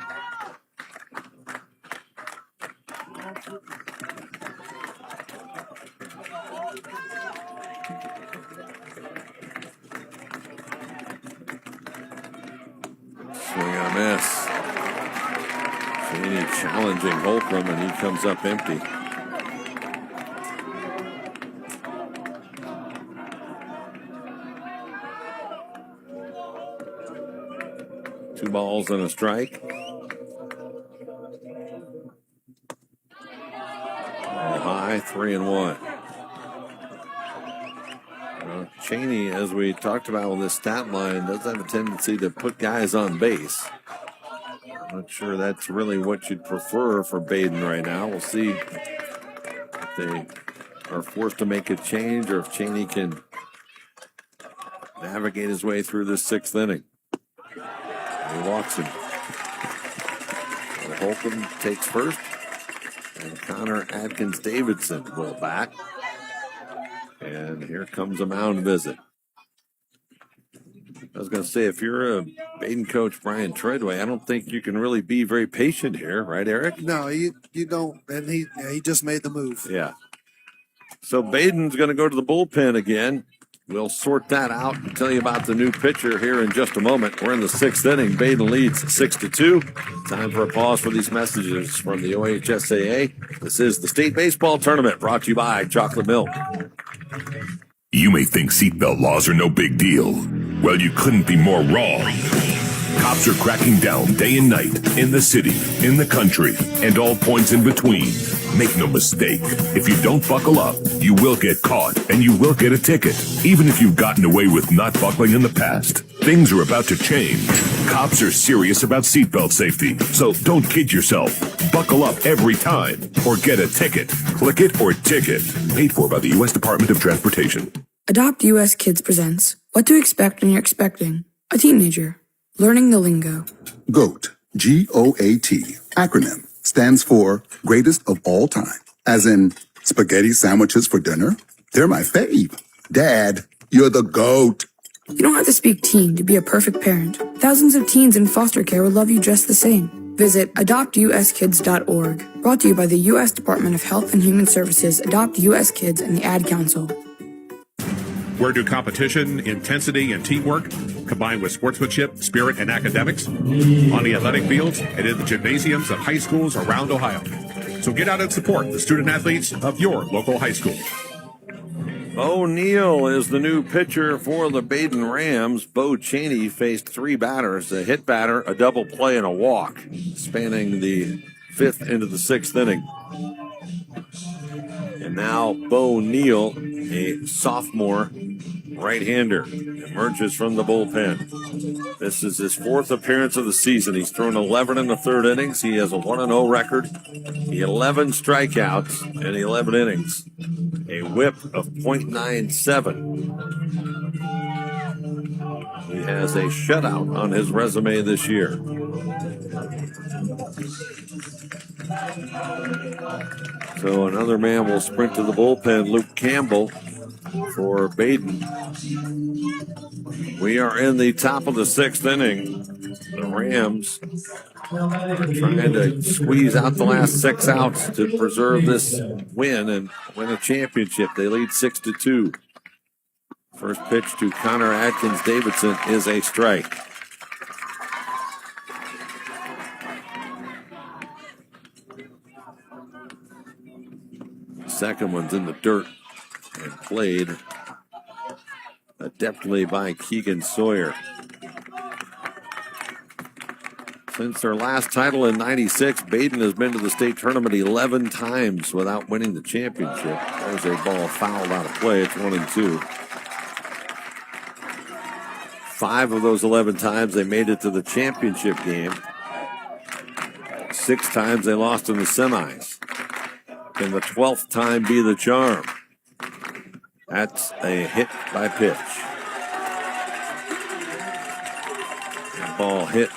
Swing and a miss. Cheney challenging Holcomb, and he comes up empty. Two balls and a strike. High, 3-1. Cheney, as we talked about with this stat line, does have a tendency to put guys on base. I'm not sure that's really what you'd prefer for Badin right now. We'll see if they are forced to make a change or if Cheney can navigate his way through this 6th inning. Watterson. Holcomb takes first, and Connor Adkins-Davidson will bat. And here comes a mound visit. I was going to say, if you're a Badin coach, Brian Treadway, I don't think you can really be very patient here, right, Eric? No, you don't. And he just made the move. Yeah. So Badin's going to go to the bullpen again. We'll sort that out and tell you about the new pitcher here in just a moment. We're in the 6th inning. Badin leads 6-2. Time for a pause for these messages from the OHSAA. This is the State Baseball Tournament brought to you by Chocolate Milk. You may think seatbelt laws are no big deal. Well, you couldn't be more wrong. Cops are cracking down day and night in the city, in the country, and all points in between. Make no mistake, if you don't buckle up, you will get caught and you will get a ticket, even if you've gotten away with not buckling in the past. Things are about to change. Cops are serious about seatbelt safety, so don't kid yourself. Buckle up every time or get a ticket. Click it or ticket. Paid for by the U.S. Department of Transportation. Adopt US Kids presents What to Expect When You're Expecting a Teenager. Learning the lingo. GOAT, G-O-A-T, acronym, stands for Greatest of All Time. As in, spaghetti sandwiches for dinner? They're my fave. Dad, you're the GOAT. You don't have to speak teen to be a perfect parent. Thousands of teens in foster care would love you just the same. Visit adoptuskids.org. Brought to you by the U.S. Department of Health and Human Services, Adopt U.S. Kids, and the Ad Council. Where do competition, intensity, and teamwork combine with sportsmanship, spirit, and academics? On the athletic fields and in the gymnasiums of high schools around Ohio. So get out and support the student athletes of your local high school. O'Neill is the new pitcher for the Badin Rams. Bo Cheney faced 3 batters, a hit batter, a double play, and a walk, spanning the 5th into the 6th inning. And now Bo Neal, a sophomore right-hander, emerges from the bullpen. This is his 4th appearance of the season. He's thrown 11 in the 3rd innings. He has a 1-0 record, 11 strikeouts in 11 innings, a whip of .97. He has a shutout on his resume this year. So another man will sprint to the bullpen, Luke Campbell, for Badin. We are in the top of the 6th inning. The Rams trying to squeeze out the last 6 outs to preserve this win and win a championship. They lead 6-2. First pitch to Connor Adkins-Davidson is a strike. Second one's in the dirt and played adeptly by Keegan Sawyer. Since their last title in '96, Badin has been to the state tournament 11 times without winning the championship. There's a ball fouled out of play. It's 1-2. 5 of those 11 times they made it to the championship game. 6 times they lost in the semis. Can the 12th time be the charm? That's a hit by pitch. The ball hit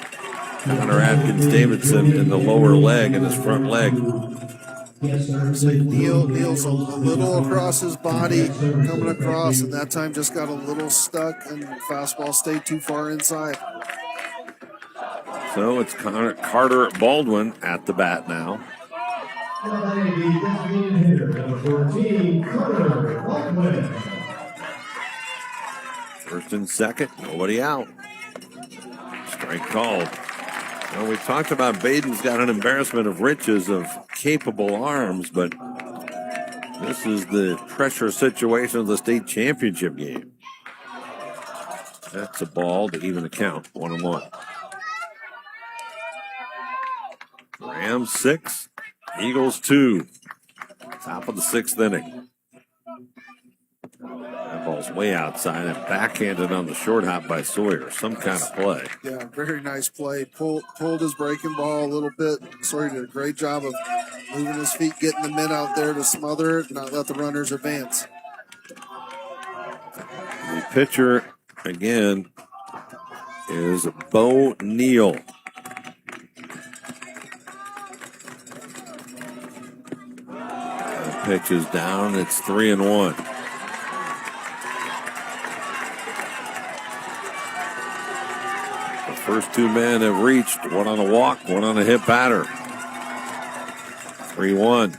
Connor Adkins-Davidson in the lower leg and his front leg. So Neal's a little across his body, coming across, and that time just got a little stuck, and the fastball stayed too far inside. So it's Carter Baldwin at the bat now. First and second, nobody out. Strike called. Well, we talked about Badin's got an embarrassment of riches of capable arms, but this is the pressure situation of the state championship game. That's a ball to even the count, 1-1. Rams 6, Eagles 2. Top of the 6th inning. That ball's way outside and backhanded on the short hop by Sawyer. Some kind of play. Yeah, very nice play. Pulled his breaking ball a little bit. Sawyer did a great job of moving his feet, getting the men out there to smother it, not let the runners advance. The pitcher again is Bo Neal. Pitch is down. It's 3-1. The first two men have reached. One on a walk, one on a hit batter. 3-1.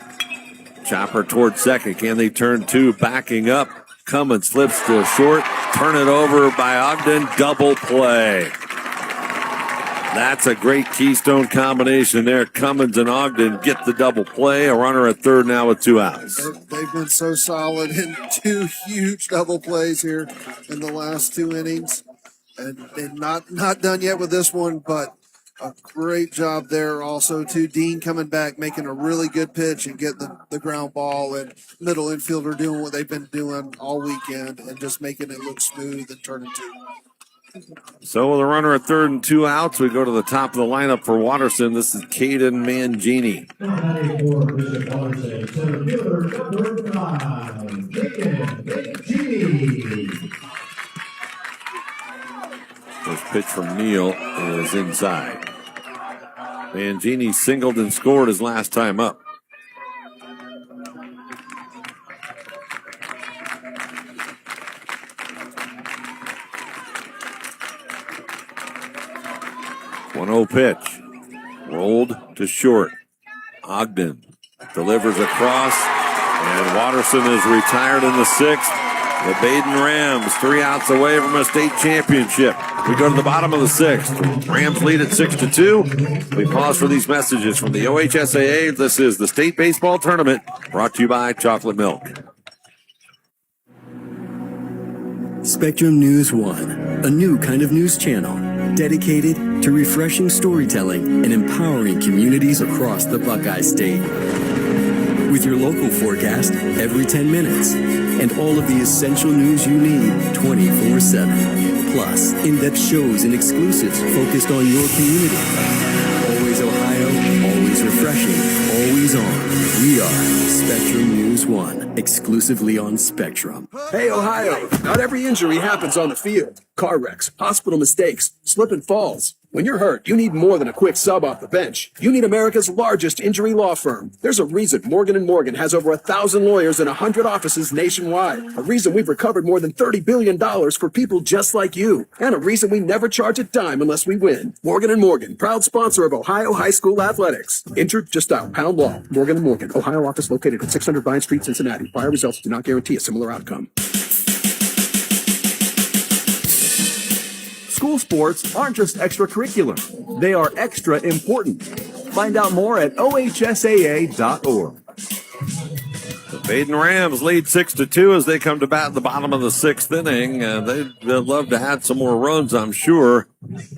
Chopper towards second. Can they turn two? Backing up. Cummins slips to a short. Turn it over by Ogden. Double play. That's a great keystone combination there. Cummins and Ogden get the double play. A runner at third now with 2 outs. They've been so solid in 2 huge double plays here in the last 2 innings. And not done yet with this one, but a great job there also too. Dean coming back, making a really good pitch and getting the ground ball, and middle infielder doing what they've been doing all weekend and just making it look smooth and turning two. So with a runner at third and 2 outs, we go to the top of the lineup for Watterson. This is Caden Mangini. First pitch from Neal is inside. Mangini singled and scored his last time up. Pitch. Rolled to short. Ogden delivers across, and Watterson is retired in the 6th. The Badin Rams 3 outs away from a state championship. We go to the bottom of the 6th. Rams lead at 6-2. We pause for these messages from the OHSAA. This is the state baseball tournament brought to you by Chocolate Milk. Spectrum News 1, a new kind of news channel dedicated to refreshing storytelling and empowering communities across the Buckeye State. With your local forecast every 10 minutes and all of the essential news you need 24/7. Plus, in-depth shows and exclusives focused on your community. Always Ohio, always refreshing, always on. We are Spectrum News 1, exclusively on Spectrum. Hey, Ohio, not every injury happens on the field. Car wrecks, hospital mistakes, slip and falls. When you're hurt, you need more than a quick sub off the bench. You need America's largest injury law firm. There's a reason Morgan & Morgan has over 1,000 lawyers and 100 offices nationwide. A reason we've recovered more than $30 billion for people just like you. And a reason we never charge a dime unless we win. Morgan & Morgan, proud sponsor of Ohio High School Athletics. Injured? Just dial pound law. Morgan & Morgan, Ohio office located at 600 Vine Street, Cincinnati. Prior results do not guarantee a similar outcome. School sports aren't just extracurricular. They are extra important. Find out more at ohsaa.org. The Badin Rams lead 6-2 as they come to bat in the bottom of the 6th inning. They'd love to have some more runs, I'm sure.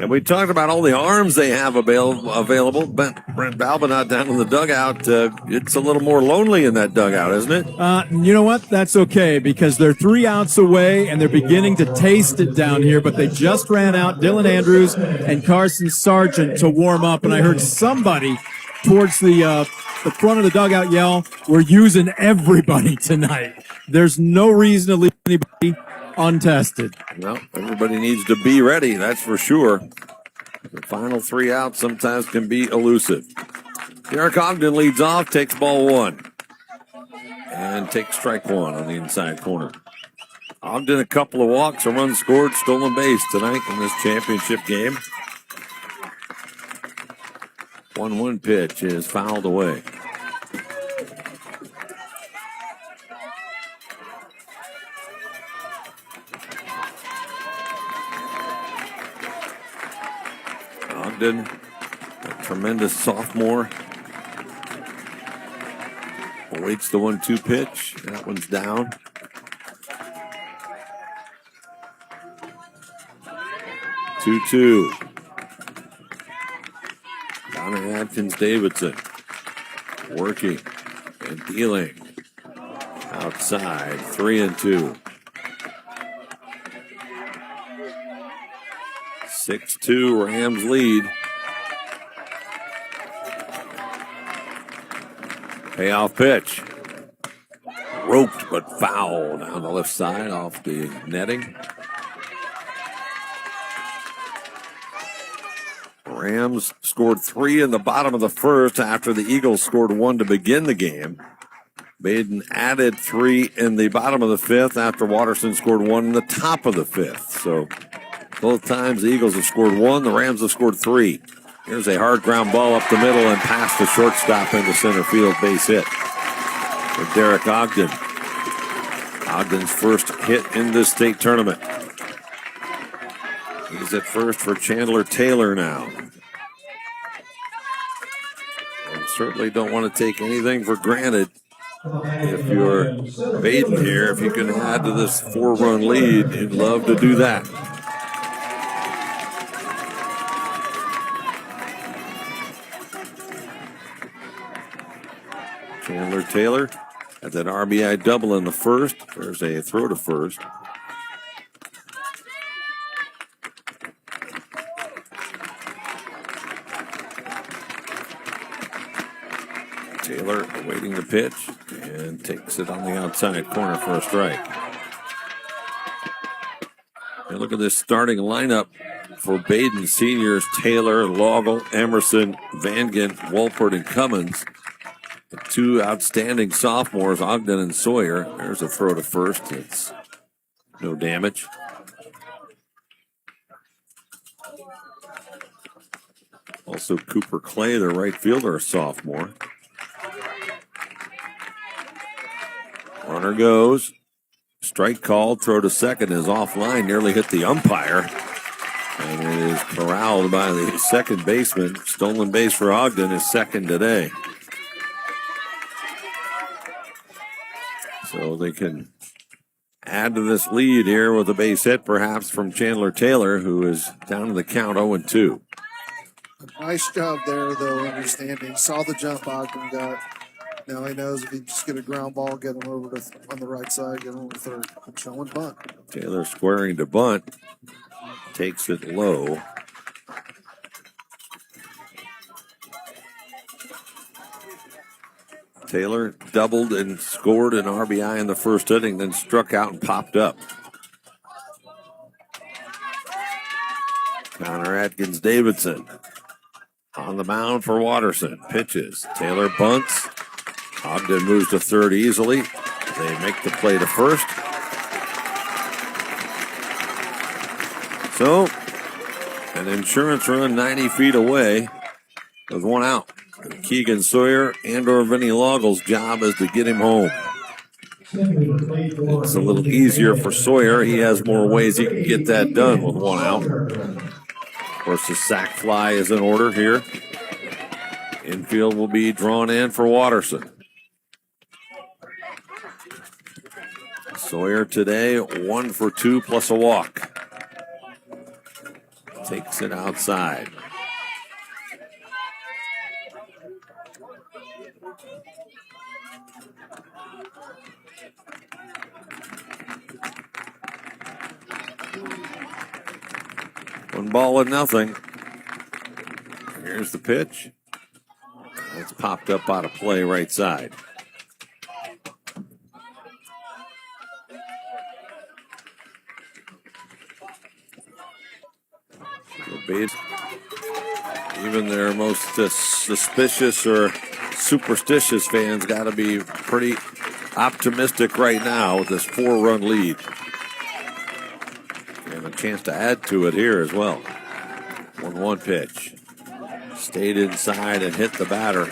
And we talked about all the arms they have available. But Brent Balbinot down in the dugout, it's a little more lonely in that dugout, isn't it? You know what? That's okay, because they're 3 outs away and they're beginning to taste it down here. But they just ran out Dylan Andrews and Carson Sargent to warm up. And I heard somebody towards the front of the dugout yell, "We're using everybody tonight." There's no reason to leave anybody untested. No, everybody needs to be ready, that's for sure. The final 3 outs sometimes can be elusive. Derek Ogden leads off, takes ball 1. And takes strike 1 on the inside corner. Ogden, a couple of walks, a run scored, stolen base tonight in this championship game. 1-1 pitch is fouled away. Ogden, a tremendous sophomore, awaits the 1-2 pitch. That one's down. Two. Connor Adkins Davidson working and dealing outside. 3-2. 6-2 Rams lead. Payoff pitch. Roped but foul down the left side off the netting. Rams scored 3 in the bottom of the first after the Eagles scored 1 to begin the game. Badin added 3 in the bottom of the fifth after Watterson scored 1 in the top of the fifth. So both times the Eagles have scored 1, the Rams have scored 3. Here's a hard ground ball up the middle and past the shortstop into center field, base hit for Derek Ogden. Ogden's first hit in this state tournament. He's at first for Chandler Taylor now. And certainly don't want to take anything for granted. If you're Badin here, if you can add to this 4-run lead, you'd love to do that. Chandler Taylor had that RBI double in the first. There's a throw to first. Taylor awaiting the pitch and takes it on the outside corner for a strike. And look at this starting lineup for Badin. Seniors Taylor, Loggle, Emerson, Vangen, Wolpert, and Cummins. The 2 outstanding sophomores, Ogden and Sawyer. There's a throw to first. It's no damage. Also Cooper Clay, the right fielder, a sophomore. Runner goes. Strike called. Throw to second is offline. Nearly hit the umpire. And it is corralled by the second baseman. Stolen base for Ogden is second today. So they can add to this lead here with a base hit, perhaps from Chandler Taylor, who is down to the count 0-2. Nice job there, though, understanding. Saw the jump Ogden got. Now he knows if he just get a ground ball, get him over to on the right side, get him over third. Showing bunt. Taylor squaring to bunt. Takes it low. Taylor doubled and scored an RBI in the first inning, then struck out and popped up. Connor Atkins Davidson on the mound for Watterson. Pitches. Taylor bunts. Ogden moves to third easily. They make the play to first. So, an insurance run 90 feet away with 1 out. Keegan Sawyer and/or Vinny Loggle's job is to get him home. It's a little easier for Sawyer. He has more ways he can get that done with 1 out. Of course, the sac fly is in order here. Infield will be drawn in for Watterson. Sawyer today 1 for 2 plus a walk. Takes it outside. One ball and nothing. Here's the pitch. It's popped up out of play right side. Even their most suspicious or superstitious fans got to be pretty optimistic right now with this 4-run lead. And a chance to add to it here as well. 1-1 pitch. Stayed inside and hit the batter.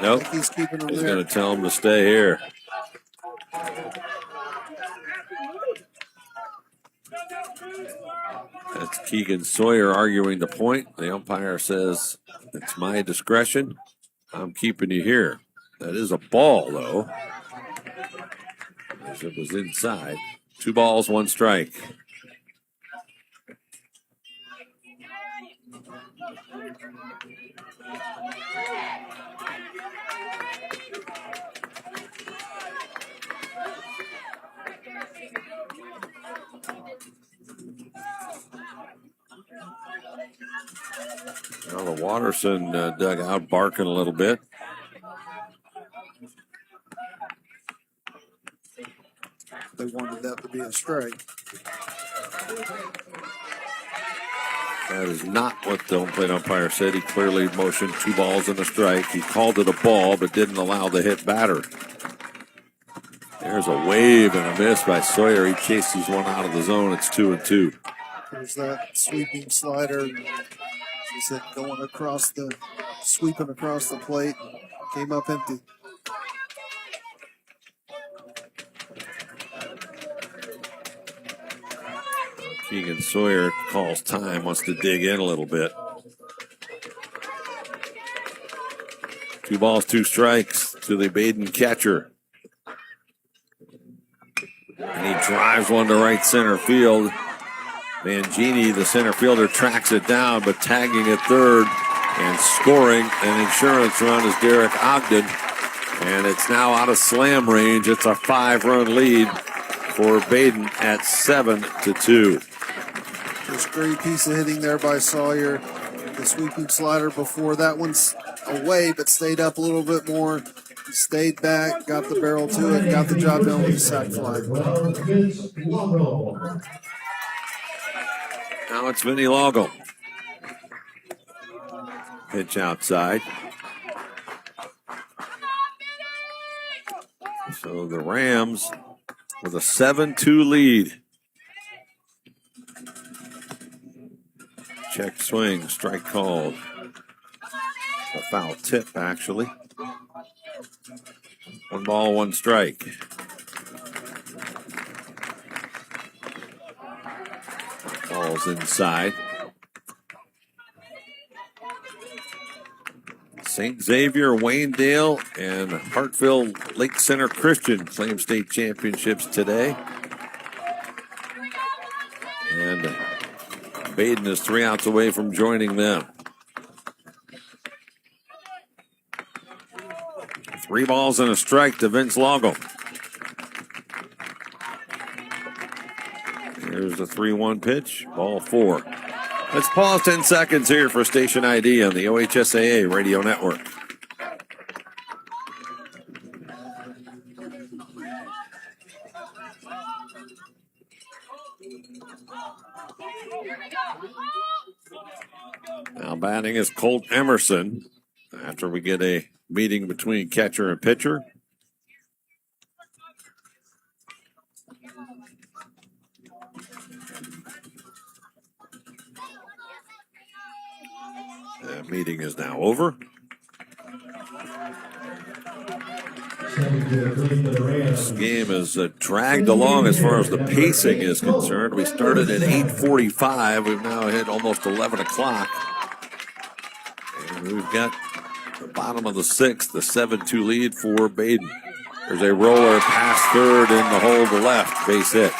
Nope. He's keeping him He's there. going to tell him to stay here. That's Keegan Sawyer arguing the point. The umpire says, it's my discretion. I'm keeping you here. That is a ball, though. As it was inside. 2 balls, 1 strike. Well, the Watterson dugout barking a little bit. They wanted that to be a strike. That is not what the home plate umpire said. He clearly motioned 2 balls and a strike. He called it a ball, but didn't allow the hit batter. There's a wave and a miss by Sawyer. He chases one out of the zone. It's 2-2. There's that sweeping slider. She said sweeping across the plate. Came up empty. Keegan Sawyer calls time, wants to dig in a little bit. 2 balls, 2 strikes to the Badin catcher. And he drives one to right center field. Mangini, the center fielder, tracks it down, but tagging at third and scoring an insurance run is Derek Ogden. And it's now out of slam range. It's a 5-run lead for Badin at 7-2. Just great piece of hitting there by Sawyer. The sweeping slider before that one's away, but stayed up a little bit more. He stayed back, got the barrel to it, got the job done with the sac fly. Now it's Vinny Lago. Pitch outside. So the Rams with a 7-2 lead. Check swing, strike called. A foul tip, actually. 1 ball, 1 strike. Ball's inside. St. Xavier, Waynedale, and Hartville Lake Center Christian claim state championships today. And Badin is 3 outs away from joining them. 3 balls and a strike to Vince Lago. Here's the 3-1 pitch, ball 4. Let's pause 10 seconds here for station ID on the OHSAA radio network. Now batting is Colt Emerson after we get a meeting between catcher and pitcher. That meeting is now over. This game is dragged along as far as the pacing is concerned. We started at 8:45. We've now hit almost 11 o'clock. And we've got the bottom of the 6th, the 7-2 lead for Badin. There's a roller past third in the hole to left, base hit.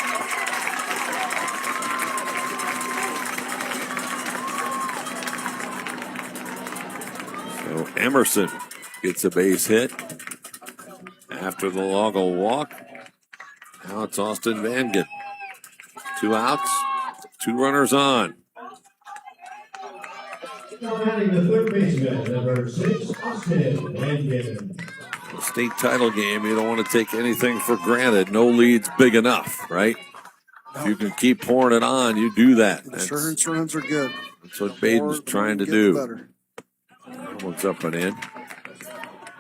So Emerson gets a base hit after the Lago walk. Now it's Austin Vangen. 2 outs, 2 runners on. Batting the third baseman, number 6, Austin Vangen. The state title game, you don't want to take anything for granted. No lead's big enough, right? If you can keep pouring it on, you do that. Insurance runs are good. That's what Badin's trying to do. That one's up and in.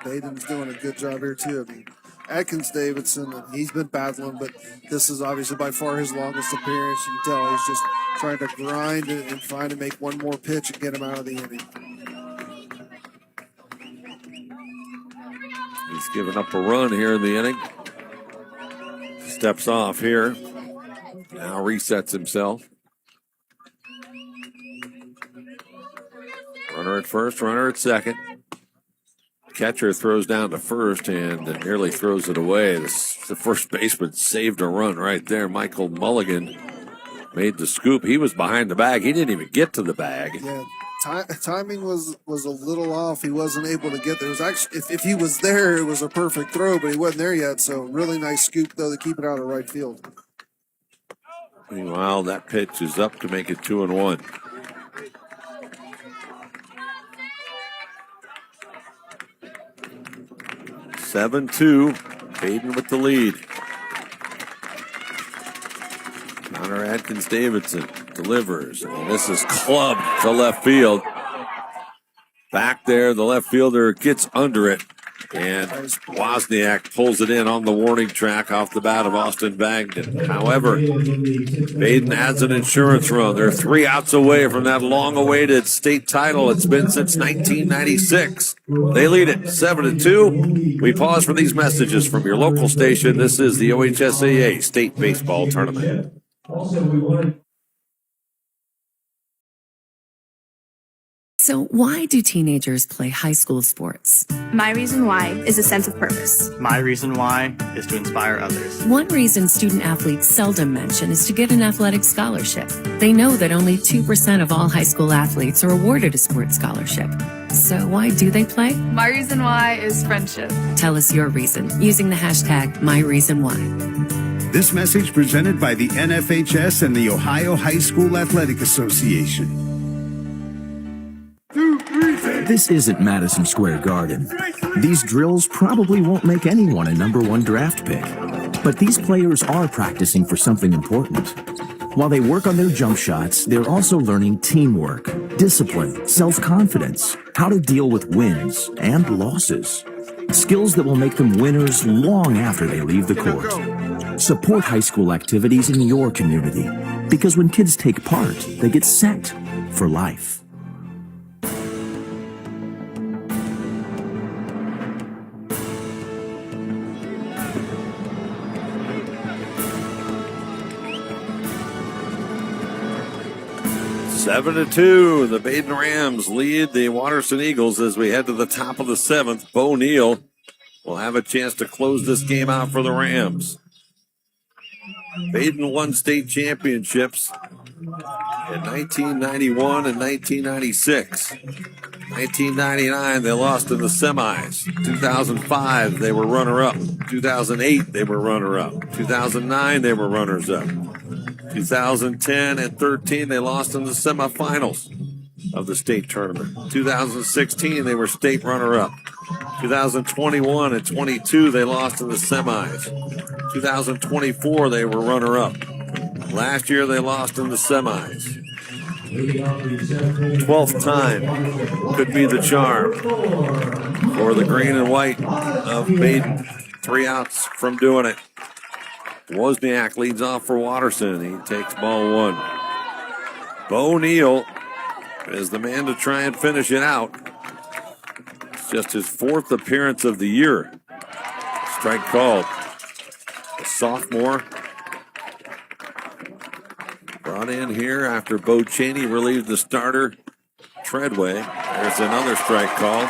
Badin's doing a good job here, too. I mean, Atkins Davidson, he's been battling, but this is obviously by far his longest appearance. You can tell he's just trying to grind and find to make one more pitch and get him out of the inning. He's given up a run here in the inning. Steps off here. Now resets himself. Runner at first, runner at second. Catcher throws down to first and nearly throws it away. The first baseman saved a run right there. Michael Mulligan made the scoop. He was behind the bag. He didn't even get to the bag. Yeah, timing was a little off. He wasn't able to get there. It was actually, if he was there, it was a perfect throw, but he wasn't there yet. So really nice scoop, though, to keep it out of right field. Meanwhile, that pitch is up to make it 2-1. Seven-2, Badin with the lead. Connor Atkins Davidson, delivers, and this is clubbed to left field. Back there, the left fielder gets under it, and Wozniak pulls it in on the warning track off the bat of Austin Bagden. However, Badin adds an insurance run. They're 3 outs away from that long-awaited state title. It's been since 1996. They lead it 7-2. We pause for these messages from your local station. This is the OHSAA State Baseball Tournament. So why do teenagers play high school sports? My reason why is a sense of purpose. My reason why is to inspire others. One reason student athletes seldom mention is to get an athletic scholarship. They know that only 2% of all high school athletes are awarded a sports scholarship. So why do they play? My reason why is friendship. Tell us your reason using the hashtag #MyReasonWhy. This message presented by the NFHS and the Ohio High School Athletic Association. This isn't Madison Square Garden. These drills probably won't make anyone a #1 draft pick. But these players are practicing for something important. While they work on their jump shots, they're also learning teamwork, discipline, self-confidence, how to deal with wins and losses. Skills that will make them winners long after they leave the court. Support high school activities in your community, because when kids take part, they get set for life. Seven to 2, the Badin Rams lead the Watterson Eagles as we head to the top of the 7th. Bo Neal will have a chance to close this game out for the Rams. Badin won state championships in 1991 and 1996. 1999, they lost in the semis. 2005, they were runner-up. 2008, they were runner-up. 2009, they were runners-up. 2010 and 13, they lost in the semifinals of the state tournament. 2016, they were state runner-up. 2021 and 22, they lost in the semis. 2024, they were runner-up. Last year, they lost in the semis. 12th time could be the charm for the green and white of Badin. 3 outs from doing it. Wozniak leads off for Watterson. He takes ball 1. Bo Neal is the man to try and finish it out. It's just his 4th appearance of the year. Strike called. A sophomore brought in here after Bo Cheney relieved the starter, Treadway. There's another strike called.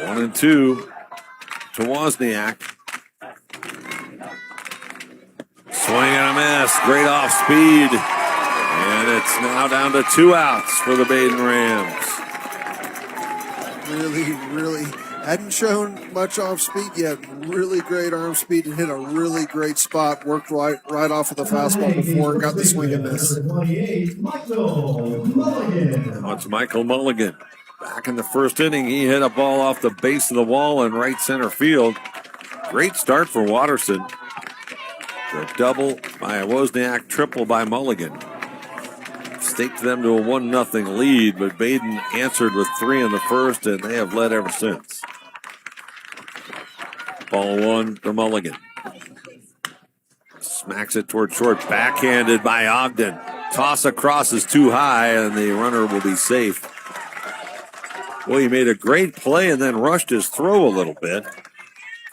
1-2. To Wozniak. Swing and a miss. Great off speed. And it's now down to 2 outs for the Badin Rams. Really hadn't shown much off speed yet. Really great arm speed and hit a really great spot. Worked right off of the fastball before and got the swing and miss. Now it's Michael Mulligan. Back in the first inning, he hit a ball off the base of the wall in right center field. Great start for Watterson. The double by Wozniak, triple by Mulligan. Staked them to a 1-0 lead, but Badin answered with 3 in the first, and they have led ever since. Ball 1 to Mulligan. Smacks it toward short, backhanded by Ogden. Toss across is too high, and the runner will be safe. Well, he made a great play and then rushed his throw a little bit.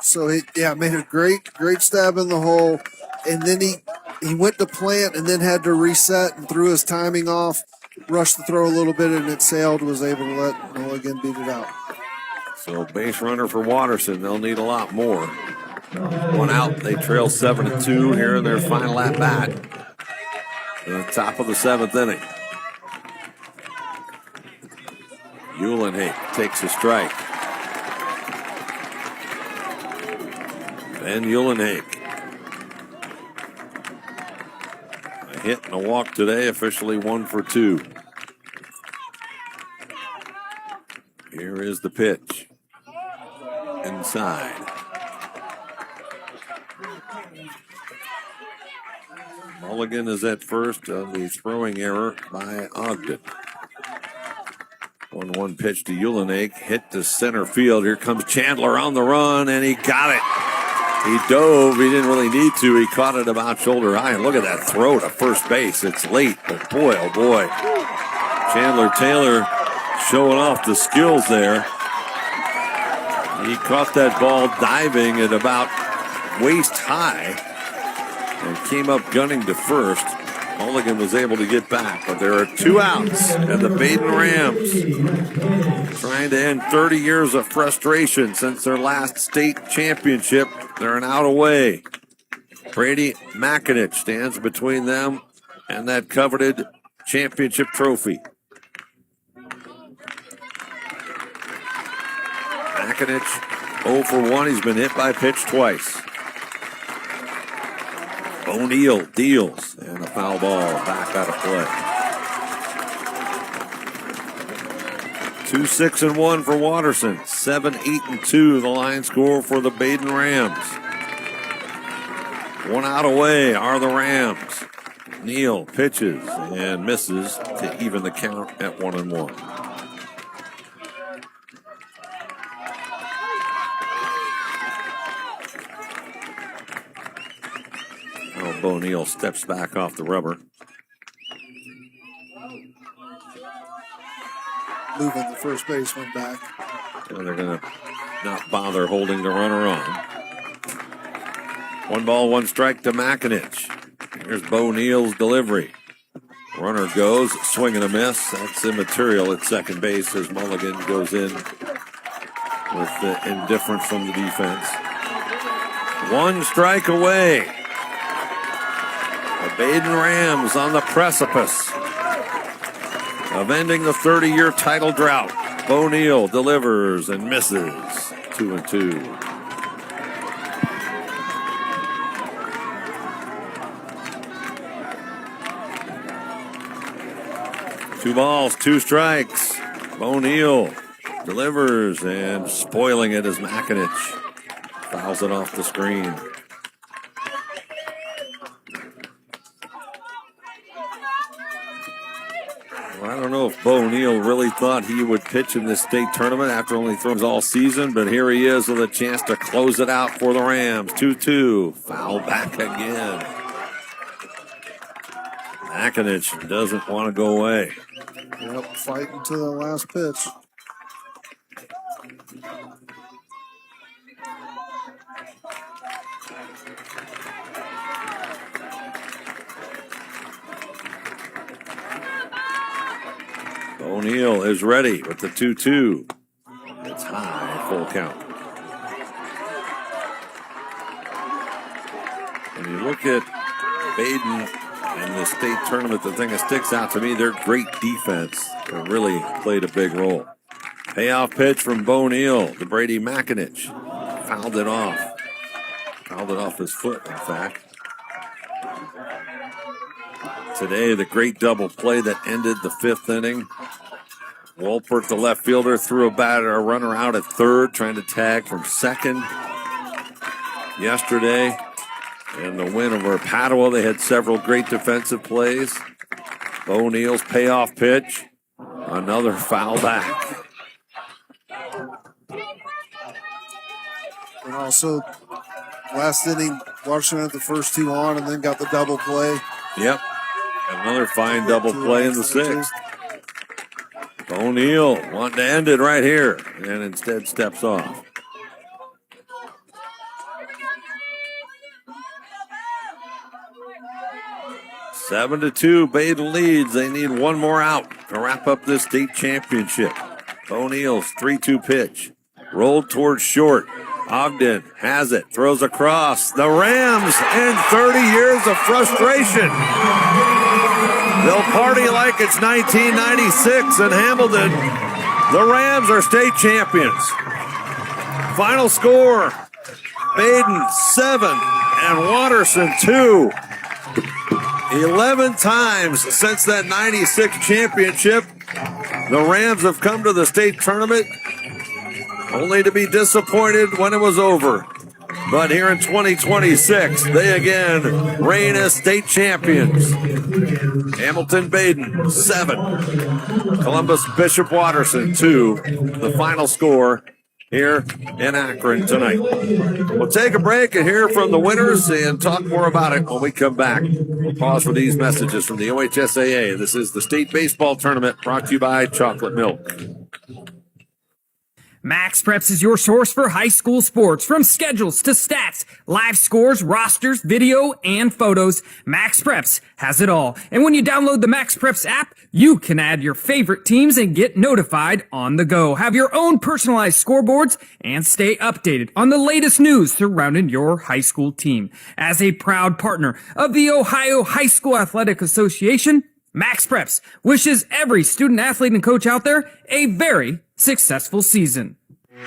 So he made a great stab in the hole, and then he went to plant and then had to reset and threw his timing off, rushed the throw a little bit, and it sailed, was able to let Mulligan beat it out. So base runner for Watterson. They'll need a lot more. 1 out. They trail 7-2 here in their final at bat. At the top of the 7th inning. Uhlenhake takes a strike. Ben Uhlenhake. A hit and a walk today, officially 1 for 2. Here is the pitch. Inside. Mulligan is at first on the throwing error by Ogden. 1-1 pitch to Ulenig, hit to center field. Here comes Chandler on the run, and he got it. He dove. He didn't really need to. He caught it about shoulder high. And look at that throw to first base. It's late, but boy, oh boy. Chandler Taylor showing off the skills there. He caught that ball diving at about waist high and came up gunning to first. Mulligan was able to get back, but there are 2 outs, and the Badin Rams trying to end 30 years of frustration since their last state championship. They're an out away. Brady Makinich stands between them and that coveted championship trophy. Makinich 0 for 1. He's been hit by a pitch twice. O'Neill deals, and a foul ball back out of play. 2-6-1 for Watterson. 7-8-2 the line score for the Badin Rams. 1 out away are the Rams. Neal pitches and misses to even the count at 1-1. Bo Neal steps back off the rubber. Moving the first baseman back. And they're going to not bother holding the runner on. 1 ball, 1 strike to Makinich. Here's Bo Neal's delivery. Runner goes, swing and a miss. That's immaterial at second base as Mulligan goes in with the indifference from the defense. 1 strike away. The Badin Rams on the precipice of ending the 30-year title drought. Bo Neal delivers and misses. 2-2. Two balls, 2 strikes. Bo Neal delivers and spoiling it as Makinich fouls it off the screen. I don't know if Bo Neal really thought he would pitch in this state tournament after only throws all season, but here he is with a chance to close it out for the Rams. 2-2. Foul back again. Makinich doesn't want to go away. Yep, fighting to the last pitch. O'Neill is ready with the 2-2. It's high, full count. When you look at Badin in the state tournament, the thing that sticks out to me, their great defense really played a big role. Payoff pitch from Bo Neal to Brady Makinich. Fouled it off. Fouled it off his foot, in fact. Today, the great double play that ended the 5th inning. Wolpert, the left fielder, threw a runner out at third, trying to tag from second. Yesterday, in the win over Padua, they had several great defensive plays. Bo Neal's payoff pitch, another foul back. And also, last inning, Watterson had the first 2 on and then got the double play. Yep, another fine double play in the 6th. O'Neill wanting to end it right here and instead steps off. Seven to 2, Badin leads. They need 1 more out to wrap up this state championship. O'Neill's 3-2 pitch. Rolled towards short. Ogden has it, throws across. The Rams end 30 years of frustration. They'll party like it's 1996 in Hamilton. The Rams are state champions. Final score, Badin 7 and Watterson 2. 11 times since that 96 championship, the Rams have come to the state tournament only to be disappointed when it was over. But here in 2026, they again reign as state champions. Hamilton Badin, 7. Columbus Bishop Watterson, 2. The final score here in Akron tonight. We'll take a break and hear from the winners and talk more about it when we come back. We'll pause for these messages from the OHSAA. This is the state baseball tournament brought to you by Chocolate Milk. Max Preps is your source for high school sports. From schedules to stats, live scores, rosters, video, and photos, Max Preps has it all. And when you download the Max Preps app, you can add your favorite teams and get notified on the go. Have your own personalized scoreboards and stay updated on the latest news surrounding your high school team. As a proud partner of the Ohio High School Athletic Association, Max Preps wishes every student, athlete, and coach out there a very successful season.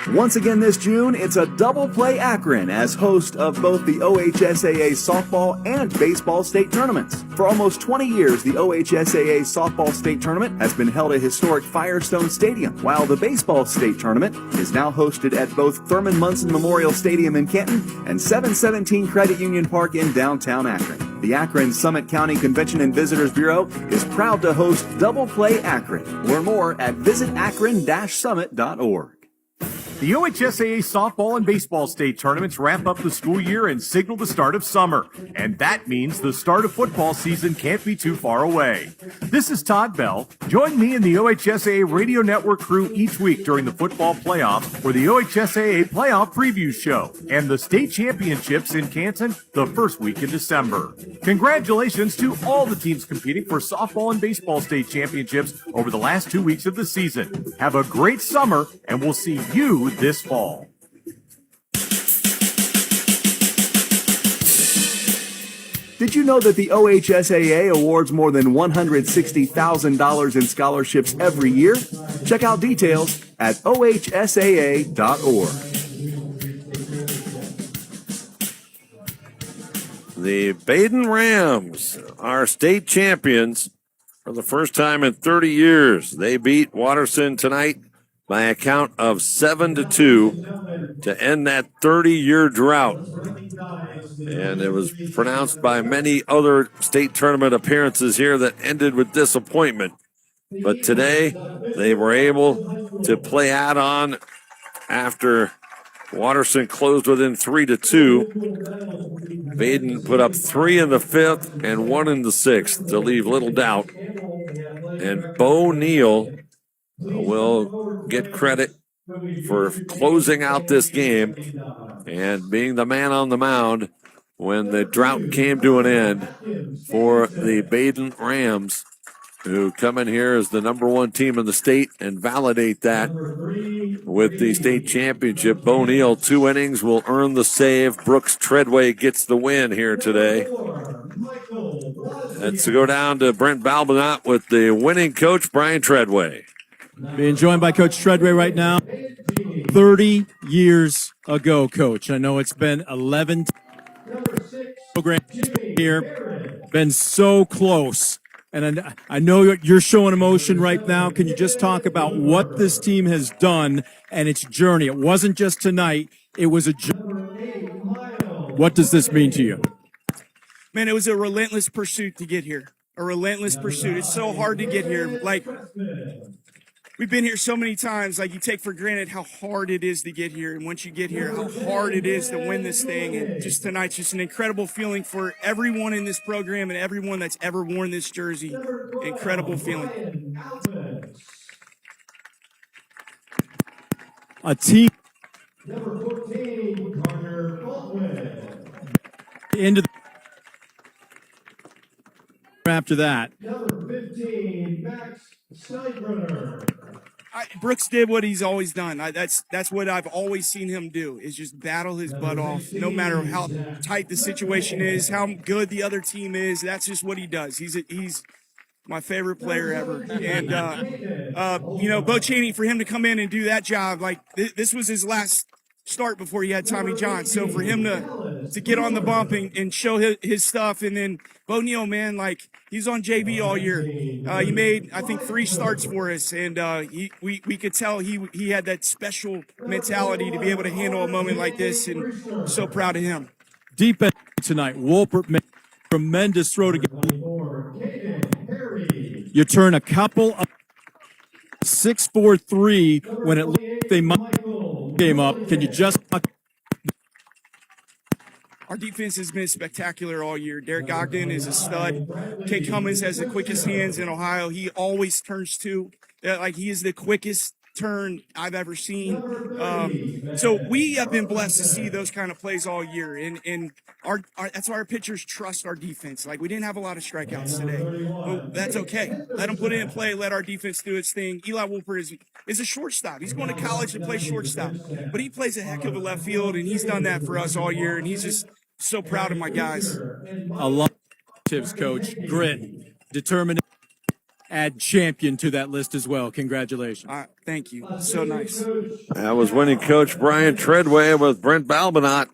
Once again this June, it's a double play Akron as host of both the OHSAA softball and baseball state tournaments. For almost 20 years, the OHSAA softball state tournament has been held at historic Firestone Stadium, while the baseball state tournament is now hosted at both Thurman Munson Memorial Stadium in Kenton and 717 Credit Union Park in downtown Akron. The Akron Summit County Convention and Visitors Bureau is proud to host Double Play Akron. Learn more at visitakron-summit.org. The OHSAA softball and baseball state tournaments wrap up the school year and signal the start of summer. And that means the start of football season can't be too far away. This is Todd Bell. Join me and the OHSAA Radio Network crew each week during the football playoffs for the OHSAA Playoff Preview Show and the state championships in Canton the first week in December. Congratulations to all the teams competing for softball and baseball state championships over the last 2 weeks of the season. Have a great summer, and we'll see you this fall. Did you know that the OHSAA awards more than $160,000 in scholarships every year? Check out details at ohsaa.org. The Badin Rams are state champions for the first time in 30 years. They beat Watterson tonight by a count of 7-2 to end that 30-year drought. And it was pronounced by many other state tournament appearances here that ended with disappointment. But today, they were able to play add-on after Watterson closed within 3-2. Badin put up 3 in the 5th and 1 in the 6th to leave little doubt. And Bo Neal will get credit for closing out this game and being the man on the mound when the drought came to an end for the Badin Rams, who come in here as the number 1 team in the state and validate that with the state championship. Bo Neal, 2 innings, will earn the save. Brooks Treadway gets the win here today. Let's go down to Brent Balbinot with the winning coach, Brian Treadway. Being joined by Coach Treadway right now. 30 years ago, Coach. I know it's been 11 programs here. Been so close. And I know you're showing emotion right now. Can you just talk about what this team has done and its journey? It wasn't just tonight. It was a journey. What does this mean to you? Man, it was a relentless pursuit to get here. A relentless pursuit. It's so hard to get here. Like, we've been here so many times, like you take for granted how hard it is to get here. And once you get here, how hard it is to win this thing. And just tonight's just an incredible feeling for everyone in this program and everyone that's ever worn this jersey. Incredible feeling. A team into the after that. Brooks did what he's always done. That's what I've always seen him do, is just battle his butt off, no matter how tight the situation is, how good the other team is. That's just what he does. He's my favorite player ever. And, Bo Cheney, for him to come in and do that job, like this was his last start before he had Tommy John. So for him to to get on the bump and show his stuff. And then Bo Neal, man, like he's on JV all year. He made, I think, 3 starts for us, and we could tell he had that special mentality to be able to handle a moment like this, and so proud of him. Defense tonight. Wolpert made a tremendous throw to get. You turn a couple of 6-4-3 when it looked like they might game up. Can you just? Our defense has been spectacular all year. Derek Ogden is a stud. Kate Cummins has the quickest hands in Ohio. He always turns two. Like he is the quickest turn I've ever seen. So we have been blessed to see those kind of plays all year. And our that's why our pitchers trust our defense. Like we didn't have a lot of strikeouts today. But that's okay. Let them put it in play. Let our defense do its thing. Eli Wolpert is a shortstop. He's going to college to play shortstop. But he plays a heck of a left field, and he's done that for us all year. And he's just so proud of my guys. A lot of tips, Coach. Grit, determination. Add champion to that list as well. Congratulations. Thank you. So nice. That was winning coach Brian Treadway with Brent Balbinot.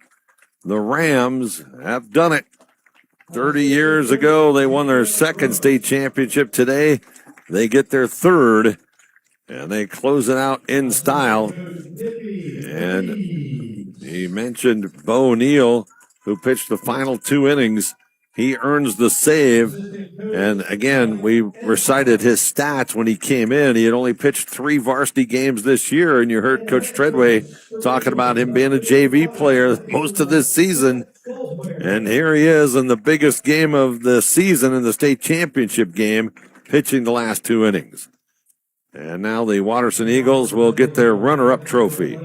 The Rams have done it. 30 years ago, they won their 2nd state championship. Today, they get their 3rd, and they close it out in style. And he mentioned Bo Neal, who pitched the final 2 innings. He earns the save. And again, we recited his stats when he came in. He had only pitched 3 varsity games this year. And you heard Coach Treadway talking about him being a JV player most of this season. And here he is in the biggest game of the season, in the state championship game, pitching the last 2 innings. And now the Watterson Eagles will get their runner-up trophy.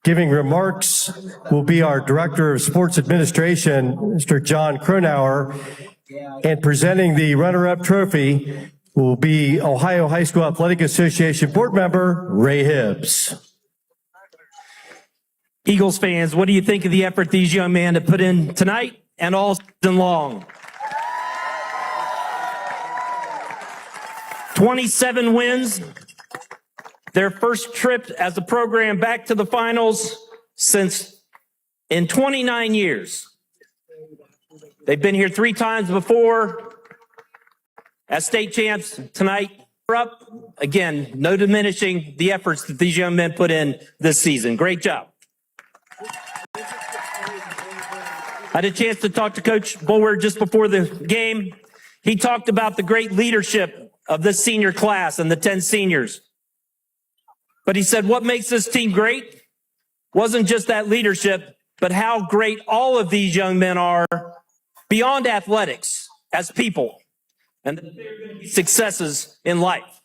Giving remarks will be our Director of Sports Administration, Mr. John Cronauer, and presenting the runner-up trophy will be Ohio High School Athletic Association Board Member Ray Hibbs. Eagles fans, what do you think of the effort these young men have put in tonight and all season long? 27 wins. Their first trip as a program back to the finals in 29 years. They've been here 3 times before as state champs. Tonight, we're up. Again, no diminishing the efforts that these young men put in this season. Great job. I had a chance to talk to Coach Boulware just before the game. He talked about the great leadership of this senior class and the 10 seniors. But he said what makes this team great wasn't just that leadership, but how great all of these young men are beyond athletics as people, and that they're going to be successes in life.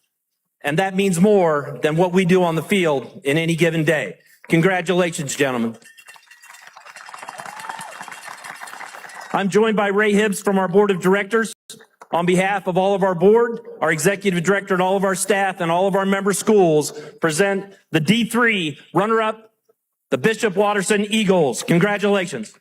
And that means more than what we do on the field in any given day. Congratulations, gentlemen. I'm joined by Ray Hibbs from our board of directors. On behalf of all of our board, our executive director, and all of our staff, and all of our member schools, present the D3 runner-up, the Bishop Watterson Eagles. Congratulations.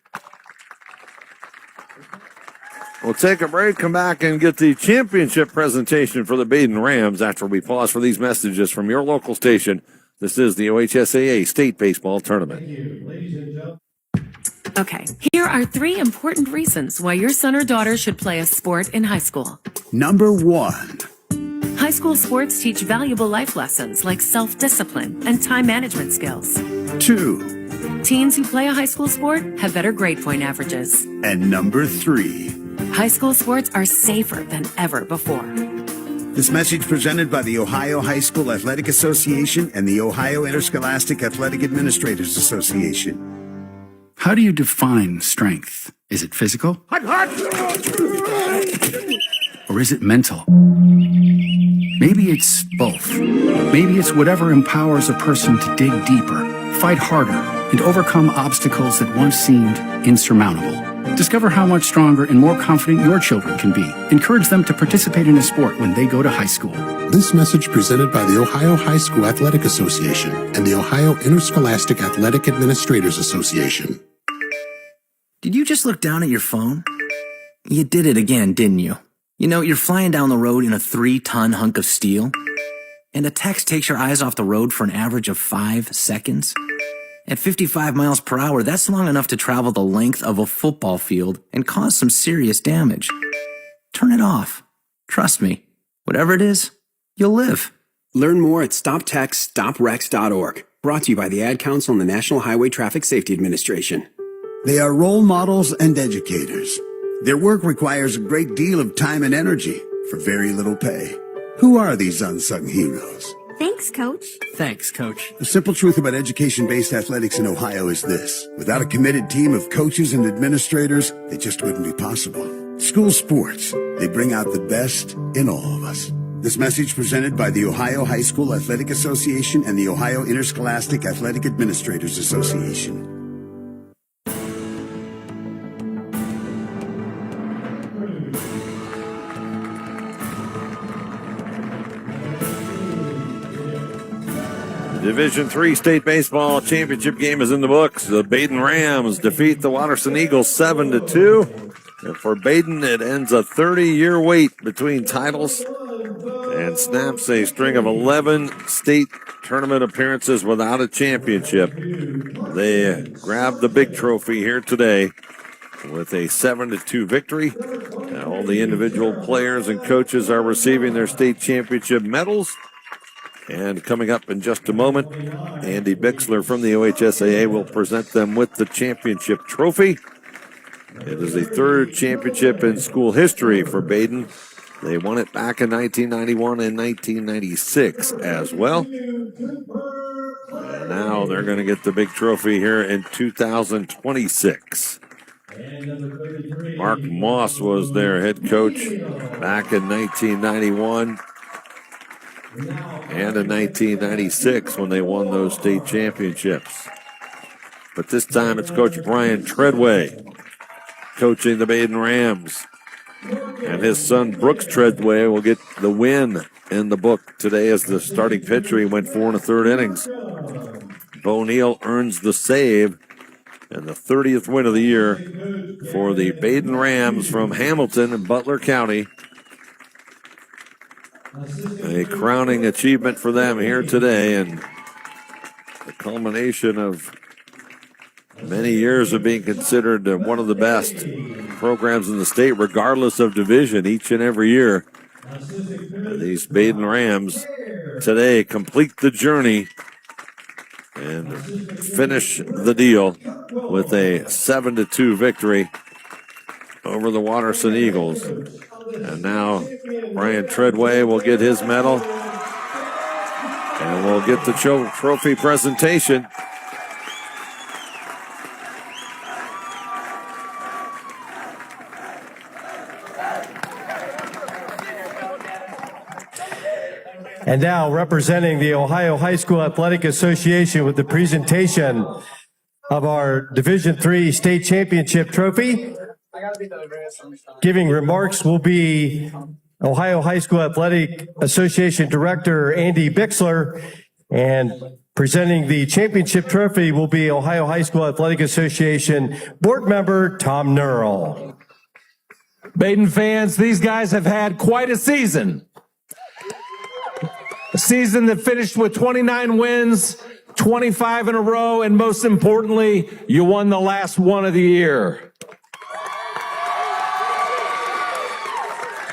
We'll take a break, come back, and get the championship presentation for the Badin Rams after we pause for these messages from your local station. This is the OHSAA State Baseball Tournament. Okay, here are 3 important reasons why your son or daughter should play a sport in high school. Number 1. High school sports teach valuable life lessons like self-discipline and time management skills. 2. Teens who play a high school sport have better grade point averages. And number 3. High school sports are safer than ever before. This message presented by the Ohio High School Athletic Association and the Ohio Interscholastic Athletic Administrators Association. How do you define strength? Is it physical? Or is it mental? Maybe it's both. Maybe it's whatever empowers a person to dig deeper, fight harder, and overcome obstacles that once seemed insurmountable. Discover how much stronger and more confident your children can be. Encourage them to participate in a sport when they go to high school. This message presented by the Ohio High School Athletic Association and the Ohio Interscholastic Athletic Administrators Association. Did you just look down at your phone? You did it again, didn't you? You know, you're flying down the road in a 3-ton hunk of steel, and a text takes your eyes off the road for an average of 5 seconds. At 55 miles per hour, that's long enough to travel the length of a football field and cause some serious damage. Turn it off. Trust me, whatever it is, you'll live. Learn more at stoptextsstopwrecks.org. Brought to you by the Ad Council and the National Highway Traffic Safety Administration. They are role models and educators. Their work requires a great deal of time and energy for very little pay. Who are these unsung heroes? Thanks, Coach. Thanks, Coach. The simple truth about education-based athletics in Ohio is this. Without a committed team of coaches and administrators, it just wouldn't be possible. School sports, they bring out the best in all of us. This message presented by the Ohio High School Athletic Association and the Ohio Interscholastic Athletic Administrators Association. Division III state baseball championship game is in the books. The Badin Rams defeat the Watterson Eagles 7-2. And for Badin, it ends a 30-year wait between titles and snaps a string of 11 state tournament appearances without a championship. They grabbed the big trophy here today with a 7-2 victory. All the individual players and coaches are receiving their state championship medals. And coming up in just a moment, Andy Bixler from the OHSAA will present them with the championship trophy. It is the third championship in school history for Badin. They won it back in 1991 and 1996 as well. And now they're going to get the big trophy here in 2026. Mark Moss was their head coach back in 1991. And in 1996 when they won those state championships. But this time it's Coach Brian Treadway coaching the Badin Rams. And his son Brooks Treadway will get the win in the book today as the starting pitcher. He went 4 1/3 innings. Bo Neal earns the save and the 30th win of the year for the Badin Rams from Hamilton and Butler County. A crowning achievement for them here today, and the culmination of many years of being considered one of the best programs in the state, regardless of division, each and every year. These Badin Rams today complete the journey and finish the deal with a 7-2 victory over the Watterson Eagles. And now Brian Treadway will get his medal, and we'll get the trophy presentation. And now representing the Ohio High School Athletic Association with the presentation of our Division III state championship trophy. Giving remarks will be Ohio High School Athletic Association Director Andy Bixler, and presenting the championship trophy will be Ohio High School Athletic Association Board Member Tom Nurl. Badin fans, these guys have had quite a season. A season that finished with 29 wins, 25 in a row, and most importantly, you won the last one of the year.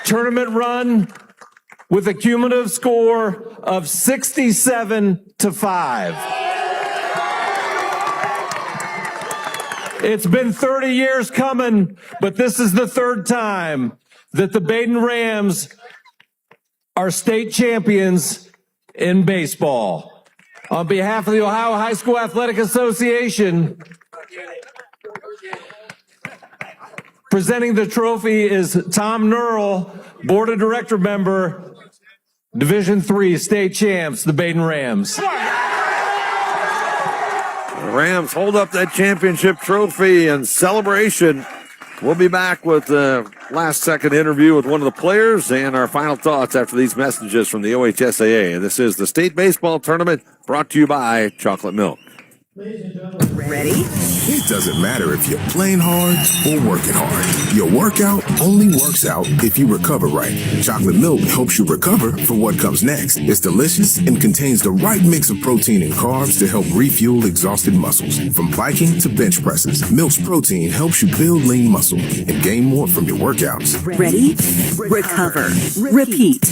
Tournament run with a cumulative score of 67-5. It's been 30 years coming, but this is the third time that the Badin Rams are state champions in baseball. On behalf of the Ohio High School Athletic Association, presenting the trophy is Tom Nurl, Board of Director member, Division III state champs, the Badin Rams. The Rams hold up that championship trophy in celebration. We'll be back with the last second interview with one of the players and our final thoughts after these messages from the OHSAA. This is the state baseball tournament brought to you by Chocolate Milk. Ready? It doesn't matter if you're playing hard or working hard. Your workout only works out if you recover right. Chocolate milk helps you recover for what comes next. It's delicious and contains the right mix of protein and carbs to help refuel exhausted muscles. From biking to bench presses, Milk's protein helps you build lean muscle and gain more from your workouts. Ready? Recover. Repeat.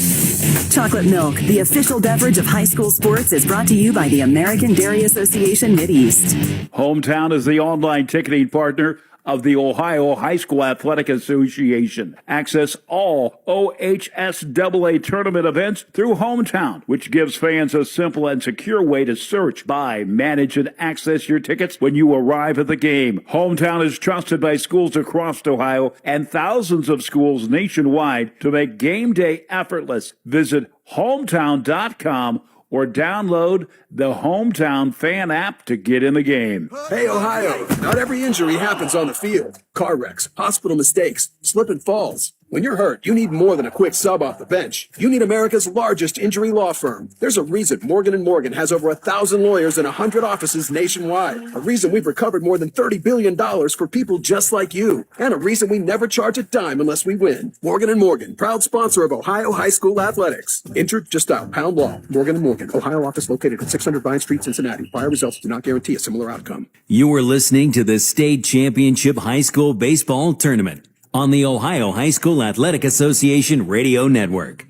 Chocolate milk, the official beverage of high school sports, is brought to you by the American Dairy Association Mideast. Hometown is the online ticketing partner of the Ohio High School Athletic Association. Access all OHSAA tournament events through Hometown, which gives fans a simple and secure way to search, buy, manage, and access your tickets when you arrive at the game. Hometown is trusted by schools across Ohio and thousands of schools nationwide to make game day effortless. Visit hometown.com or download the Hometown fan app to get in the game. Hey, Ohio, not every injury happens on the field. Car wrecks, hospital mistakes, slip and falls. When you're hurt, you need more than a quick sub off the bench. You need America's largest injury law firm. There's a reason Morgan & Morgan has over 1,000 lawyers and 100 offices nationwide. A reason we've recovered more than $30 billion for people just like you. And a reason we never charge a dime unless we win. Morgan & Morgan, proud sponsor of Ohio High School Athletics. Injured? Just dial pound law. Morgan & Morgan, Ohio office located at 600 Vine Street, Cincinnati. Prior results do not guarantee a similar outcome. You are listening to the State Championship High School Baseball Tournament on the Ohio High School Athletic Association Radio Network.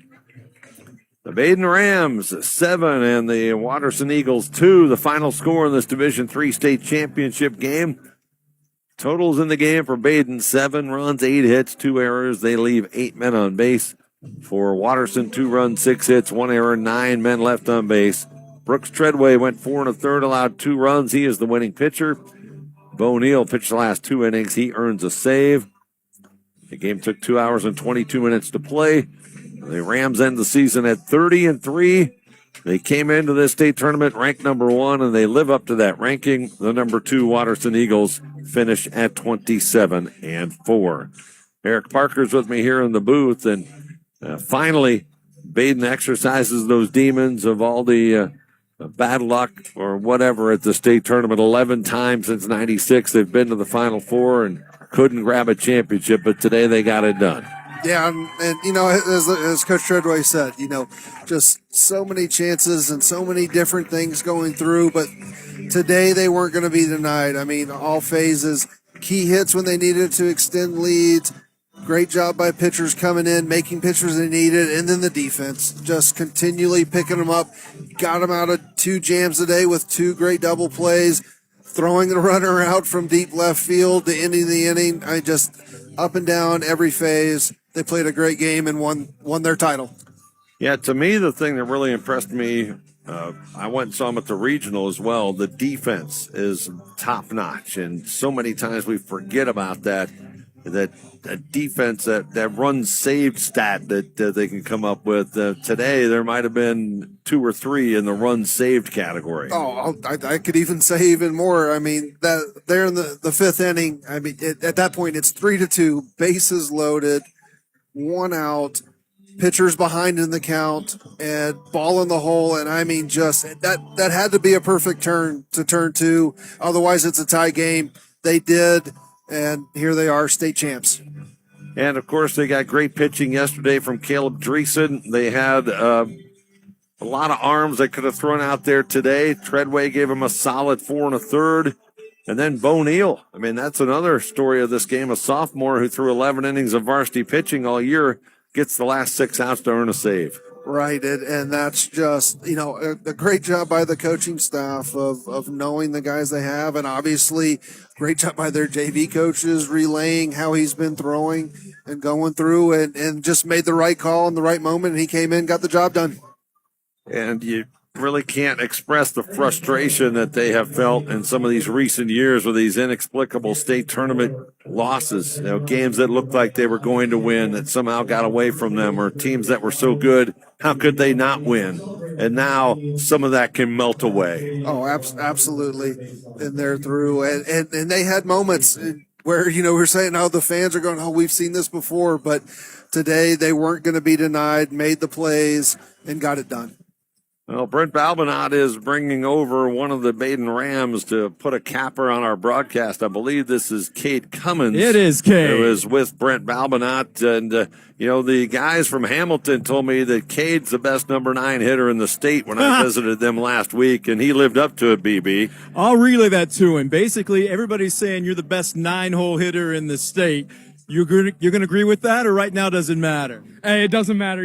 The Badin Rams 7 and the Watterson Eagles 2, the final score in this Division III state championship game. Totals in the game for Badin: 7 runs, 8 hits, 2 errors. They leave 8 men on base. For Watterson, 2 runs, 6 hits, 1 error, 9 men left on base. Brooks Treadway went 4 1/3, allowed 2 runs. He is the winning pitcher. Bo Neal pitched the last 2 innings. He earns a save. The game took 2 hours and 22 minutes to play. The Rams end the season at 30-3. They came into this state tournament ranked number 1, and they live up to that ranking. The number 2 Watterson Eagles finish at 27-4. Eric Parker's with me here in the booth, and finally, Badin exercises those demons of all the bad luck or whatever at the state tournament. 11 times since 96 they've been to the Final Four and couldn't grab a championship, but today they got it done. Yeah, and you know, as Coach Treadway said, you know, just so many chances and so many different things going through, but today they weren't going to be denied. I mean, all phases, key hits when they needed to extend leads. Great job by pitchers coming in, making pitchers they needed, and then the defense just continually picking them up. Got them out of 2 jams a day with 2 great double plays, throwing the runner out from deep left field to ending the inning. I just up and down every phase. They played a great game and won their title. Yeah, to me, the thing that really impressed me, I went and saw them at the regional as well. The defense is top notch, and so many times we forget about that defense, that run saved stat that they can come up with. Today, there might have been 2 or 3 in the run saved category. Oh, I could even say even more. I mean, that they're in the 5th inning. I mean, at that point, it's 3-2, bases loaded, 1 out, pitchers behind in the count, and ball in the hole. And I mean, just that had to be a perfect turn to turn 2. Otherwise, it's a tie game. They did. And here they are, state champs. And, of course, they got great pitching yesterday from Caleb Dreesen. They had a lot of arms they could have thrown out there today. Treadway gave him a solid 4 1/3. And then Bo Neal. I mean, that's another story of this game. A sophomore who threw 11 innings of varsity pitching all year gets the last 6 outs to earn a save. Right, and that's just, you know, a great job by the coaching staff of knowing the guys they have, and obviously great job by their JV coaches relaying how he's been throwing and going through and just made the right call in the right moment, and he came in, got the job done. And you really can't express the frustration that they have felt in some of these recent years with these inexplicable state tournament losses. You know, games that looked like they were going to win that somehow got away from them, or teams that were so good, how could they not win? And now some of that can melt away. Oh, absolutely. And they're through. And they had moments where, you know, we're saying, oh, the fans are going, oh, we've seen this before. But today they weren't going to be denied, made the plays, and got it done. Well, Brent Balbinot is bringing over one of the Badin Rams to put a capper on our broadcast. I believe this is Cade Cummins. It is Cade. Who is with Brent Balbinot. And, the guys from Hamilton told me that Cade's the best number 9 hitter in the state when I visited them last week, and he lived up to it, BB. I'll relay that to him. Basically, everybody's saying you're the best 9-hole hitter in the state. You're gonna agree with that, or right now doesn't matter? Hey, it doesn't matter.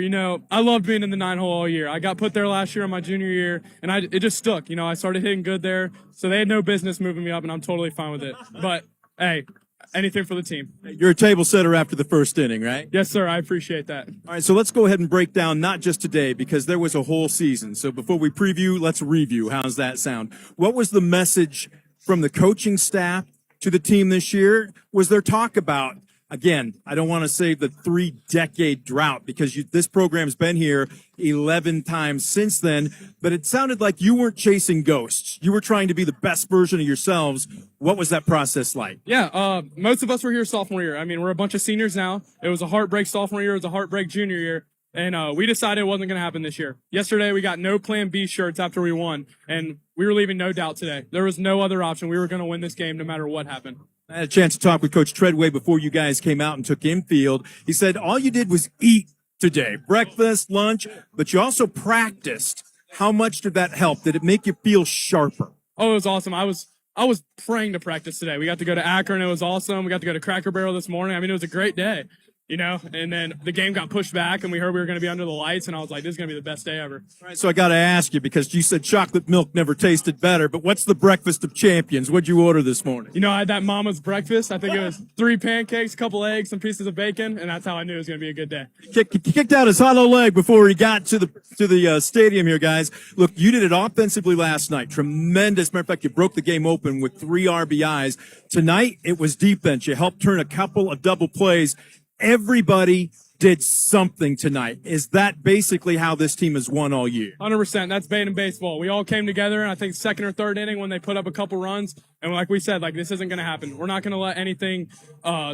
I loved being in the 9-hole all year. I got put there last year in my junior year, and it just stuck. I started hitting good there, so they had no business moving me up, and I'm totally fine with it. But hey, anything for the team. You're a table setter after the first inning, right? Yes, sir. I appreciate that. All right, so let's go ahead and break down not just today, because there was a whole season. So before we preview, let's review. How's that sound? What was the message from the coaching staff to the team this year? Was there talk about, again, I don't want to say the 3-decade drought, because this program's been here 11 times since then, but it sounded like you weren't chasing ghosts. You were trying to be the best version of yourselves. What was that process like? Yeah, most of us were here sophomore year. I mean, we're a bunch of seniors now. It was a heartbreak sophomore year. It was a heartbreak junior year. And we decided it wasn't going to happen this year. Yesterday, we got no Plan B shirts after we won, and we were leaving no doubt today. There was no other option. We were going to win this game no matter what happened. I had a chance to talk with Coach Treadway before you guys came out and took infield. He said all you did was eat today, breakfast, lunch, but you also practiced. How much did that help? Did it make you feel sharper? Oh, it was awesome. I was praying to practice today. We got to go to Akron. It was awesome. We got to go to Cracker Barrel this morning. I mean, it was a great day. And then the game got pushed back, and we heard we were going to be under the lights, and I was like, this is going to be the best day ever. All right, so I got to ask you, because you said chocolate milk never tasted better, but what's the breakfast of champions? What'd you order this morning? I had that mama's breakfast. I think it was 3 pancakes, a couple eggs, some pieces of bacon, and that's how I knew it was going to be a good day. He kicked out his hollow leg before he got to the stadium here, guys. Look, you did it offensively last night. Tremendous. Matter of fact, you broke the game open with 3 RBIs. Tonight, it was defense. You helped turn a couple of double plays. Everybody did something tonight. Is that basically how this team has won all year? 100%. That's Badin baseball. We all came together, and I think second or third inning when they put up a couple runs, and like we said, this isn't going to happen. We're not going to let anything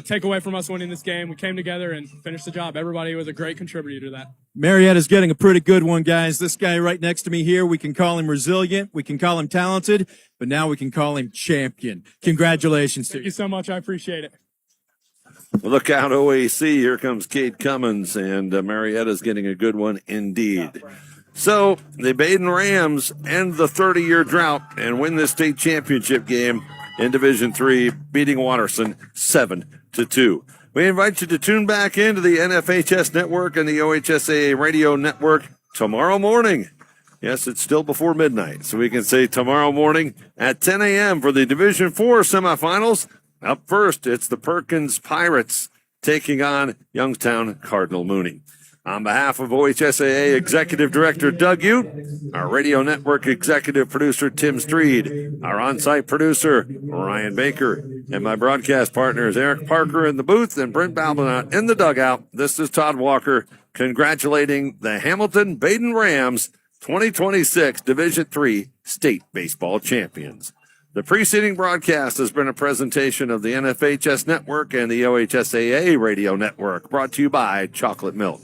take away from us winning this game. We came together and finished the job. Everybody was a great contributor to that. Marietta's getting a pretty good one, guys. This guy right next to me here, we can call him resilient, we can call him talented, but now we can call him champion. Congratulations to you. Thank you so much. I appreciate it. Look out, OAC. Here comes Cade Cummins, and Marietta's getting a good one indeed. So the Badin Rams end the 30-year drought and win the state championship game in Division III, beating Watterson 7-2. We invite you to tune back into the NFHS Network and the OHSAA Radio Network tomorrow morning. Yes, it's still before midnight, so we can say tomorrow morning at 10 a.m. for the Division IV semifinals. Up first, it's the Perkins Pirates taking on Youngstown Cardinal Mooney. On behalf of OHSAA Executive Director Doug Ute, our radio network executive producer Tim Streed, our on-site producer Ryan Baker, and my broadcast partners Eric Parker in the booth and Brent Balbinot in the dugout, this is Todd Walker congratulating the Hamilton Badin Rams 2026 Division III State Baseball Champions. The preceding broadcast has been a presentation of the NFHS Network and the OHSAA Radio Network, brought to you by Chocolate Milk.